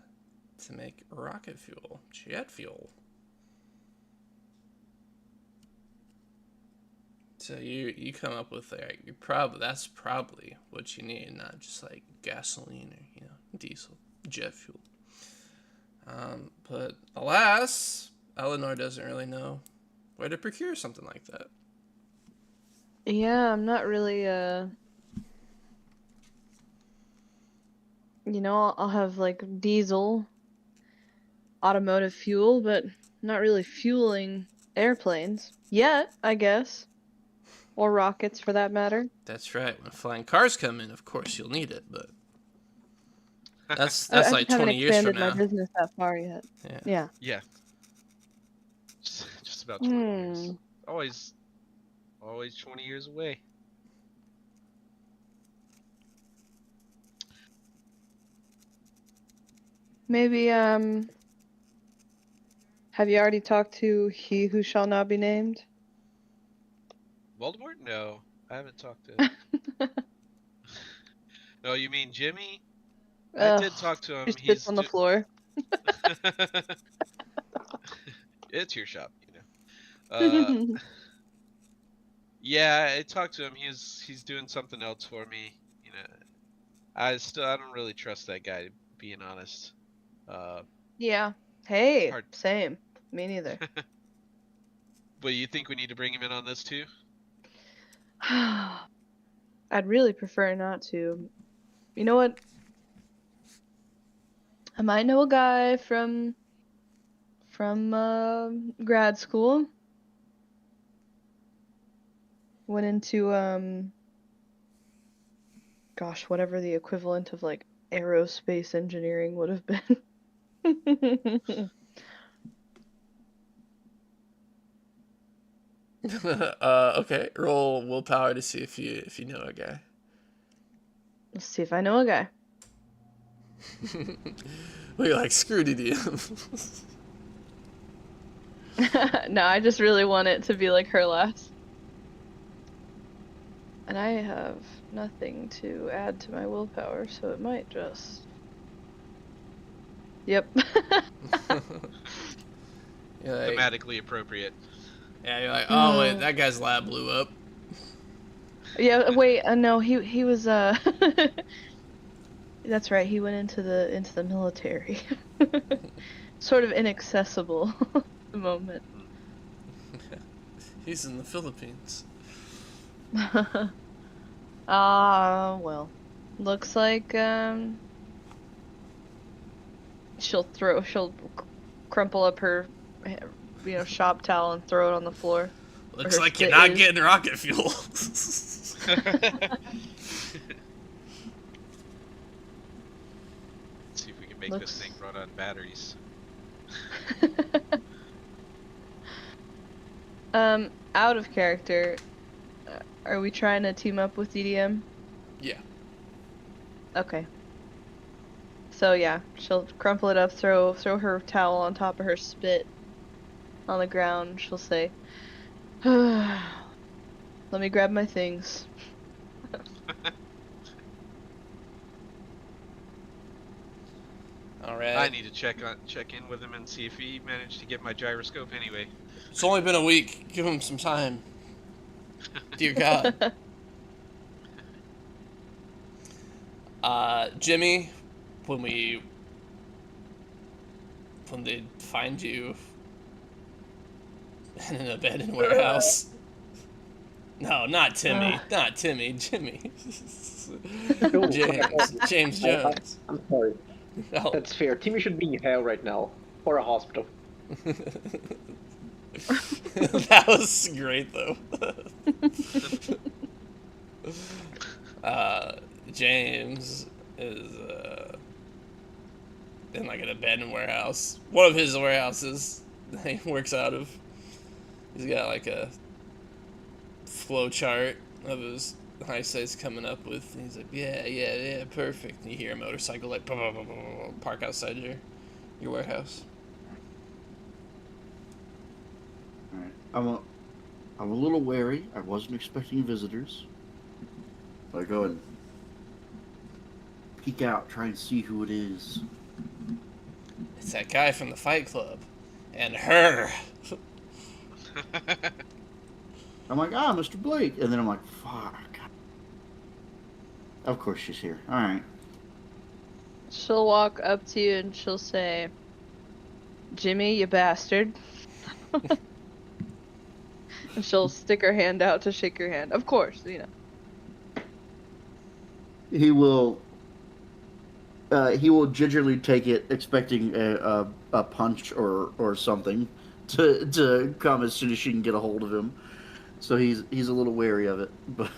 make rocket fuel, jet fuel. So you come up with like that's probably what you need, not just like gasoline or diesel, jet fuel. But alas, Eleanor doesn't really know where to procure something like that. Yeah, I'm not really I'll have like diesel, automotive fuel, but not really fueling airplanes yet, I guess. Or rockets, for that matter. That's right. When flying cars come in, of course you'll need it, but that's I like just haven't 20 years from expanded my now. business that far yet. Yeah. Yeah. Just about 20 years. Always Always 20 years away. Maybe, have you already talked to he who shall not be named? Voldemort? No, I haven't talked to. No, you mean Jimmy? I Ugh, did talk to he him. spits on the floor. It's your shop, you know. Uh, yeah, I talked to him. He's doing something else for me. You know, I don't really trust that guy, being honest. Uh, Yeah. Hey, hard. same. Me neither. But you think we need to bring him in on this too? I'd really prefer not to. You know what? I might know a guy from grad school. Went into gosh, whatever the equivalent of like aerospace engineering would have been. Okay. Roll willpower to see if you know a guy. Let's see if I know a guy. We like screw DDM. No, I just really want it to be like her last. And I have nothing to add to my willpower, so it might just. Yep. You're like, Thematically appropriate. yeah, you're like, oh wait, that guy's lab blew up. Yeah, wait, no, he was that's right, he went into the military. Sort of inaccessible at the moment. He's in the Philippines. Well. Looks like she'll crumple up her shop towel and throw it on the floor. Looks like you're not getting rocket fuel. See if we can make this thing run on batteries. Out of character, are we trying to team up with DDM? Yeah. Okay. So yeah, she'll crumple it up, throw her towel on top of her spit on the ground. She'll say, "Let me grab my things." All right. I need to check in with him and see if he managed to get my gyroscope anyway. It's only been a week. Give him some time. Dear God. Jimmy, when they find you in an abandoned warehouse. No, not Timmy. Not Timmy. Jimmy. James Jones. I'm sorry. Oh. That's fair. Timmy should be in hell right now. Or a hospital. That was great, though. James is in like an abandoned warehouse. One of his warehouses that he works out of. He's got like a flow chart of his heists coming up with. And he's like, yeah, perfect. And you hear a motorcycle like park outside your warehouse. All right. I'm a little wary. I wasn't expecting visitors. So I go and peek out, try and see who it is. It's that guy from the Fight Club. And her. I'm like, Mr. Blake. And then I'm like, fuck. Of course she's here. All right. She'll walk up to you and she'll say, "Jimmy, you bastard." And she'll stick her hand out to shake your hand. Of course, you know. He will gingerly take it, expecting a punch or something to come as soon as she can get a hold of him. So he's a little wary of it, but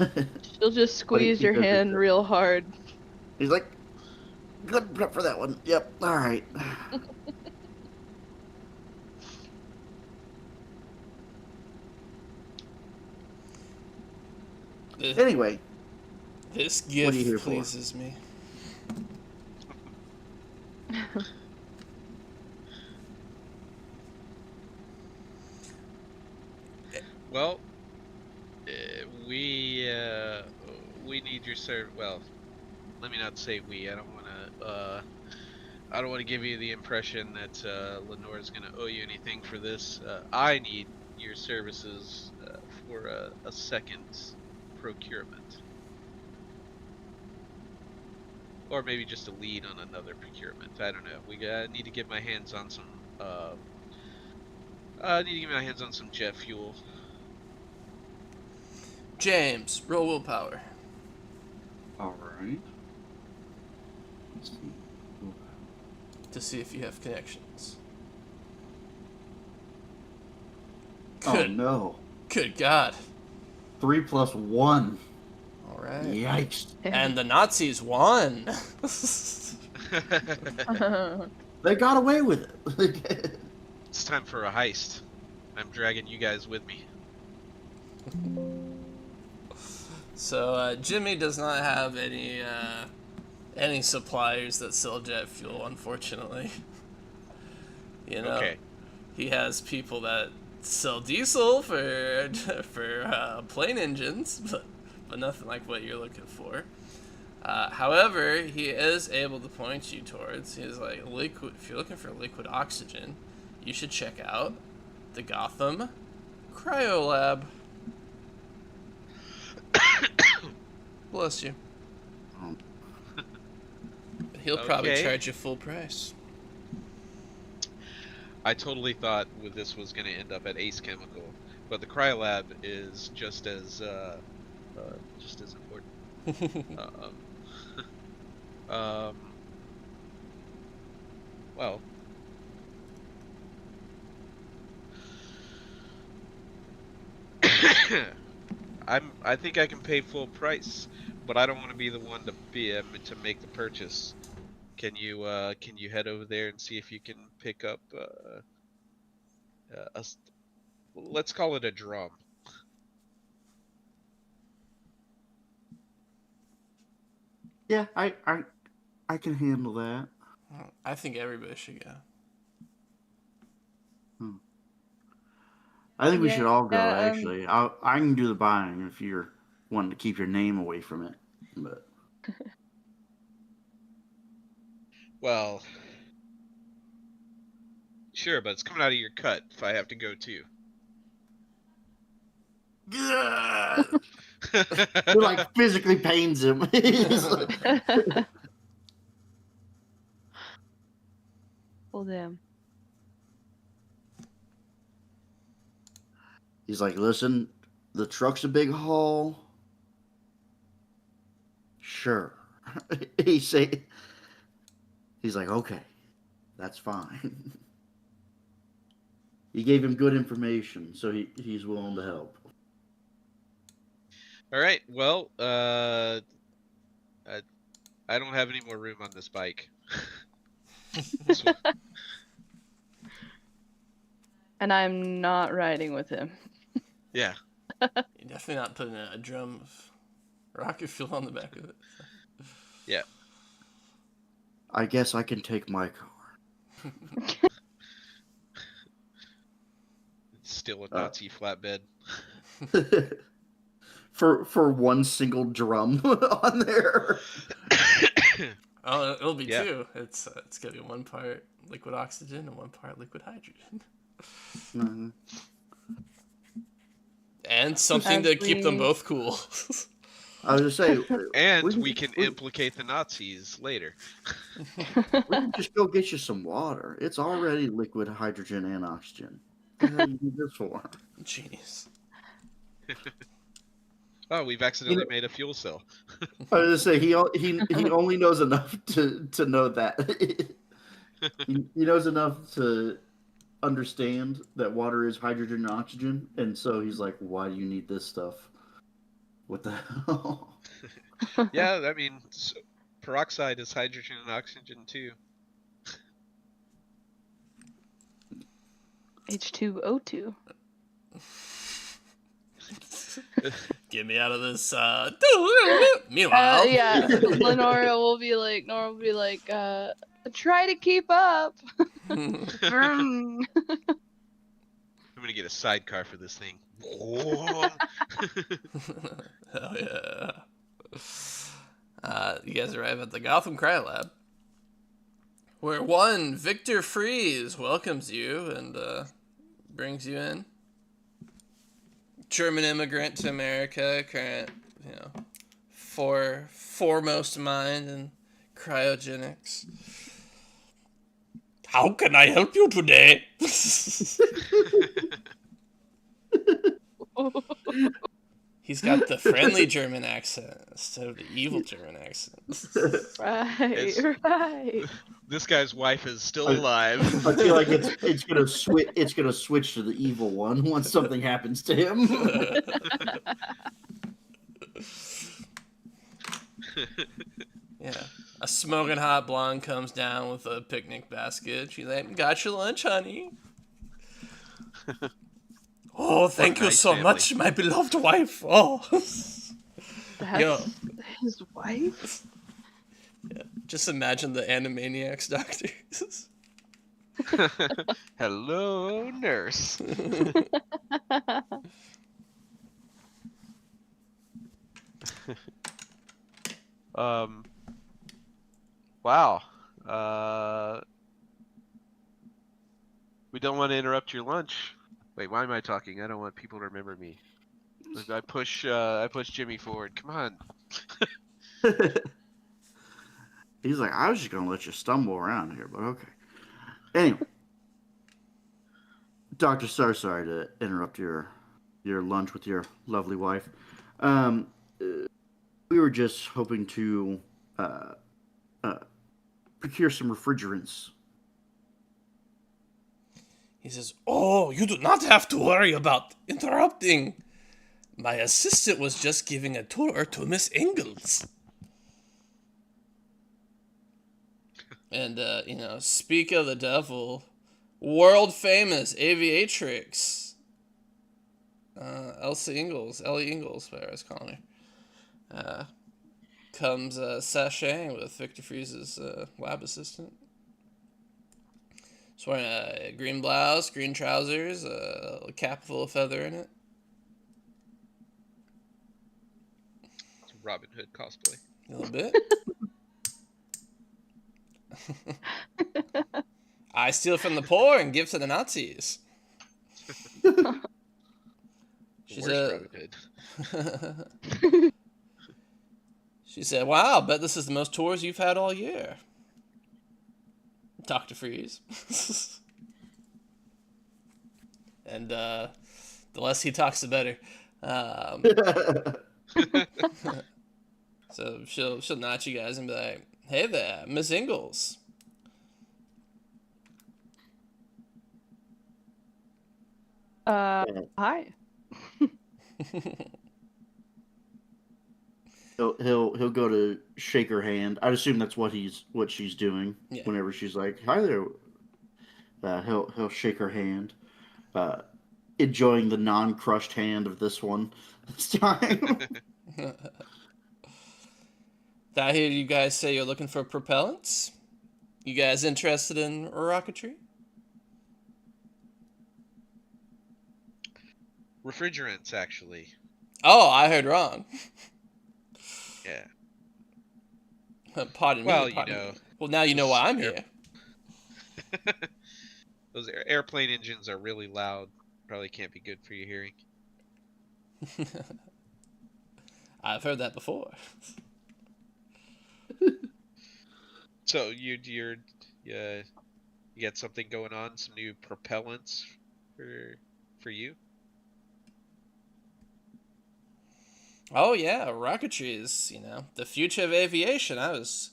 She'll just squeeze your hand real hard. He's like, good prep for that one. Yep. All right. Anyway, This What are you gift here for? pleases me. Well, we need your serve. Well, let me not say we. I don't want to give you the impression that Lenore's going to owe you anything for this. I need your services for a second procurement, or maybe just a lead on another procurement. I don't know. We need to get my hands on some. I need to get my hands on some jet fuel. James, roll willpower. all right. Let's see. To see if you have connections. Oh Good, no! good God. 3 + 1. All right. Yikes! And the Nazis won. They got away with it. It's time for a heist. I'm dragging you guys with me. So Jimmy does not have any suppliers that sell jet fuel, unfortunately. You know, Okay. he has people that sell diesel for plane engines, but nothing like what you're looking for. However, he is able to point you towards. He's like, liquid. If you're looking for liquid oxygen, you should check out the Gotham Cryolab. Bless you. Um, He'll probably Okay. charge you full price. I totally thought this was going to end up at Ace Chemical, but the Cryolab is just as important. Um, well, I think I can pay full price, but I don't want to be the one to make the purchase. Can you head over there and see if you can pick up let's call it a drum. yeah, I can handle that. I think everybody should go. I think we should all go. Yeah, Actually, I can do the buying if you're wanting to keep your name away from it. But Well, sure, but it's coming out of your cut if I have to go too. it like physically pains him. He's like- well, damn. he's like, listen, the truck's a big haul. Sure. He's like, okay, that's fine. You gave him good information, so he's willing to help. All right. Well, I don't have any more room on this bike. So, And I'm not riding with him. yeah. You're definitely not putting a drum of rocket fuel on the back of it. Yeah. I guess I can take my car. It's still a Nazi flatbed. for one single drum on there. Oh, it'll be Yeah. two. It's gonna be 1 part liquid oxygen and 1 part liquid hydrogen, Mhm. and something to keep them both cool. I was just saying, And we can implicate the Nazis later. we can just go get you some water. It's already liquid hydrogen and oxygen. What the hell do you need this for? Jeez. Oh, we've accidentally made a fuel cell. I was just say he only knows enough to know that. he knows enough to understand that water is hydrogen and oxygen, and so he's like, "Why do you need this stuff? What the hell?" Yeah, I mean, peroxide is hydrogen and oxygen too. H2O2. Get me out of this. Meanwhile, Yeah, Nora will be like, try to keep up. Vroom. I'm gonna get a sidecar for this thing. Hell yeah. You guys arrive at the Gotham Crime Lab, where one Victor Freeze welcomes you and brings you in. German immigrant to America, current, foremost mind in cryogenics. How can I help you today? He's got the friendly German accent instead of the evil German accent. Right. This guy's wife is still alive. I feel like it's gonna switch. It's gonna switch to the evil one once something happens to him. Yeah. A smoking hot blonde comes down with a picnic basket. She's like, "Got your lunch, honey." Oh, thank you nice so family. much, my beloved wife. Oh. That's Yo. his wife? Yeah. Just imagine the Animaniacs doctors. Hello, nurse. Wow. We don't want to interrupt your lunch. Wait, why am I talking? I don't want people to remember me. I push Jimmy forward. Come on. He's like, I was just gonna let you stumble around here, but okay. Anyway, Doctor, sorry to interrupt your lunch with your lovely wife. We were just hoping to procure some refrigerants. He says, "Oh, you do not have to worry about interrupting. My assistant was just giving a tour to Miss Ingalls." And, speak of the devil, world famous aviatrix, Ellie Ingalls, whatever I was calling her, comes sashaying with Victor Freeze's lab assistant. She's wearing a green blouse, green trousers, a cap full of feather in it. It's a Robin Hood cosplay. A little bit. I steal from the poor and give to the Nazis. She's Worst Robin Hood. She said, "Wow, bet this is the most tours you've had all year." Dr. Freeze. And the less he talks, the better. So she'll notch you guys and be like, "Hey there, Miss Ingalls." Hi. He'll go to shake her hand. I'd assume that's what she's doing. Yeah. Whenever she's like, "Hi there," he'll shake her hand, enjoying the non-crushed hand of this one this time. I hear you guys say you're looking for propellants. You guys interested in rocketry? Refrigerants, actually. Oh, I heard wrong. Yeah. Pardon me. Well, pardon me. Well, now you know why I'm here. Those airplane engines are really loud. Probably can't be good for your hearing. I've heard that before. So you got something going on? Some new propellants for you? Oh yeah, rocketry is, the future of aviation. I was,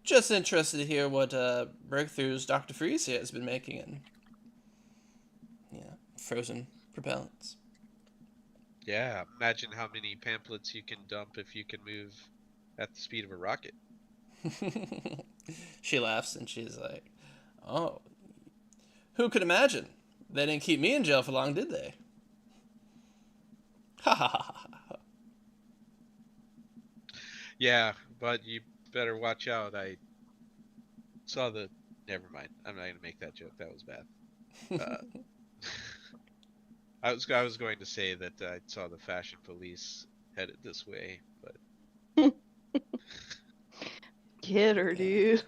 just interested to hear what breakthroughs Dr. Freeze here has been making in, frozen propellants. Yeah, imagine how many pamphlets you can dump if you can move at the speed of a rocket. She laughs and she's like, "Oh, who could imagine? They didn't keep me in jail for long, did they?" Ha ha ha. Yeah, but you better watch out. I saw the. Never mind. I'm not gonna make that joke. That was bad. Uh, I was going to say that I saw the fashion police headed this way, but Get her, dude.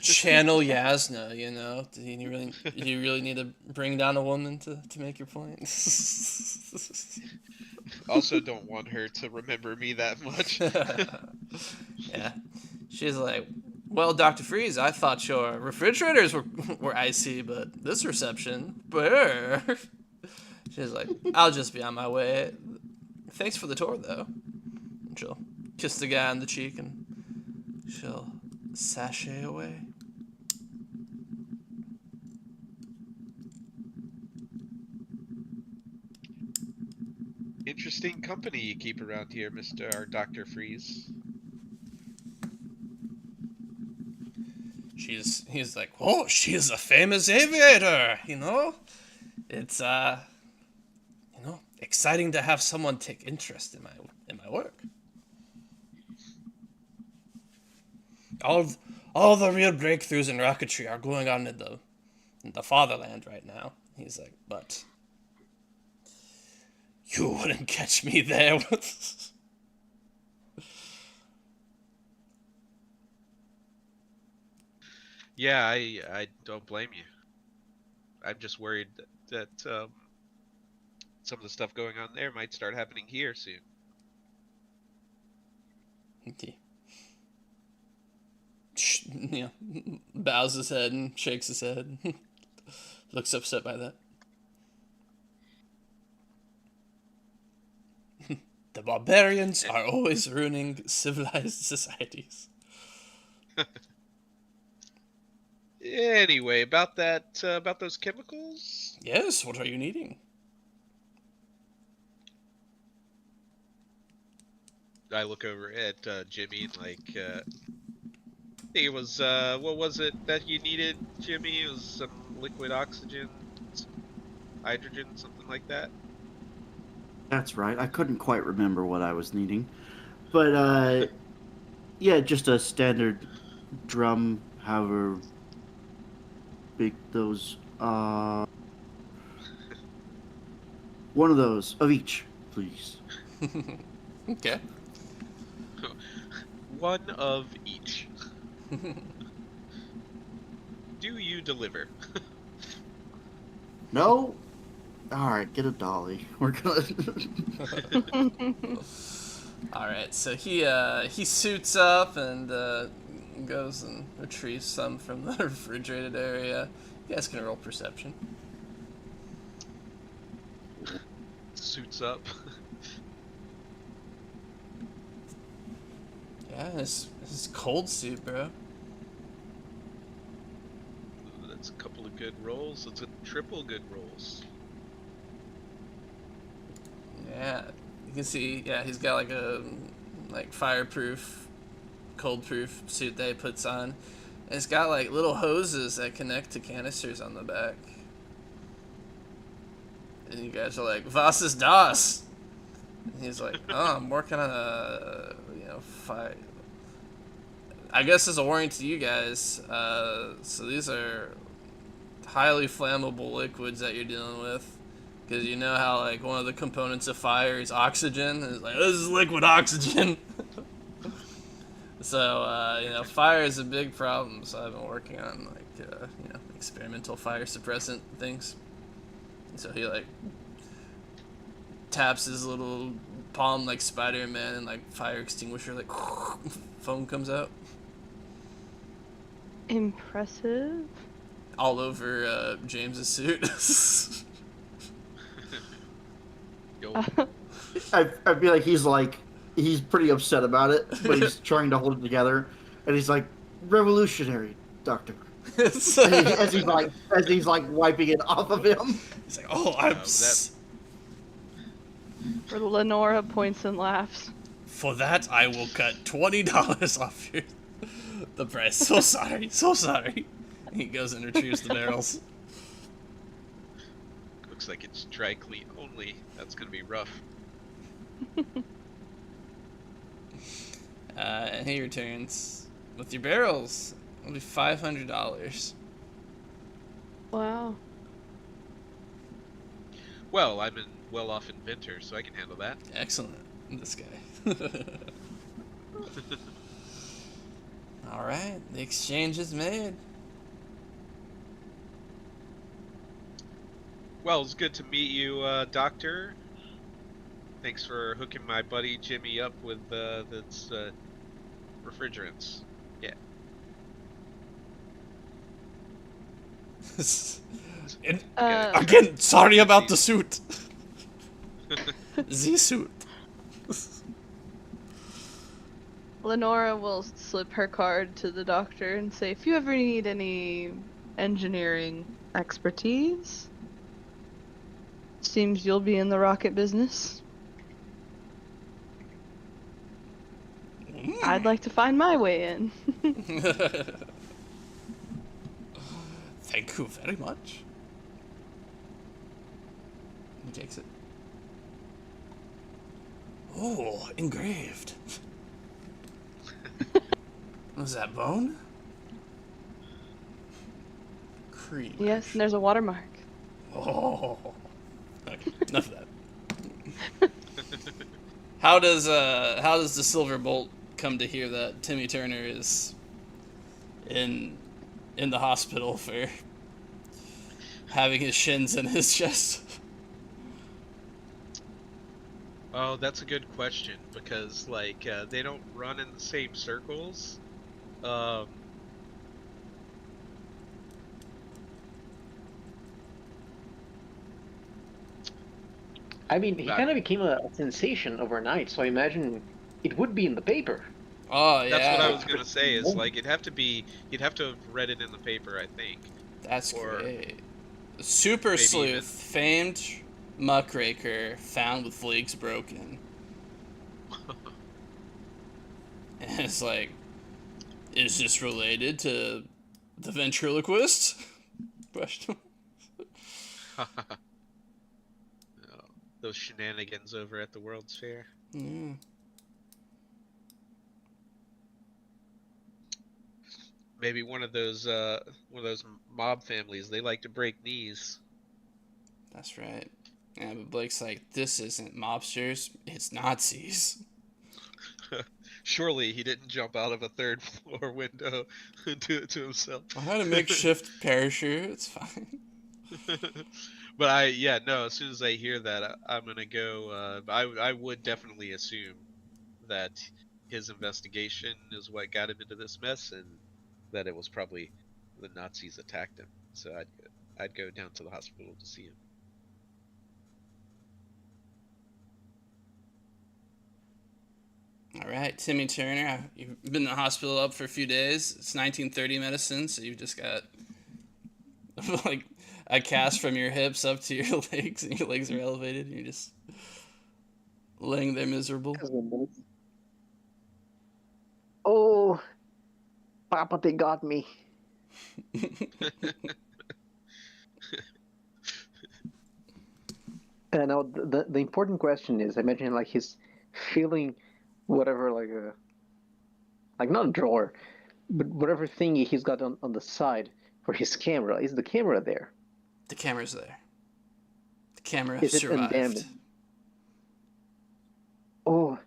Channel Yasna. Do you really need to bring down a woman to make your point? also don't want her to remember me that much. Yeah, she's like, well, Dr. Freeze, I thought your refrigerators were icy, but this reception, brr. She's like, I'll just be on my way. Thanks for the tour, though. And she'll kiss the guy on the cheek and she'll sashay away. Interesting company you keep around here, Mr. Dr. Freeze. He's like, oh, she's a famous aviator, It's exciting to have someone take interest in my work. All the real breakthroughs in rocketry are going on in the fatherland right now. He's like, but you wouldn't catch me there. Yeah, I don't blame you. I'm just worried that some of the stuff going on there might start happening here soon. Okay. Bows his head and shakes his head. Looks upset by that. The barbarians are always ruining civilized societies. Anyway, about those chemicals. Yes, what are you needing? I look over at Jimmy and like, I think it was what was it that you needed, Jimmy? It was some liquid oxygen, some hydrogen, something like that. That's right. I couldn't quite remember what I was needing. But, yeah, just a standard drum, however big those are. One of those, of each, please. Okay. One of each. Do you deliver? No? Alright, get a dolly. We're gonna... Alright, so he suits up and goes and retrieves some from the refrigerated area. You guys can roll perception. Suits up. Yeah, his cold suit, bro. That's a couple of good rolls. That's a triple good rolls. Yeah, you can see. Yeah, he's got like a fireproof, cold-proof suit that he puts on. And it's got like little hoses that connect to canisters on the back. And you guys are like, "Was ist das?" And he's like, "Oh, I'm working on a fire." I guess as a warning to you guys, so these are highly flammable liquids that you're dealing with. Because you know how, like, one of the components of fire is oxygen? And it's like, this is liquid oxygen. So, fire is a big problem. So I've been working on, like, experimental fire suppressant things. And so he, like, taps his little palm like Spider-Man and, like, fire extinguisher, like, foam comes out. Impressive. All over James's suit. Yo, I feel like he's pretty upset about it, but he's trying to hold it together. And he's like, revolutionary, Doctor. As he's like wiping it off of him. He's like, oh, I'm... Lenora points and laughs. For that, I will cut $20 off the price. So sorry, so sorry. He goes and retrieves the barrels. looks like it's dry clean only. That's gonna be rough. And he returns with your barrels. It'll be $500. Wow. Well, I'm a well-off inventor, so I can handle that. Excellent. This guy. All right, the exchange is made. Well, it's good to meet you, Doctor. Thanks for hooking my buddy Jimmy up with this refrigerants. Yeah. Again, sorry about the suit. The suit. Lenora will slip her card to the doctor and say, if you ever need any engineering expertise, seems you'll be in the rocket business. I'd like to find my way in. Thank you very much. He takes it. Oh, engraved. Was that bone? Cream. Yes, and there's a watermark. Oh. Okay, enough of that. How does the Silver Bolt come to hear that Timmy Turner is in the hospital for having his shins in his chest? Oh, that's a good question, because like they don't run in the same circles. I mean, he kind of became a sensation overnight, so I imagine it would be in the paper. Oh yeah. That's what I was gonna say. Is like you'd have to have read it in the paper, I think. That's or great. Super maybe Sleuth, even- famed muckraker, found with legs broken. And it's like, is this related to the ventriloquist? Question. Oh, those shenanigans over at the World's Fair. Yeah. Maybe one of those mob families. They like to break knees. That's right. Yeah, but Blake's like, this isn't mobsters, it's Nazis. Surely he didn't jump out of a third floor window and do it to himself. I had a makeshift parachute, it's fine. But as soon as I hear that, I'm gonna go. I would definitely assume that his investigation is what got him into this mess, and that it was probably the Nazis attacked him. So I'd go down to the hospital to see him. All right, Timmy Turner, you've been in the hospital up for a few days. It's 1930 medicine, so you've just got like a cast from your hips up to your legs, and your legs are elevated, and you're just laying there miserable. Oh, Papa, they got me. Now the important question is, I imagine like he's feeling whatever like not a drawer, but whatever thingy he's got on the side for his camera. Is the camera there? The camera's there. The camera Is it survived. undamaged? Oh,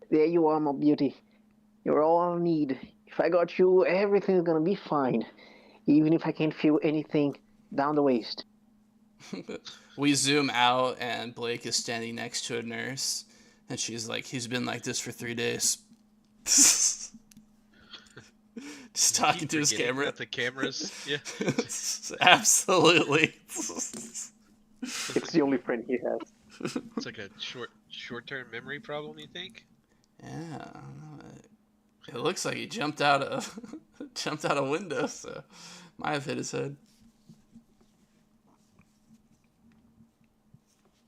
there you are, my beauty. You're all I need. If I got you, everything's gonna be fine. Even if I can't feel anything down the waist. We zoom out, and Blake is standing next to a nurse, and she's like, he's been like this for 3 days. Just talking to his camera. That the cameras, yeah. Absolutely. It's the only friend he has. It's like a short-term memory problem, you think? Yeah, I don't know. It looks like he jumped out a window, so might have hit his head.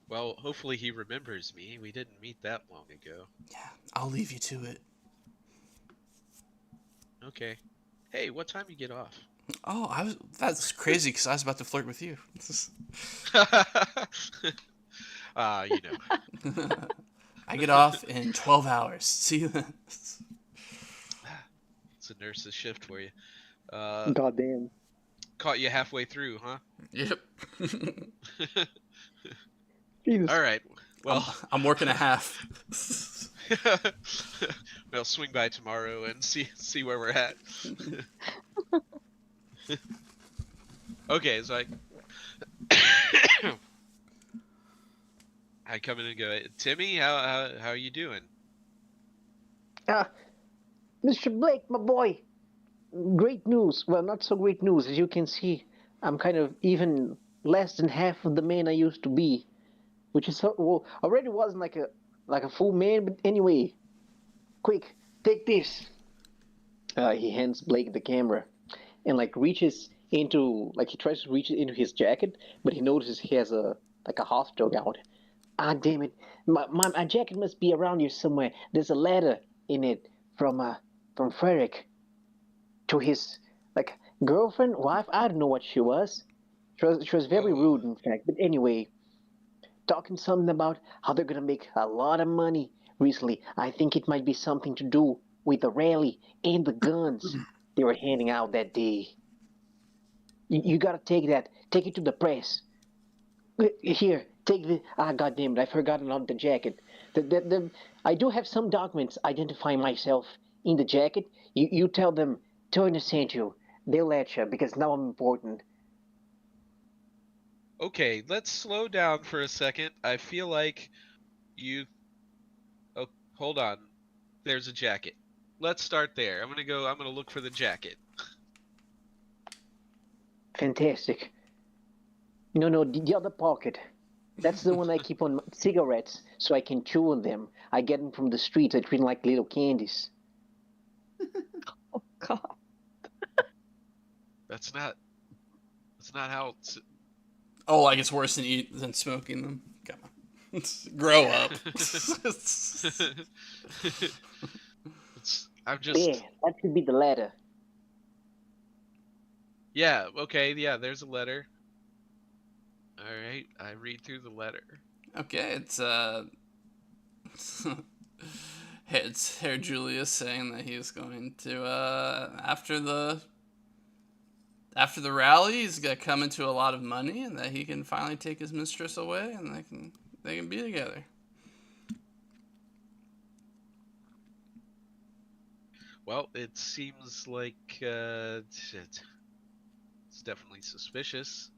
Well, hopefully he remembers me. We didn't meet that long ago. Yeah, I'll leave you to it. Okay. Hey, what time you get off? Oh, that's crazy because I was about to flirt with you. You know. I get off in 12 hours. See you then. It's a nurse's shift for you. Goddamn. Caught you halfway through, huh? Yep. Jesus. All right. Well, I'm working a half. we'll swing by tomorrow and see where we're at. Okay, so I come in and go, Timmy, how are you doing? Mr. Blake, my boy. Great news. Well, not so great news. As you can see, I'm kind of even less than half of the man I used to be, which is well, already wasn't like a full man. But anyway, quick, take this. He hands Blake the camera, and like reaches into like he tries to reach into his jacket, but he notices he has a like a hospital gown. Ah, damn it! My jacket must be around here somewhere. There's a letter in it from Frederick to his like girlfriend, wife. I don't know what she was. She was very Whoa. rude, in fact. But anyway, talking something about how they're gonna make a lot of money recently. I think it might be something to do with the rally and the guns they were handing out that day. You gotta take that. Take it to the press. Here, take the. Ah, goddamn it! I forgot about the jacket. I do have some documents identifying myself in the jacket. You tell them Turner sent you. They'll let you because now I'm important. Okay, let's slow down for a second. I feel like you. Oh, hold on. There's a jacket. Let's start there. I'm gonna look for the jacket. Fantastic. No, the other pocket. That's the one I keep on cigarettes so I can chew on them. I get them from the streets. I treat them like little candies. Oh God. That's not. That's not how. Oh, like it's worse than smoking them. Come on, grow up. I'm Yeah, just. that should be the letter. Yeah. Okay. Yeah. There's a letter. All right. I read through the letter. Okay, it's Herr Julius saying that he's going to after the rally, he's gonna come into a lot of money, and that he can finally take his mistress away, and they can be together. Well, it seems like it's definitely suspicious.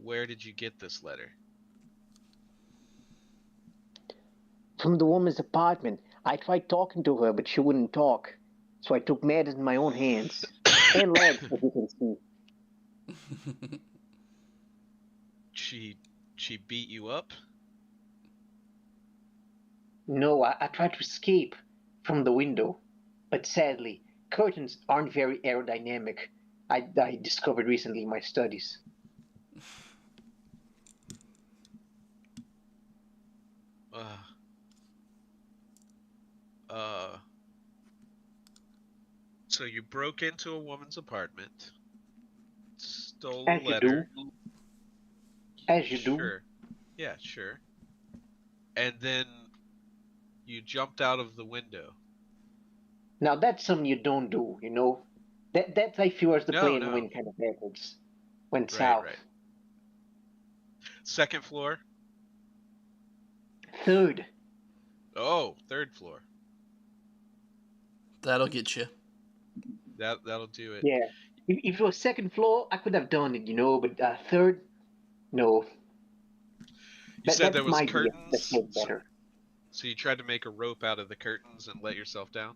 Where did you get this letter? From the woman's apartment. I tried talking to her, but she wouldn't talk. So I took matters in my own hands. And legs, as you can see. She beat you up? No, I tried to escape from the window. But sadly, curtains aren't very aerodynamic. I discovered recently in my studies. Uh, uh. So you broke into a woman's apartment, stole a As you letter. do. As you do. Sure. Yeah, sure. And then you jumped out of the window. Now that's something you don't do, you know? That's I feel as the play and No. win kind of backwards. Went Right, south. right. Second floor? Third. Oh, third floor. That'll get you. That'll do it. Yeah. If it was second floor, I could have done it, you know, but third, no. You said there That's was my idea. That's curtains, much better. so you tried to make a rope out of the curtains and let yourself down?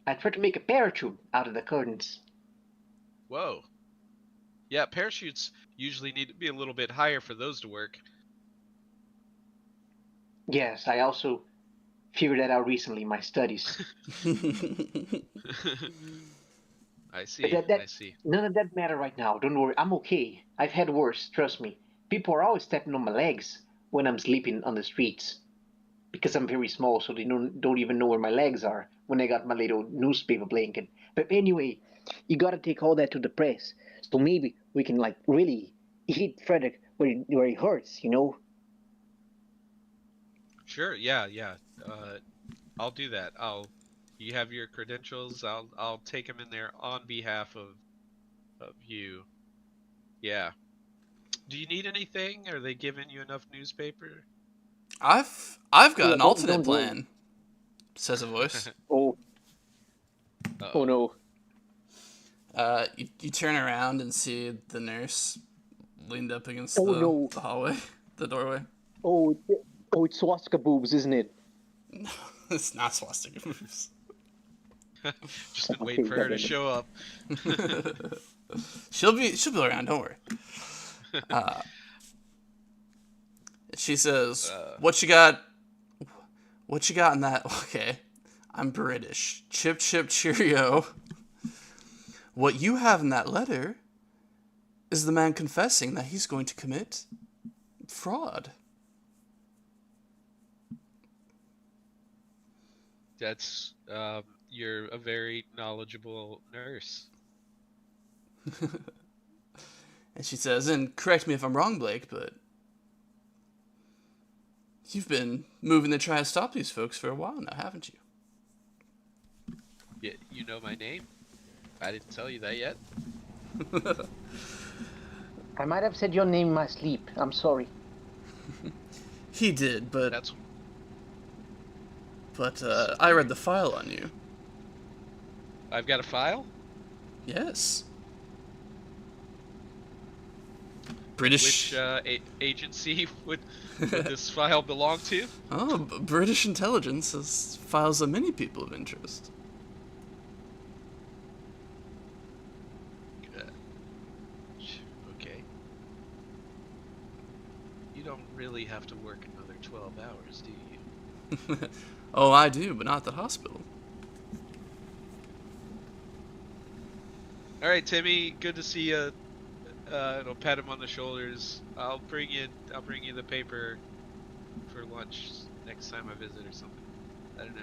I tried to make a parachute out of the curtains. Whoa. Yeah, parachutes usually need to be a little bit higher for those to work. Yes, I also figured that out recently in my studies. I see, But I see. none of that matter right now. Don't worry, I'm okay. I've had worse, trust me. People are always stepping on my legs when I'm sleeping on the streets. Because I'm very small, so they don't even know where my legs are when I got my little newspaper blanket. But anyway, you gotta take all that to the press. So maybe we can like really hit Frederick where he hurts, you know? Sure, yeah. I'll do that. You have your credentials. I'll take them in there on behalf of you. Yeah. Do you need anything? Are they giving you enough newspaper? I've got Yeah, an don't alternate worry. plan, says a voice. Oh, oh Uh-oh. no. You turn around and see the nurse leaned up against Oh the, no. the hallway, the doorway. Oh, it's swastika boobs, isn't it? No, it's not swastika moves. Just been Okay, waiting for her to goddamn it. show up. She'll be around. Don't worry. She says, Uh, "What you got? What you got in that?" Okay, I'm British. Chip chip cheerio. What you have in that letter is the man confessing that he's going to commit fraud. that's you're a very knowledgeable nurse. And she says, and correct me if I'm wrong, Blake, but you've been moving to try to stop these folks for a while now, haven't you? You know my name? I didn't tell you that yet. I might have said your name in my sleep. I'm sorry. He did, but That's I read the file on you. I've got a file. Yes. British. Which agency would this file belong to? Oh, British intelligence has files of many people of interest. Okay. You don't really have to work another 12 hours, do you? Oh, I do, but not at the hospital. All right, Timmy. Good to see you. I'll pat him on the shoulders. I'll bring you the paper for lunch next time I visit or something. I don't know.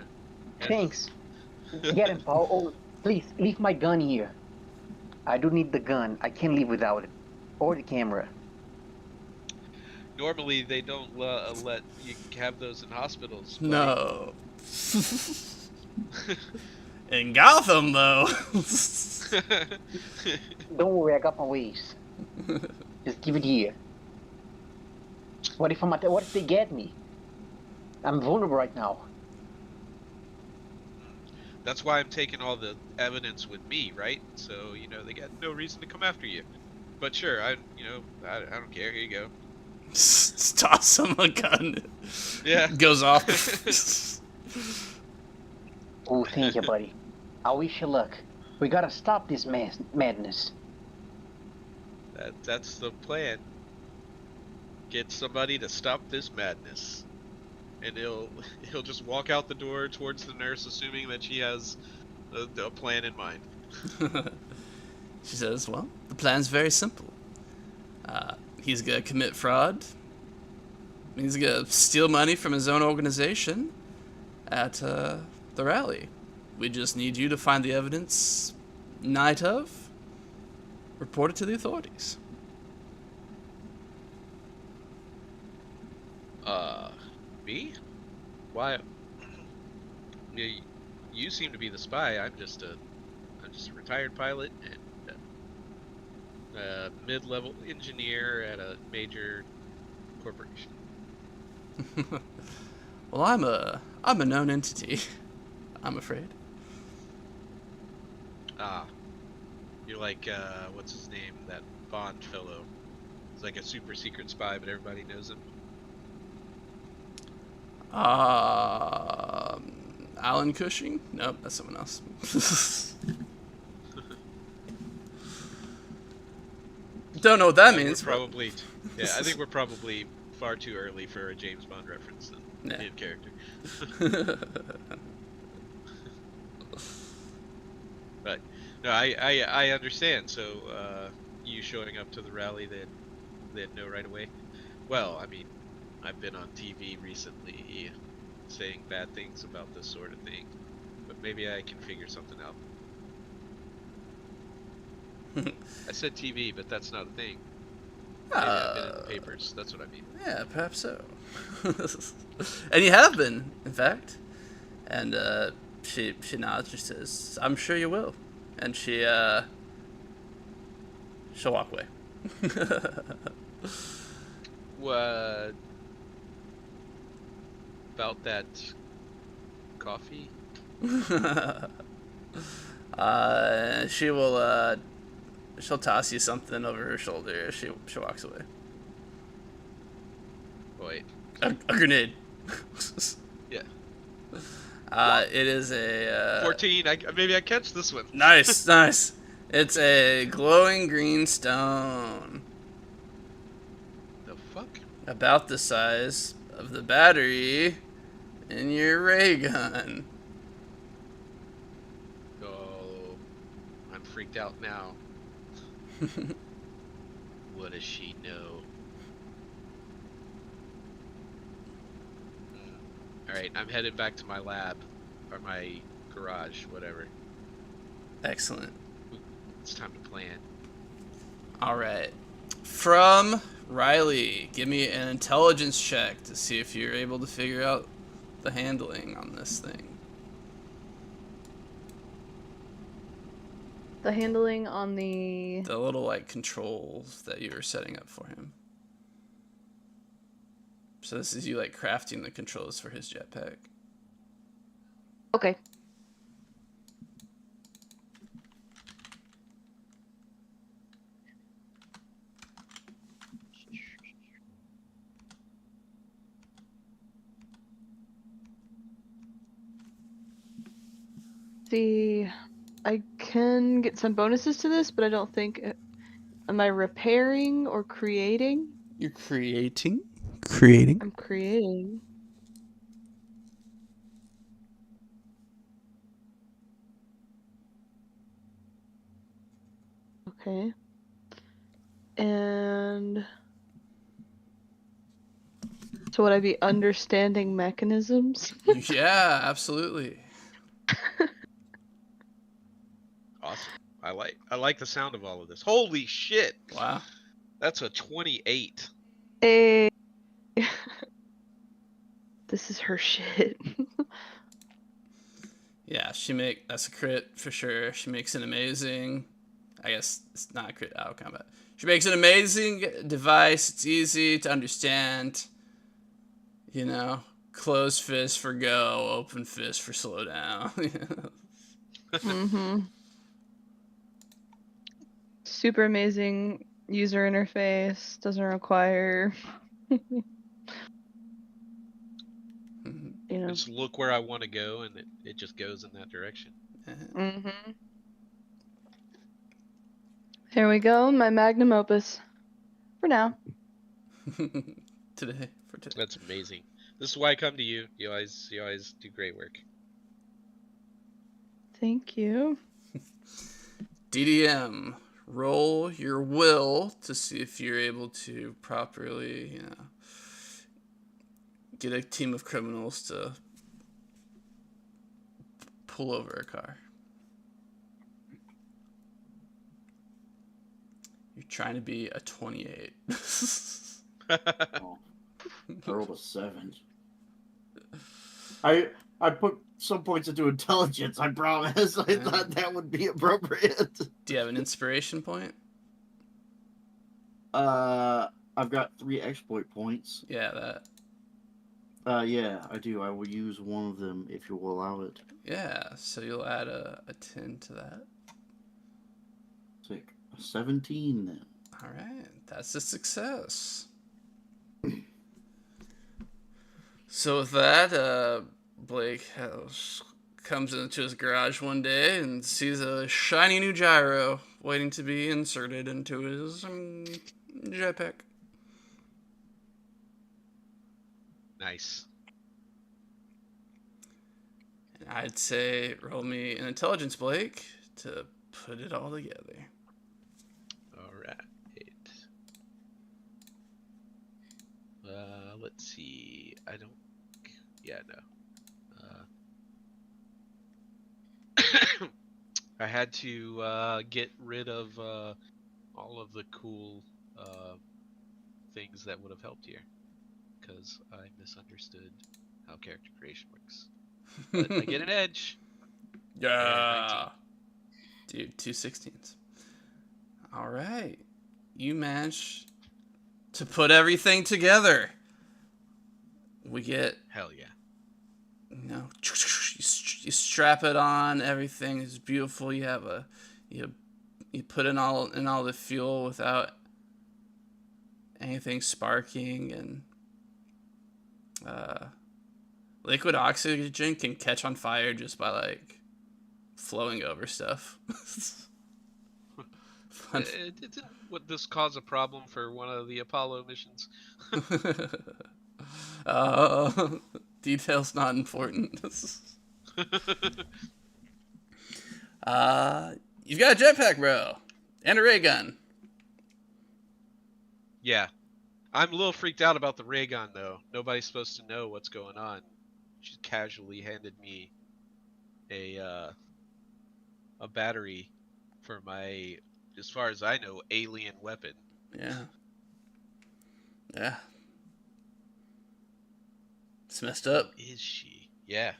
Thanks. Get him, Paul. Oh, please, leave my gun here. I do need the gun. I can't live without it. Or the camera. Normally they don't let you have those in hospitals. Buddy. No. In Gotham, though. Don't worry, I got my ways. Just give it here. What if they get me? I'm vulnerable right now. That's why I'm taking all the evidence with me, right? So they got no reason to come after you. But sure, I don't care. Here you go. Toss him a gun. Yeah. Goes off. Oh, thank you, buddy. I wish you luck. We gotta stop this madness. That's the plan. Get somebody to stop this madness, and he'll just walk out the door towards the nurse, assuming that she has a plan in mind. She says, well, the plan's very simple. He's gonna commit fraud. He's gonna steal money from his own organization at the rally. We just need you to find the evidence night of, report it to the authorities. Me? Why? You seem to be the spy. I'm just a retired pilot and a mid-level engineer at a major corporation. Well, I'm a known entity, I'm afraid. You're like what's his name? That Bond fellow. He's like a super secret spy, but everybody knows him. Alan Cushing? Nope, that's someone else. Don't know what that means. We're probably, yeah, I think we're probably far too early for a James Bond reference than Yeah. in character. But no, I understand. So you showing up to the rally, they'd know right away. Well, I mean, I've been on TV recently saying bad things about this sort of thing, but maybe I can figure something out. I said TV, but that's not a thing. Maybe I've been in the papers. That's what I mean. Yeah, perhaps so. And you have been, in fact. And she nods. She says, "I'm sure you will," and she'll walk away. What about that coffee? She will she'll toss you something over her shoulder as she walks away. Wait. A grenade. Yeah. It is a 14. Maybe I catch this one. nice, nice. It's a glowing green stone, The fuck? about the size of the battery in your ray gun. Oh, I'm freaked out now. What does she know? Alright, I'm headed back to my lab. Or my garage, whatever. Excellent. It's time to plan. All right. From Riley, give me an intelligence check to see if you're able to figure out the handling on this thing. The handling on the. The little like controls that you were setting up for him. So this is you like crafting the controls for his jetpack. Okay. See, I can get some bonuses to this, but I don't think. Am I repairing or creating? You're creating? Creating? I'm creating. Okay. And so would I be understanding mechanisms? Yeah, absolutely. Awesome. I like the sound of all of this. Holy shit! Wow. That's a 28. Hey. This is her shit. Yeah, that's a crit for sure. She makes an amazing, I guess it's not a crit out of combat. She makes an amazing device. It's easy to understand. You know, closed fist for go, open fist for slow down. Mm-hmm. Super amazing user interface. Doesn't require. You know. Just look where I want to go, and it just goes in that direction. Mm-hmm. Here we go, my magnum opus. For now. Today. That's amazing. This is why I come to you. You always do great work. Thank you. DDM, roll your will to see if you're able to properly, you know, get a team of criminals to pull over a car. You're trying to be a 28. Oh, I rolled a 7. I put some points into intelligence, I promise. I thought that would be appropriate. Do you have an inspiration point? I've got 3 exploit points. Yeah, that. Yeah, I do. I will use one of them if you will allow it. Yeah, so you'll add a 10 to that. Sick. 17 then. All right, that's a success. So with that, Blake comes into his garage one day and sees a shiny new gyro waiting to be inserted into his jetpack. Nice. And I'd say roll me an intelligence, Blake, to put it all together. All right. Let's see. I don't. Yeah, no. I had to get rid of all of the cool things that would have helped here, because I misunderstood how character creation works. But I get an edge. Yeah. Dude, 216s. All right. You managed to put everything together. We get, Hell yeah. you strap it on. Everything is beautiful. You have you put in all the fuel without anything sparking, and liquid oxygen can catch on fire just by like flowing over stuff. Fun. Would this cause a problem for one of the Apollo missions? uh, Details not important. You've got a jetpack, bro, and a ray gun. Yeah. I'm a little freaked out about the ray gun, though. Nobody's supposed to know what's going on. She casually handed me a battery for my, as far as I know, alien weapon. Yeah. It's messed up. Who is she? Yeah.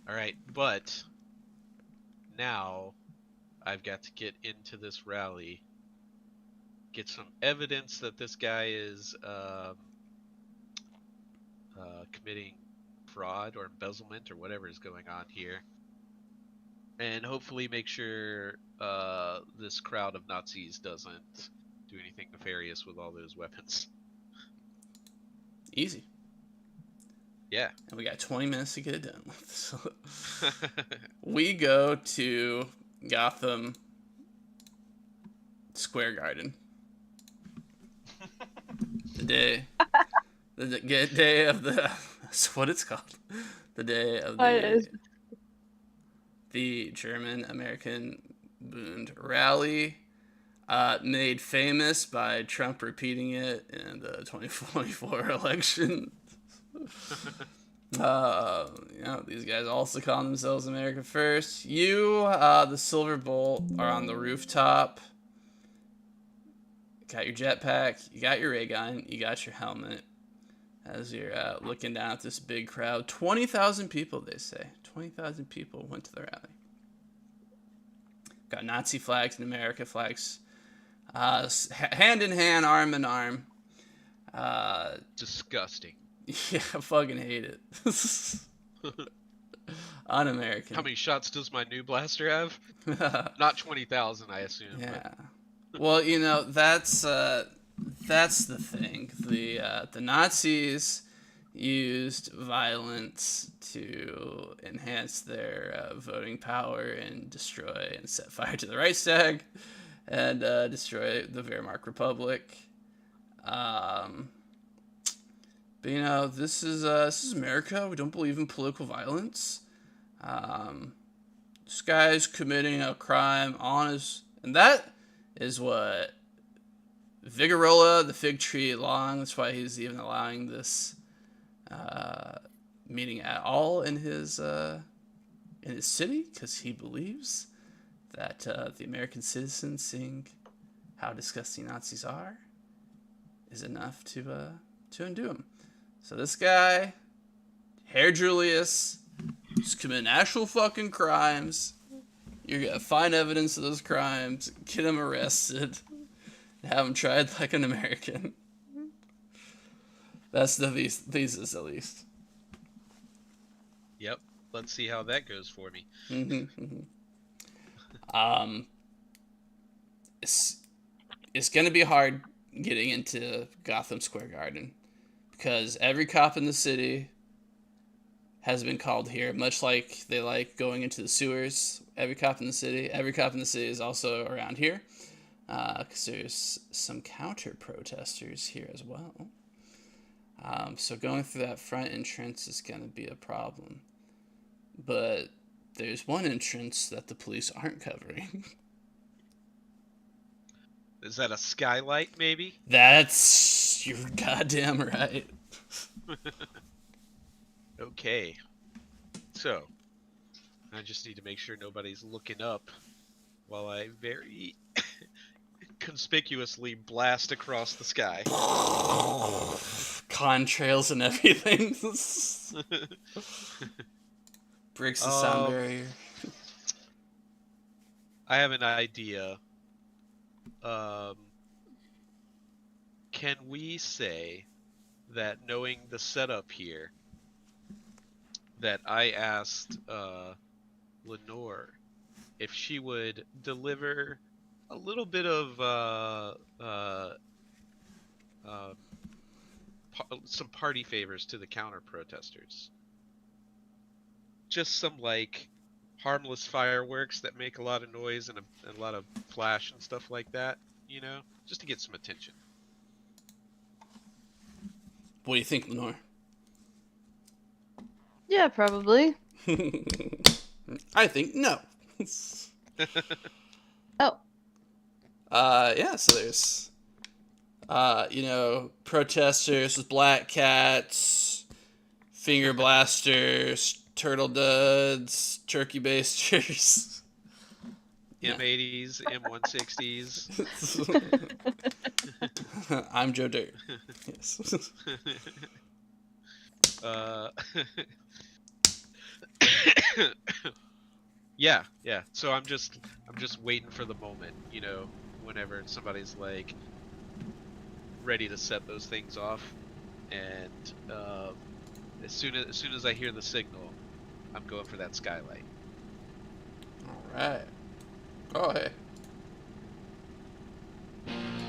All right, but now I've got to get into this rally, get some evidence that this guy is committing fraud or embezzlement or whatever is going on here, and hopefully make sure this crowd of Nazis doesn't do anything nefarious with all those weapons. Easy. Yeah. And we got 20 minutes to get it done. So we go to Gotham Square Garden. The day of the that's what it's called. The day of the German American Bund rally, made famous by Trump repeating it in the 2024 election. These guys also call themselves America First. You, the Silver Bolt, are on the rooftop. Got your jetpack, you got your ray gun, you got your helmet. As you're looking down at this big crowd, 20,000 people, they say. 20,000 people went to the rally. Got Nazi flags and America flags, hand in hand, arm in arm. Disgusting. Yeah, I fucking hate it. Un-American. How many shots does my new blaster have? Not 20,000, I assume. Yeah. Well, that's the thing. The Nazis used violence to enhance their voting power and destroy and set fire to the Reichstag and destroy the Wehrmacht Republic. But this is America. We don't believe in political violence. This guy's committing a crime and that is what Vigorola, the fig tree long. That's why he's even allowing this meeting at all in his city, because he believes that the American citizens seeing how disgusting Nazis are is enough to undo him. So this guy, Herr Julius, is committing actual fucking crimes. You're gonna find evidence of those crimes, get him arrested, and have him tried like an American. That's the thesis, at least. Yep. Let's see how that goes for me. It's gonna be hard getting into Gotham Square Garden because every cop in the city has been called here, much like they like going into the sewers. Every cop in the city is also around here, because there's some counter protesters here as well. So going through that front entrance is going to be a problem. But there's one entrance that the police aren't covering. Is that a skylight, maybe? You're goddamn right. Okay. So, I just need to make sure nobody's looking up while I very conspicuously blast across the sky. Contrails and everything. Breaks the sound barrier. I have an idea. Um, can we say that knowing the setup here, that I asked Lenore if she would deliver a little bit of some party favors to the counter protesters. Just some like harmless fireworks that make a lot of noise and a lot of flash and stuff like that, you know, just to get some attention. What do you think, Lenore? Yeah, probably. I think no. Oh. Yeah, so there's, protesters with black cats, finger blasters, turtle duds, turkey basters. M80s, M160s. I'm Joe Dirt. Yes. Yeah. So I'm just waiting for the moment, you know, whenever somebody's like ready to set those things off, and as soon as I hear the signal, I'm going for that skylight. All right. Oh, hey.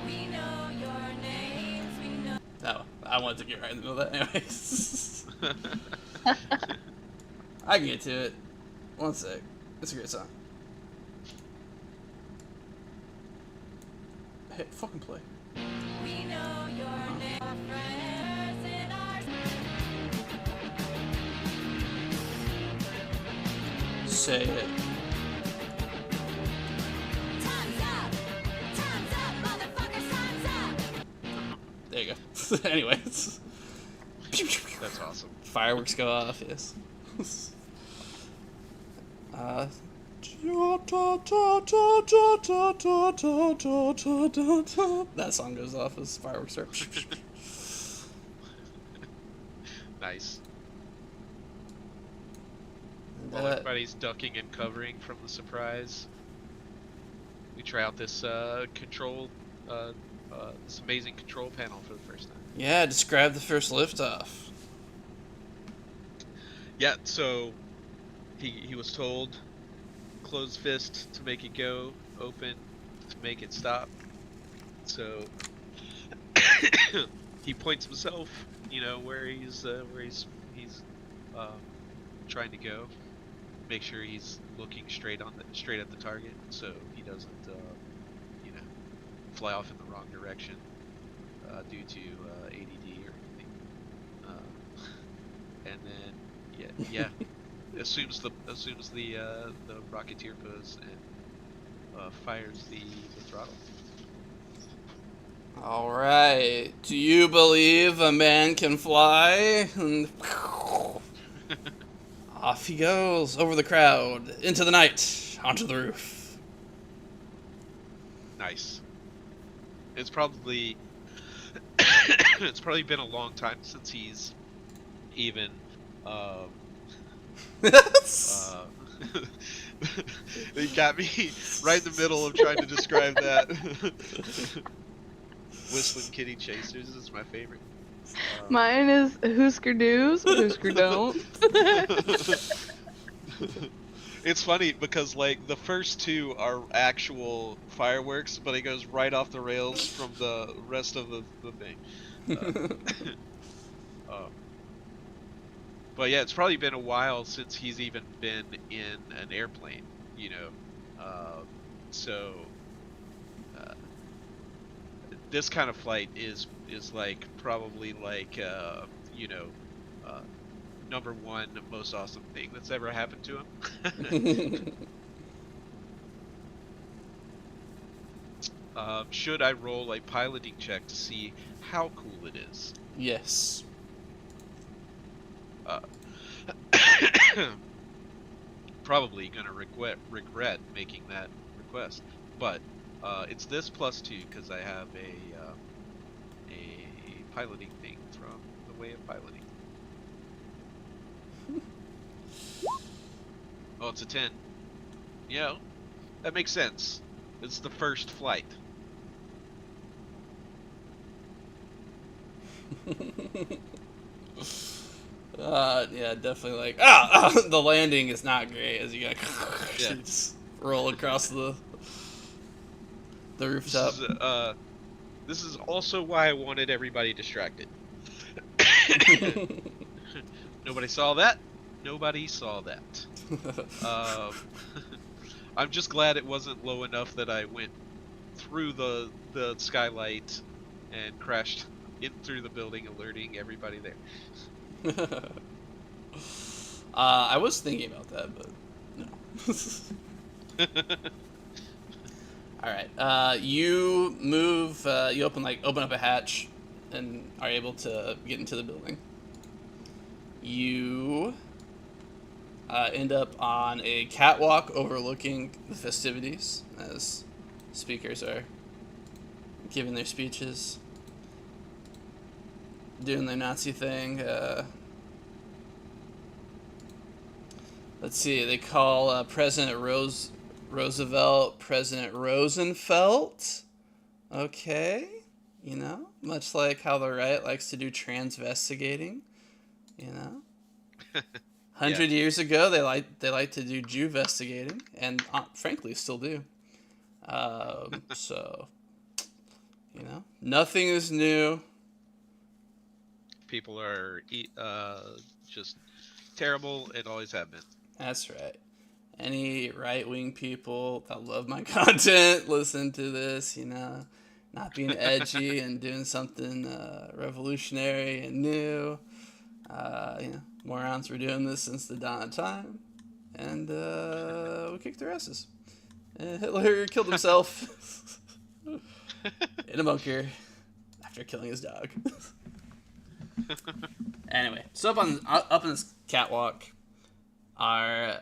We know your names, we know. No, I wanted to get right in the middle of that anyways. I can get to it. One sec. It's a great song. Hey, fucking play. We know your name, our friends and our. Say it. Time's up, motherfuckers, time's up. There you go. Anyways. That's awesome. Fireworks go off, yes. That song goes off as fireworks start. Nice. And, While everybody's ducking and covering from the surprise, we try out this this amazing control panel for the first time. yeah, describe the first liftoff. Yeah, so he was told close fist to make it go, open to make it stop. So he points himself, you know, where he's trying to go. Make sure he's looking straight at the target, so he doesn't fly off in the wrong direction due to ADD or anything. And then yeah, assumes the Rocketeer pose and fires the throttle. All right. Do you believe a man can fly? And off he goes over the crowd, into the night, onto the roof. Nice. It's probably been a long time since he's even they got me right in the middle of trying to describe that. Whistling Kitty Chasers is my favorite. Mine is Hoosker Do's, Hoosker Don't. It's funny because like the first two are actual fireworks, but it goes right off the rails from the rest of the thing. But yeah, it's probably been a while since he's even been in an airplane, you know. This kind of flight is like probably like number one most awesome thing that's ever happened to him. Should I roll a piloting check to see how cool it is? Yes. Probably gonna regret making that request, but it's this +2 because I have a piloting thing from the way of piloting. Oh, it's a 10. You know, that makes sense. It's the first flight. Yeah, definitely like the landing is not great as you gotta Yeah. just roll across the This rooftop. is this is also why I wanted everybody distracted. Nobody saw that. Nobody saw that. Um, I'm just glad it wasn't low enough that I went through the skylight and crashed in through the building, alerting everybody there. I was thinking about that, but no. All right. You move. You open up a hatch, and are able to get into the building. You end up on a catwalk overlooking the festivities as speakers are giving their speeches, doing their Nazi thing. Let's see. They call President Roosevelt President Rosenfeld. Okay. You know, much like how the right likes to do transvestigating. You know, 100 years ago they like to do Jew-vestigating, and frankly still do. So you know, nothing is new. People are just terrible and always have been. That's right. Any right-wing people that love my content, listen to this. You know, not being edgy and doing something revolutionary and new. You know, morons were doing this since the dawn of time, and we kicked their asses. And Hitler killed himself in a bunker after killing his dog. Anyway, so up in this catwalk are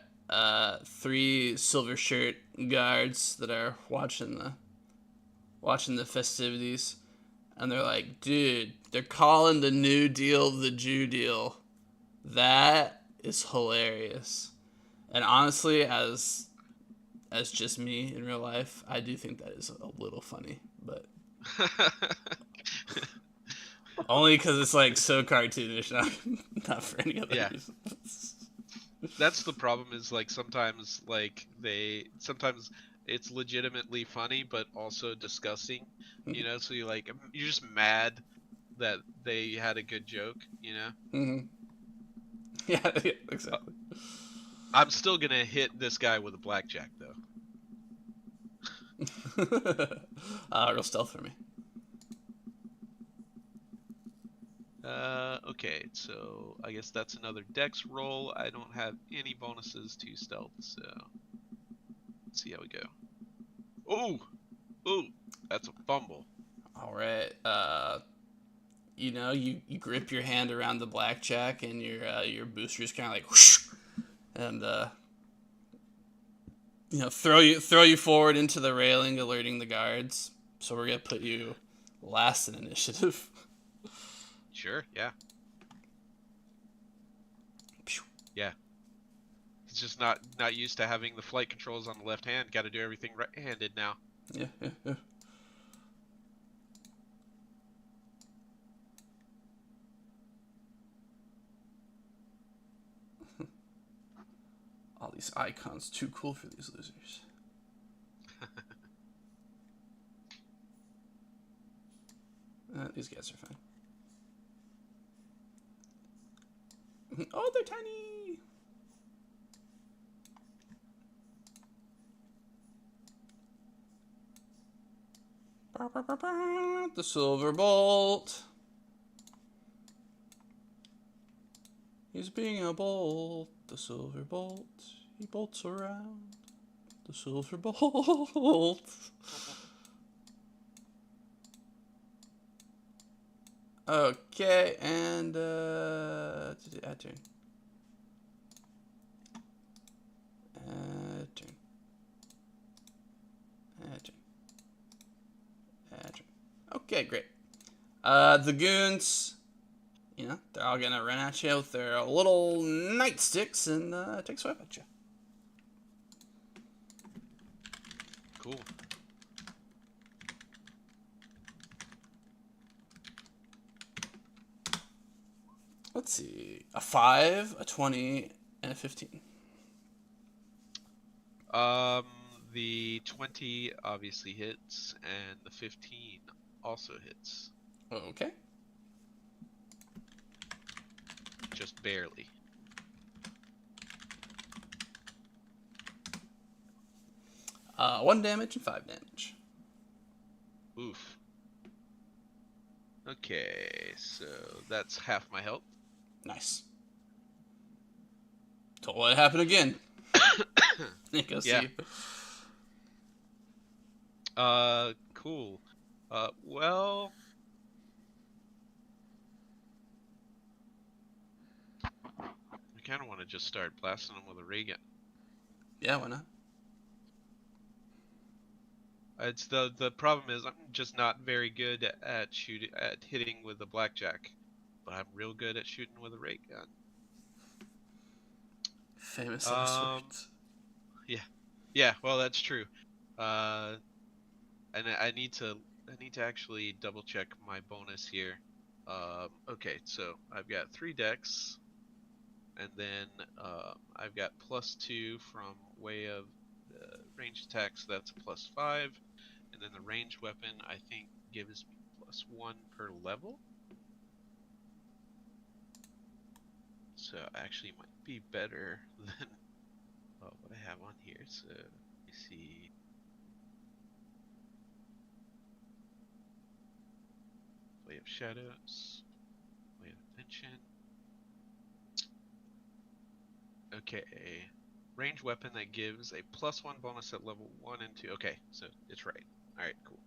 3 silver shirt guards that are watching the festivities, and they're like, dude, they're calling the New Deal the Jew Deal. That is hilarious. And honestly, as just me in real life, I do think that is a little funny, but only because it's like so cartoonish, not for any other reason. That's the problem. Is like sometimes it's legitimately funny, but also disgusting. You know, so you're just mad that they had a good joke. You know. Mm-hmm. Yeah, exactly. I'm still gonna hit this guy with a blackjack though. Real stealth for me. Okay, so I guess that's another dex roll. I don't have any bonuses to stealth, so let's see how we go. Ooh, that's a fumble. All right. You know, you grip your hand around the blackjack, and your booster's kind of like whoosh, and you know, throw you forward into the railing, alerting the guards. So we're gonna put you last in initiative. Sure, yeah. Yeah. He's just not used to having the flight controls on the left hand. Got to do everything right-handed now. Yeah. All these icons too cool for these losers. These guys are fine. Oh, they're tiny. The silver bolt. He's being a bolt. The silver bolt. He bolts around. The silver bolt. Okay, and add turn. Add turn. Add turn. Add turn. Okay, great. The goons, you know, they're all gonna run at you with their little nightsticks and take a swipe at you. Cool. Let's see. A 5, a 20, and a 15. The 20 obviously hits, and the 15 also hits. Okay. Just barely. One damage and 5 damage. Oof. Okay, so that's half my health. Nice. Don't let it happen again. Go Yeah. see. Cool. Well, I kind of want to just start blasting them with a ray gun. Yeah, why not? It's the problem is I'm just not very good at hitting with a blackjack, but I'm real good at shooting with a ray gun. Famous last words. Yeah, well that's true. And I need to actually double check my bonus here. Okay, so I've got 3 decks, and then I've got +2 from way of ranged attacks. That's a +5, and then the ranged weapon I think gives me +1 per level. So actually might be better than what I have on here. So let me see. Way of Shadows, Way of Attention. Okay, range weapon that gives a +1 bonus at level 1 and 2. Okay, so it's right. Alright, cool.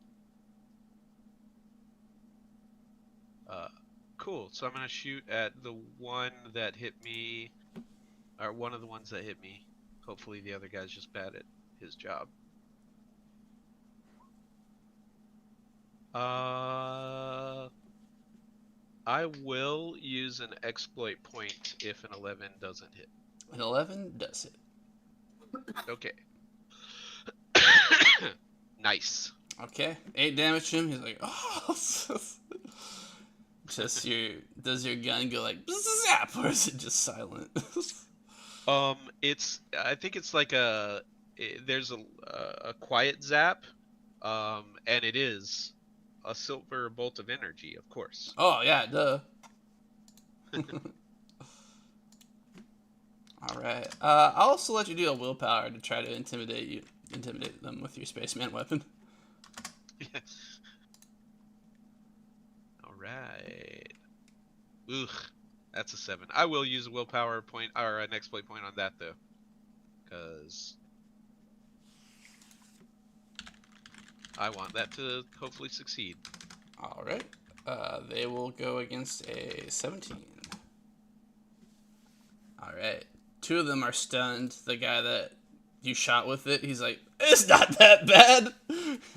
Cool, so I'm gonna shoot at the one that hit me, or one of the ones that hit me. Hopefully the other guy's just bad at his job. I will use an exploit point if an 11 doesn't hit. An 11 does hit. Okay. Nice. Okay, 8 damage to him. He's like, oh. Does your gun go like zap, or is it just silent? I think it's like there's a quiet zap, and it is a silver bolt of energy, of course. Oh yeah, duh. All right. I'll also let you do a willpower to try to intimidate them with your spaceman weapon. Yes. All right. Ugh, that's a 7. I will use a willpower point or an exploit point on that though, because I want that to hopefully succeed. All right. They will go against a 17. All right. 2 of them are stunned. The guy that you shot with it, he's like, it's not that bad.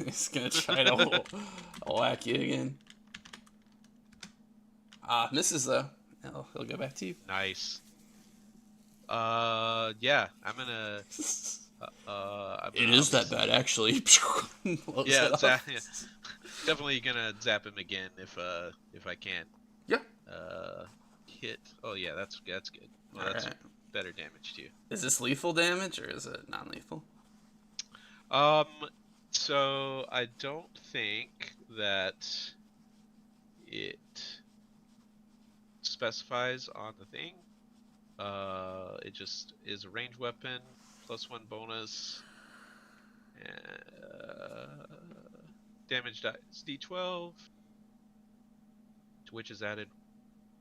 He's gonna try to whack you again. Misses though. He'll go back to you. Nice. Yeah, I'm gonna. It is that bad, actually. Yeah, definitely gonna zap him again if I can. Yeah. Hit. Oh yeah, that's good. Well, All that's right. better damage too. Is this lethal damage or is it non-lethal? So I don't think that it specifies on the thing. It just is a ranged weapon, +1 bonus. Damage dice D12, to which is added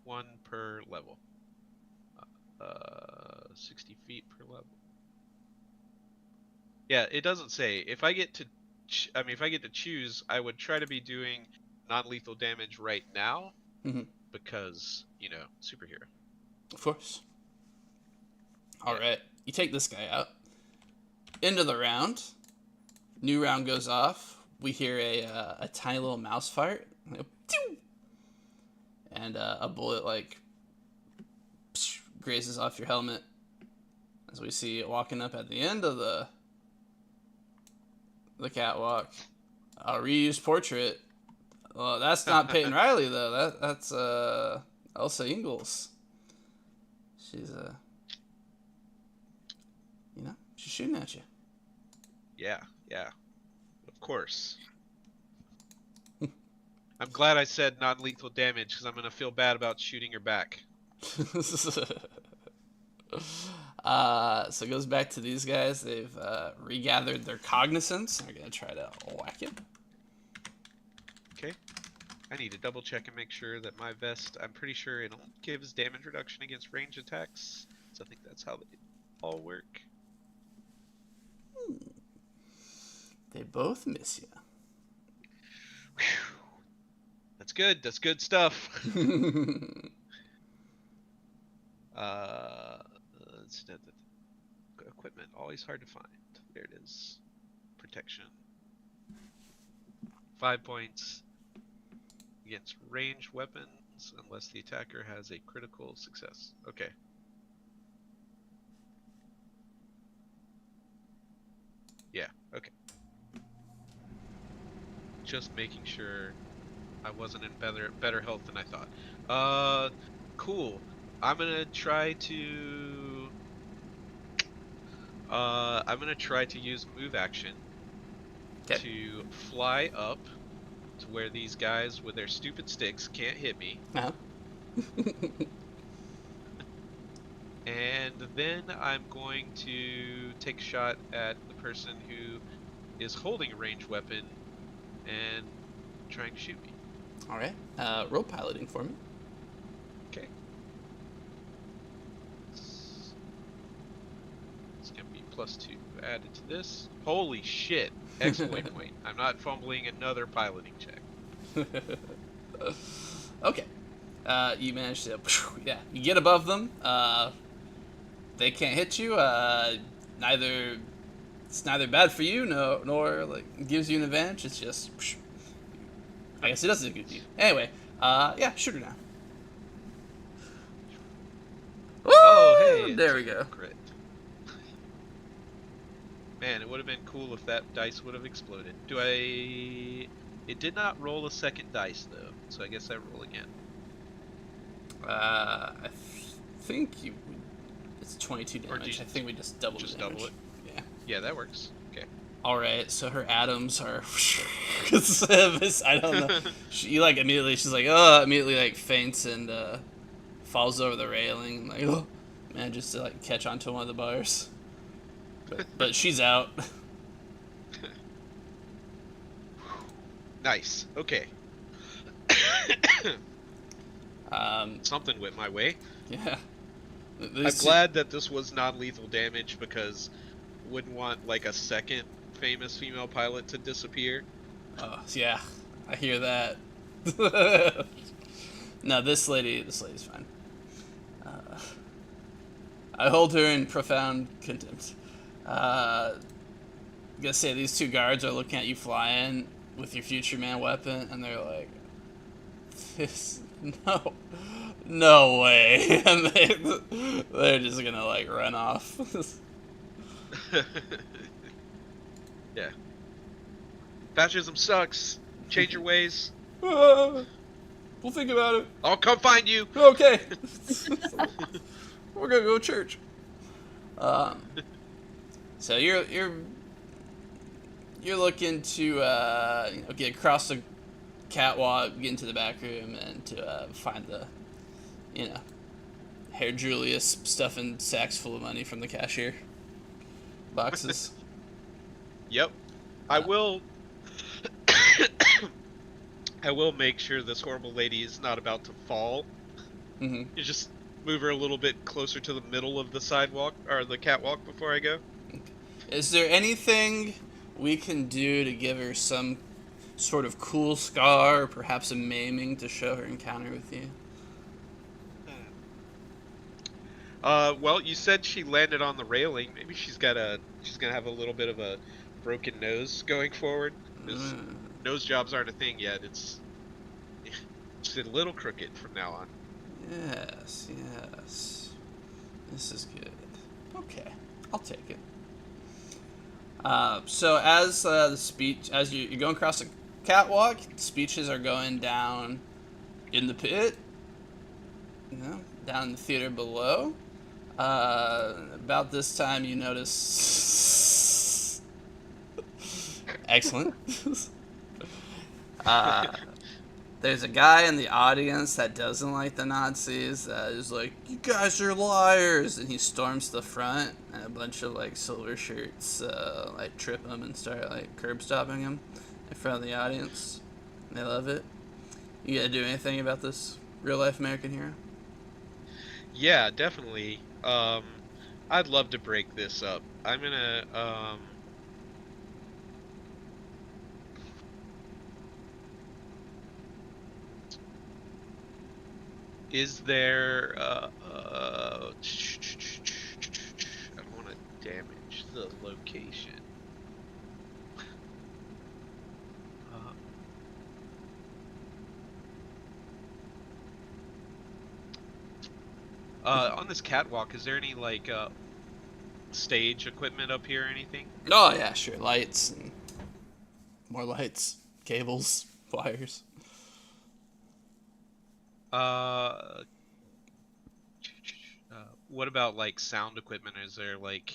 1 per level. 60 feet per level. Yeah, it doesn't say. If I get to, if I get to choose, I would try to be doing non-lethal damage right now, because superhero. Of course. All right, you take this guy out. End of the round. New round goes off. We hear a tiny little mouse fart, and a bullet grazes off your helmet. As we see it walking up at the end of the the catwalk. Reused portrait. Well, that's not Peyton Riley though. That's Elsa Ingalls. She's she's shooting at you. Yeah, of course. I'm glad I said non-lethal damage because I'm gonna feel bad about shooting her back. So it goes back to these guys. They've regathered their cognizance. They're gonna try to whack it. Okay. I need to double check and make sure that my vest, I'm pretty sure it only gives damage reduction against range attacks. So I think that's how they all work. They both miss you. Whew. That's good. That's good stuff. Equipment, always hard to find. There it is. Protection. 5 points against ranged weapons unless the attacker has a critical success. Okay. Yeah, okay. Just making sure I wasn't in better health than I thought. Cool. I'm gonna try to use move action to fly up to where these guys with their stupid sticks can't hit me. Uh-huh. And then I'm going to take a shot at the person who is holding a ranged weapon and trying to shoot me. All right. Roll piloting for me. Okay. It's gonna be +2 added to this. Holy shit! Exploit point. I'm not fumbling another piloting check. Okay. You manage to, you get above them. They can't hit you. It's neither bad for you, nor like gives you an advantage. It's just, I guess it doesn't good you. Anyway, shoot her now. Oh, hey! There we go. Crit. Man, it would have been cool if that dice would have exploded. It did not roll a second dice though, so I guess I roll again. I think it's 22 damage. I think we just double the damage. Double it. Yeah. Yeah, that works. Okay. All right, so her atoms are. I don't know. She immediately faints and falls over the railing. Like, oh, man, just to catch onto one of the bars. But she's out. Nice. Okay. Something went my way. Yeah. I'm glad that this was non-lethal damage because wouldn't want a second famous female pilot to disappear. Oh yeah, I hear that. No, this lady's fine. I hold her in profound contempt. Gonna say these two guards are looking at you flying with your future man weapon, and they're like, no way, and they're just gonna run off. Yeah. Fascism sucks. Change your ways. We'll think about it. I'll come find you. Okay. We're gonna go to church. So you're looking to get across the catwalk, get into the back room, and to find the Herr Julius stuffing sacks full of money from the cashier boxes. Yep. I will make sure this horrible lady is not about to fall. Mm-hmm. You just move her a little bit closer to the middle of the sidewalk or the catwalk before I go. Is there anything we can do to give her some sort of cool scar, or perhaps a maiming to show her encounter with you? Well, you said she landed on the railing. Maybe she's gonna have a little bit of a broken nose going forward. Nose jobs aren't a thing yet. It's a little crooked from now on. Yes. This is good. Okay, I'll take it. So as as you're going across the catwalk, speeches are going down in the pit, down in the theater below. About this time, you notice. Excellent. There's a guy in the audience that doesn't like the Nazis. That is like, "You guys are liars!" And he storms the front, and a bunch of like silver shirts like trip him and start like curb stopping him in front of the audience. And they love it. You gotta do anything about this real life American hero? Yeah, definitely. I'd love to break this up. I'm gonna is there I don't want to damage the location. On this catwalk, is there any like stage equipment up here or anything? Oh yeah, sure. Lights and more lights, cables, wires. Uh, what about like sound equipment? Is there like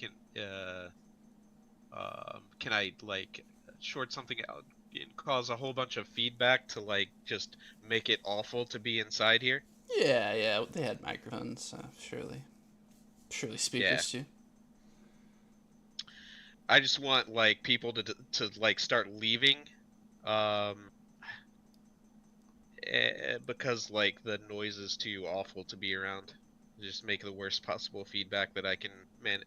can I like short something out and cause a whole bunch of feedback to like just make it awful to be inside here? Yeah. They had microphones, surely Yeah. speakers too. I just want like people to like start leaving, um, because like the noise is too awful to be around. Just make the worst possible feedback that I can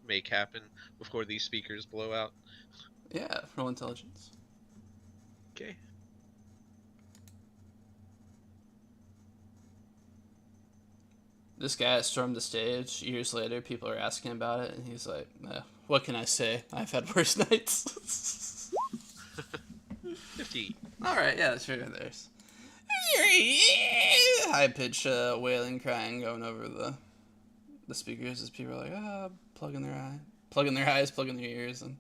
make happen before these speakers blow out. Yeah, roll intelligence. Okay. This guy stormed the stage. Years later, people are asking about it, and he's like, "What can I say? I've had worse nights." 50. All right, yeah, sure. There's high pitched wailing, crying going over the speakers as people are like, plugging their eyes, plugging their ears, and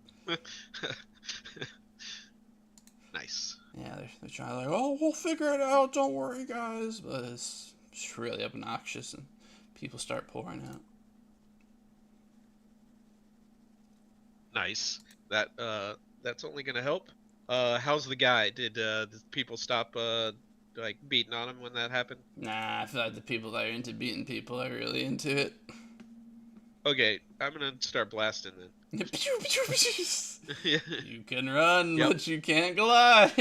Nice. yeah, they're trying like, "Oh, we'll figure it out. Don't worry, guys." But it's just really obnoxious, and people start pouring out. Nice. That's only gonna help. How's the guy? Did people stop like beating on him when that happened? Nah, I feel like the people that are into beating people are really into it. Okay, I'm gonna start blasting then. Yeah. You can run, Yep. but you can't glide.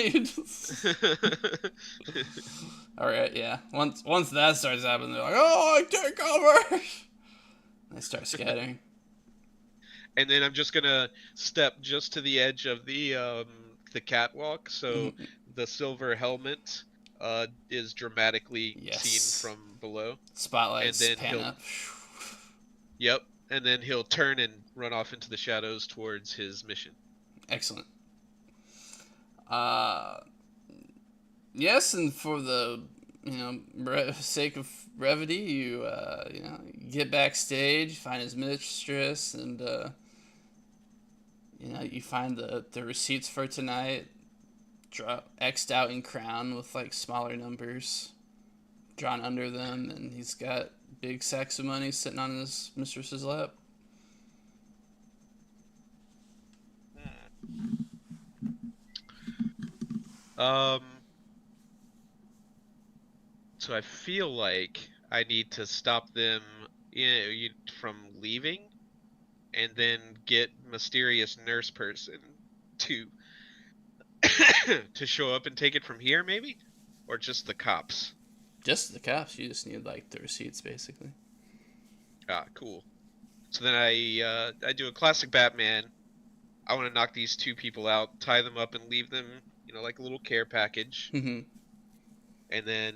All right, yeah. Once that starts happening, they're like, "Oh, I take cover!" They start scattering. And then I'm just gonna step just to the edge of the catwalk, so Mhm. the silver helmet is dramatically Yes. seen from below, and Spotlights then pan up. yep, and then he'll turn and run off into the shadows towards his mission. Excellent. Yes, and for the sake of brevity, you get backstage, find his mistress, and you find the receipts for tonight, xed out in crown with like smaller numbers drawn under them, and he's got big sacks of money sitting on his mistress's lap. Um, so I feel like I need to stop them, from leaving, and then get mysterious nurse person to to show up and take it from here, maybe, or just the cops. Just the cops. You just need like the receipts, basically. Ah, cool. So then I do a classic Batman. I want to knock these two people out, tie them up, and leave them, like a little care package, Mm-hmm. and then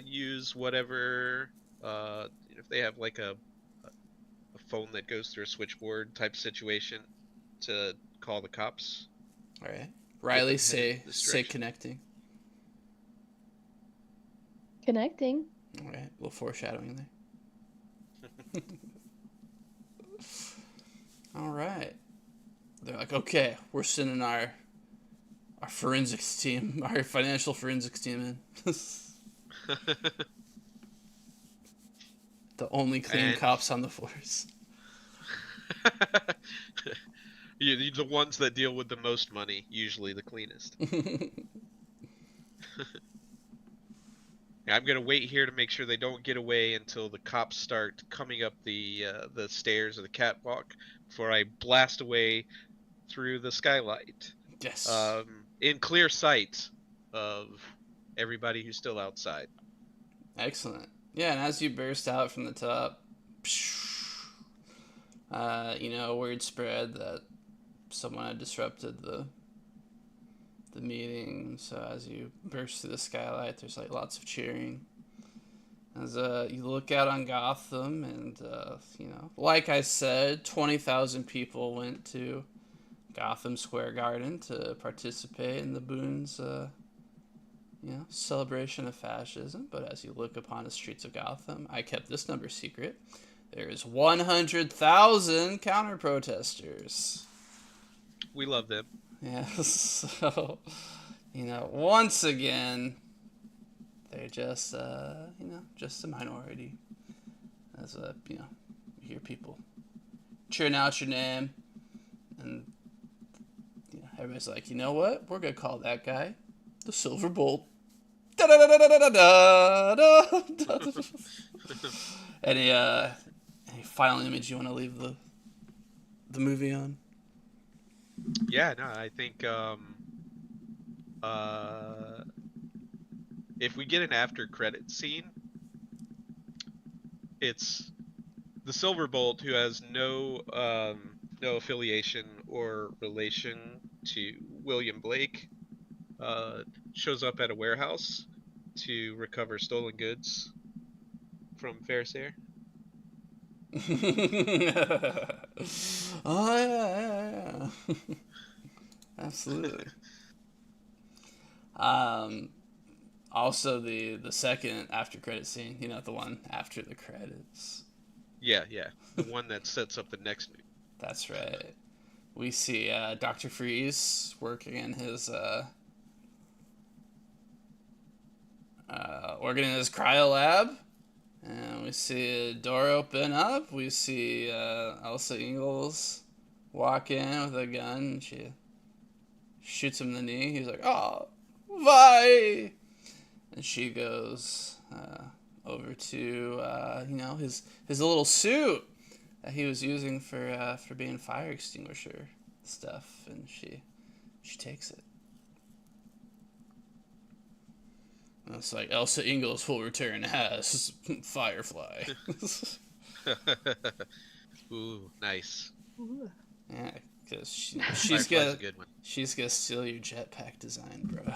use whatever if they have like a phone that goes through a switchboard type situation to call the cops. All right. Get Riley, them headed this say direction. connecting. Connecting. All right. A little foreshadowing there. All right. they're like, okay, we're sending our forensics team, our financial forensics team in. The only clean And- cops on the force. The ones that deal with the most money, usually the cleanest. I'm gonna wait here to make sure they don't get away until the cops start coming up the stairs or the catwalk before I blast away through the skylight, Yes. in clear sight of everybody who's still outside. Excellent. Yeah, and as you burst out from the top, word spread that someone had disrupted the meeting. So as you burst through the skylight, there's like lots of cheering. As you look out on Gotham, and like I said, 20,000 people went to Gotham Square Garden to participate in the Boons, celebration of fascism. But as you look upon the streets of Gotham, I kept this number secret. There is 100,000 counter-protesters. We love them. Yeah, so, once again, they're just, just a minority. As, you hear people cheering out your name, and, everybody's like, you know what? We're going to call that guy the Silver Bolt. Any final image you want to leave the movie on? Yeah, no, I think if we get an after credit scene, it's the Silverbolt, who has no affiliation or relation to William Blake, shows up at a warehouse to recover stolen goods from Fairsair. Oh yeah. Absolutely. Also the second after credit scene, the one after the credits. Yeah, the one that sets up the next movie. That's right. We see Dr. Freeze working in his working in his cryo lab. And we see a door open up. We see Elsa Ingalls walk in with a gun. And she shoots him in the knee. He's like, "Oh, why?" And she goes over to his little suit that he was using for being fire extinguisher stuff, and she takes it. And it's like Elsa Ingalls will return as Firefly. Ooh, nice. Yeah, because Firefly's a good one. she's gonna steal your jetpack design, bro.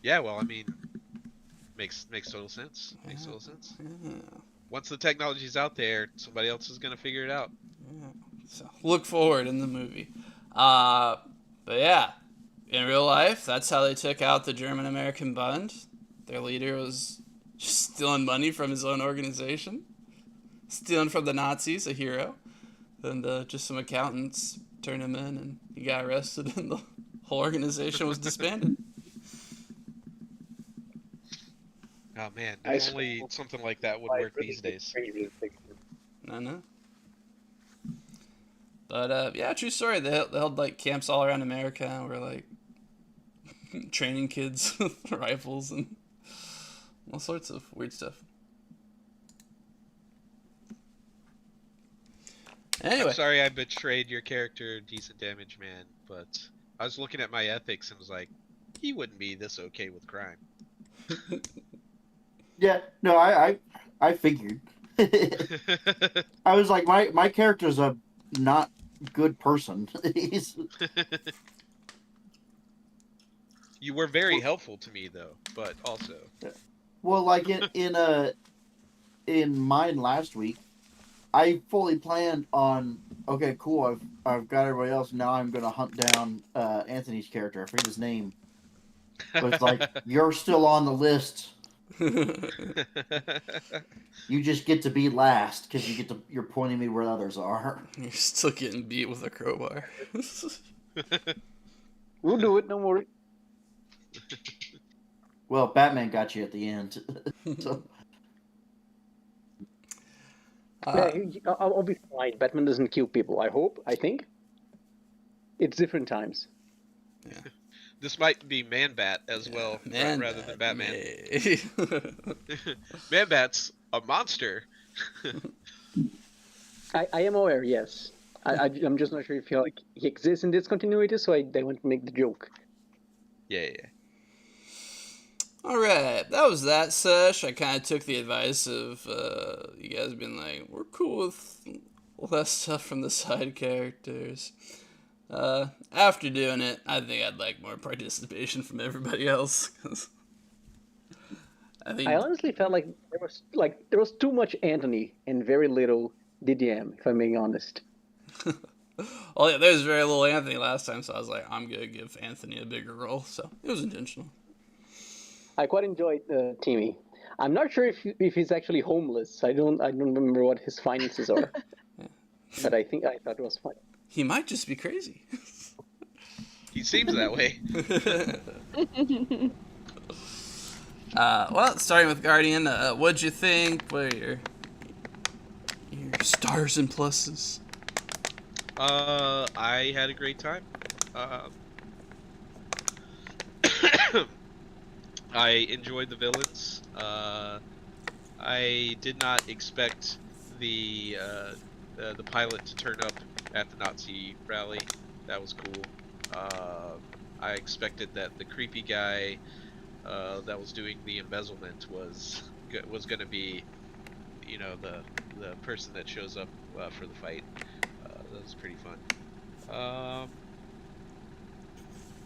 Yeah, well, I mean, makes total sense. Makes total sense. Yeah. Once the technology's out there, somebody else is gonna figure it out. Yeah. So look forward in the movie. But yeah, in real life, that's how they took out the German-American Bund. Their leader was just stealing money from his own organization, stealing from the Nazis, a hero. And just some accountants turned him in, and he got arrested, and the whole organization was disbanded. Oh man, if only something like that would work these days. No. But yeah, true story. They held like camps all around America, and were like training kids with rifles and all sorts of weird stuff. Anyway, I'm sorry I betrayed your character, Decent Damage Man, but I was looking at my ethics and was like, he wouldn't be this okay with crime. Yeah, no, I figured. I was like, my character's a not good person. He's You were very helpful to me though, but also. well, like in mine last week, I fully planned on, okay, cool, I've got everybody else. Now I'm gonna hunt down Anthony's character. I forget his name, but it's like you're still on the list. You just get to be last because you're pointing me where others are. You're still getting beat with a crowbar. We'll do it. Don't worry. Well, Batman got you at the end. So Yeah, I'll be fine. Batman doesn't kill people. I hope. I think. It's different times. This might be Man-Bat as well, rather than Batman. Man-Bat's a monster. I am aware. Yes. I'm just not sure if he exists in this continuity, so I want to make the joke. Yeah. Alright, that was that sesh. I kind of took the advice of you guys being like, we're cool with less stuff from the side characters. After doing it, I think I'd like more participation from everybody else. I honestly felt like there was too much Anthony and very little DDM, if I'm being honest. Well, yeah, there was very little Anthony last time, so I was like, I'm gonna give Anthony a bigger role. So it was intentional. I quite enjoyed Timmy. I'm not sure if he's actually homeless. I don't remember what his finances are, but I thought it was fun. He might just be crazy. He seems that way. Well, starting with Guardian, what'd you think? What are your stars and pluses? I had a great time. I enjoyed the villains. I did not expect the pilot to turn up at the Nazi rally. That was cool. I expected that the creepy guy that was doing the embezzlement was going to be, the person that shows up for the fight. That was pretty fun.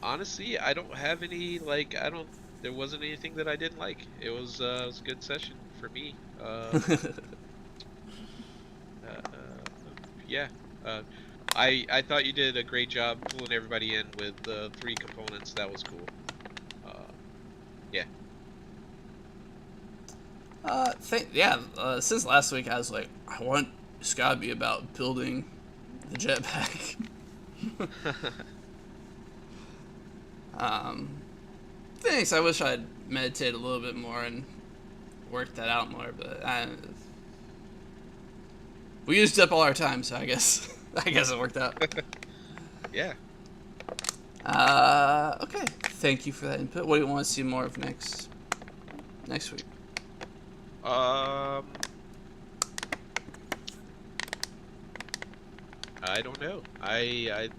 Honestly, I don't have any there wasn't anything that I didn't like. It was a good session for me. Yeah. I thought you did a great job pulling everybody in with the 3 components. That was cool. Yeah. Since last week, I was like, it's gotta be about building the jetpack. Thanks. I wish I'd meditated a little bit more and worked that out more, but we used up all our time, so I guess it worked out. Yeah. Okay. Thank you for that input. What do you want to see more of next week? I don't know. I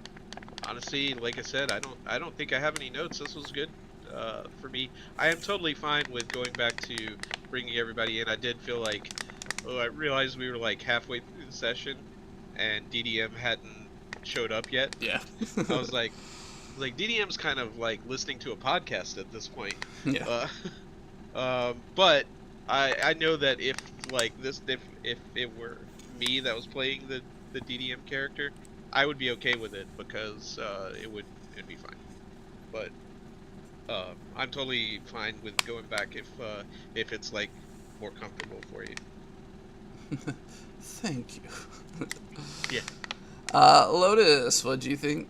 honestly, like I said, I don't think I have any notes. This was good for me. I am totally fine with going back to bringing everybody in. I did feel like, I realized we were like halfway through the session, and DDM hadn't showed up yet. Yeah. I was like DDM's kind of like listening to a podcast at this point. Yeah. But I know that if it were me that was playing the DDM character, I would be okay with it because it'd be fine. But I'm totally fine with going back if it's like more comfortable for you. Thank you. Yeah. Lotus, what do you think?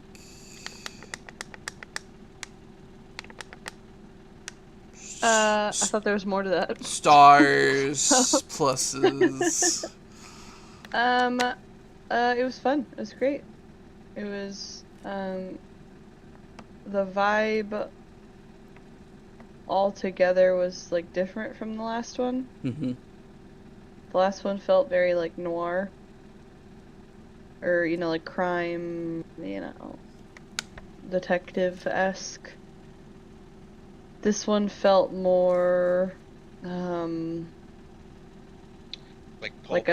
I thought there was more to that. Stars, pluses. It was fun. It was great. It was, the vibe altogether was, like, different from the last one. Mm-hmm. The last one felt very, like, noir. Or, like, crime, detective-esque. This one felt more, Like like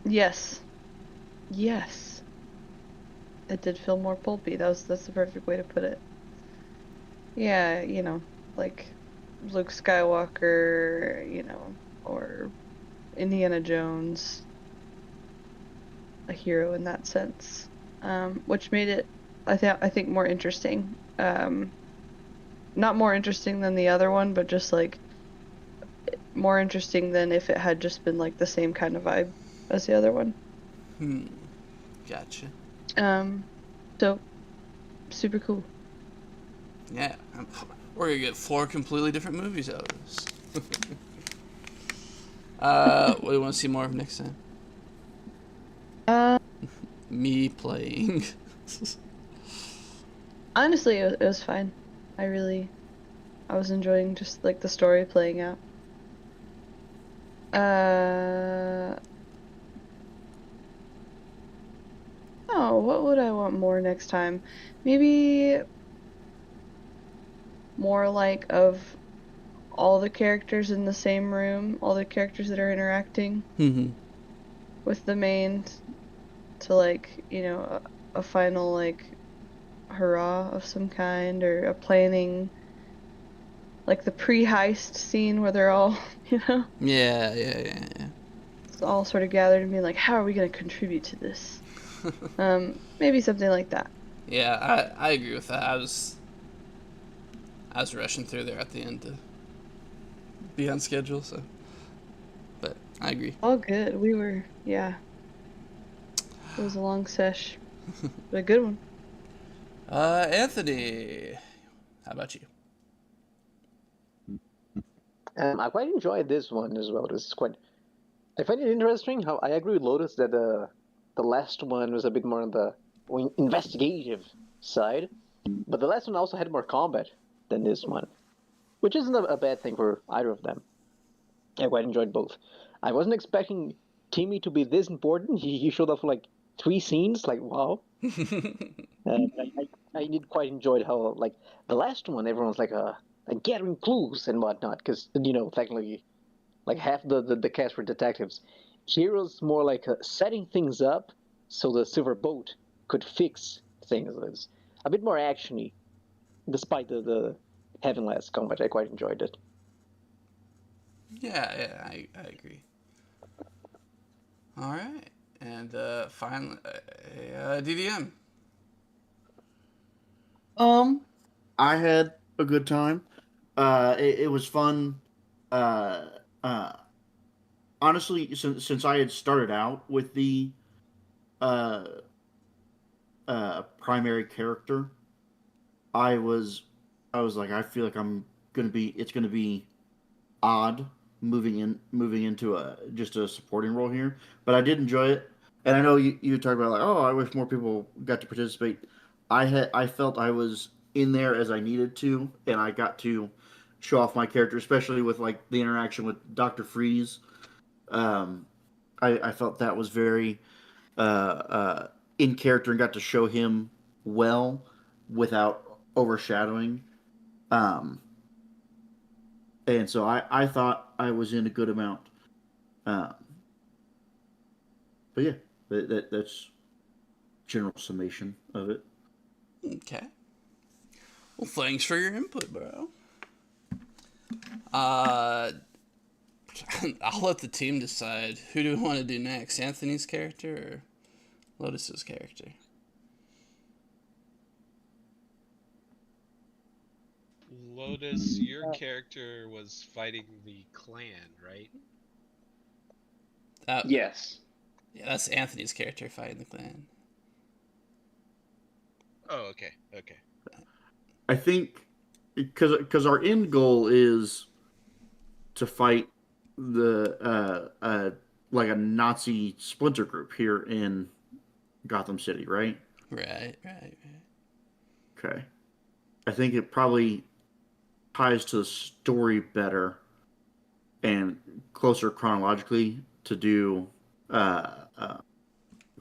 yes. Yes. It did feel more pulpy. That's the perfect way to put it. Yeah, like Luke Skywalker, or Indiana Jones. A hero in that sense. Which made it, I think more interesting. Not more interesting than the other one, but just like more interesting than if it had just been like the same kind of vibe as the other one. Gotcha. So super cool. Yeah, we're gonna get 4 completely different movies out of this. What do you want to see more of next time? Uh, Me playing. Honestly, it was fine. I was enjoying just like the story playing out. Oh, what would I want more next time? Maybe more like of all the characters in the same room, all the characters that are interacting with the main to like, a final like hurrah of some kind or a planning like the pre-heist scene where they're all, Yeah. it's all sort of gathered and being like, how are we going to contribute to this? Maybe something like that. Yeah, I agree with that. I was rushing through there at the end to be on schedule, so. But I agree. All good. Yeah. It was a long sesh, but a good one. Anthony, how about you? I quite enjoyed this one as well. This is quite. I find it interesting how I agree with Lotus that the last one was a bit more on the investigative side, but the last one also had more combat than this one, which isn't a bad thing for either of them. I quite enjoyed both. I wasn't expecting Timmy to be this important. He showed up for like 3 scenes. Like wow. I did quite enjoyed how like the last one everyone's like gathering clues and whatnot because technically like half the cast were detectives. Here was more like setting things up so the silver boat could fix things. It's a bit more actiony, despite the having less combat. I quite enjoyed it. Yeah, I agree. All right, and finally, DDM. I had a good time. It was fun. Uh, uh, Honestly, since I had started out with the uh, primary character, I was I was like, I feel like it's gonna be odd moving into a just a supporting role here, but I did enjoy it. And I know you talked about like, oh, I wish more people got to participate. I felt I was in there as I needed to, and I got to show off my character, especially with like the interaction with Doctor Freeze. Um, I felt that was very in character and got to show him well without overshadowing. Um, and so I thought I was in a good amount. Um, but yeah, that's general summation of it. Okay. Well, thanks for your input, bro. Uh, I'll let the team decide. Who do we want to do next? Anthony's character or Lotus's character? Lotus, your character was fighting the clan, right? Yes. Yeah, that's Anthony's character fighting the clan. Oh, okay, okay. I think because our end goal is to fight the like a Nazi splinter group here in Gotham City, right? Right. Okay. I think it probably ties to the story better and closer chronologically to do uh,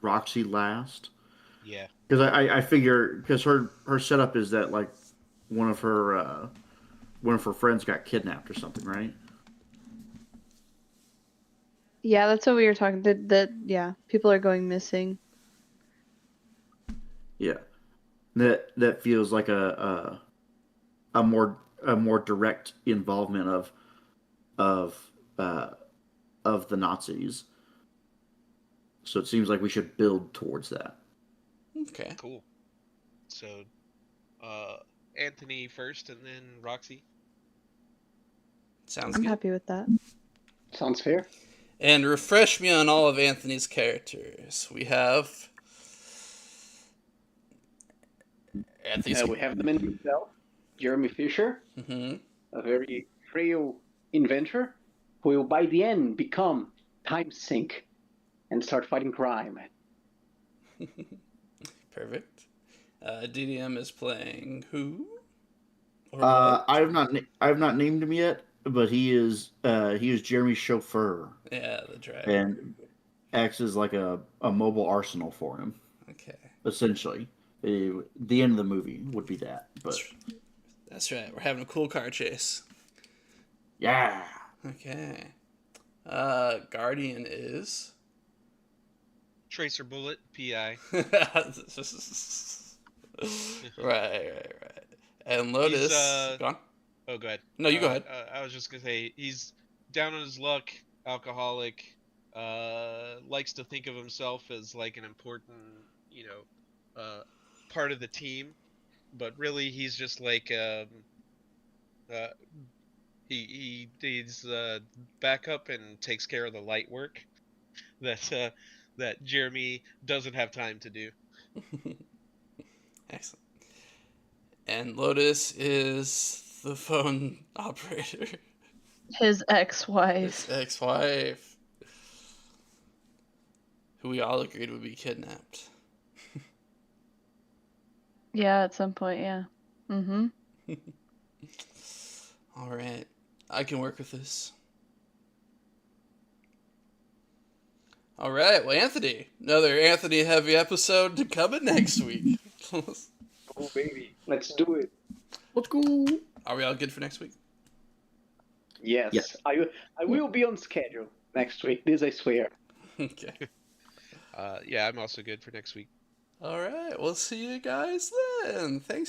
Roxy last. Yeah. Because I figure because her setup is that like one of her uh, one of her friends got kidnapped or something, right? Yeah, that's what we were talking. Yeah, people are going missing. Yeah, that feels like a more direct involvement of uh, of the Nazis. So it seems like we should build towards that. Okay. Cool. So, uh, Anthony first, and then Roxy. Sounds I'm good. happy with that. Sounds fair. And refresh me on all of Anthony's characters. We have Anthony's. We have the man himself, Jeremy Fisher, Hmm. a very frail inventor who will by the end become time sink and start fighting crime. Perfect. DDM is playing who? Or I have not named him yet, but he is Jeremy's chauffeur Yeah, the driver. and acts as like a mobile arsenal for him, Okay. essentially. The end of the movie would be that, but That's right. We're having a cool car chase. yeah. Okay. Guardian is. Tracer Bullet, PI. Right. And Lotus. He's, Go on. Oh, go ahead. No, you go ahead. I was just gonna say he's down on his luck, alcoholic, likes to think of himself as like an important, part of the team, but really he's just like he's backup and takes care of the light work that Jeremy doesn't have time to do. Excellent. And Lotus is the phone operator. His ex-wife. His ex-wife. Who we all agreed would be kidnapped. Yeah, at some point, yeah. Mm-hmm. All right. I can work with this. All right. Well, Anthony. Another Anthony-heavy episode coming next week. Oh, baby. Let's do it. Let's go. Are we all good for next week? Yes. Yes. I will be on schedule next week. This I swear. Okay. Yeah, I'm also good for next week. All right. We'll see you guys then. Thanks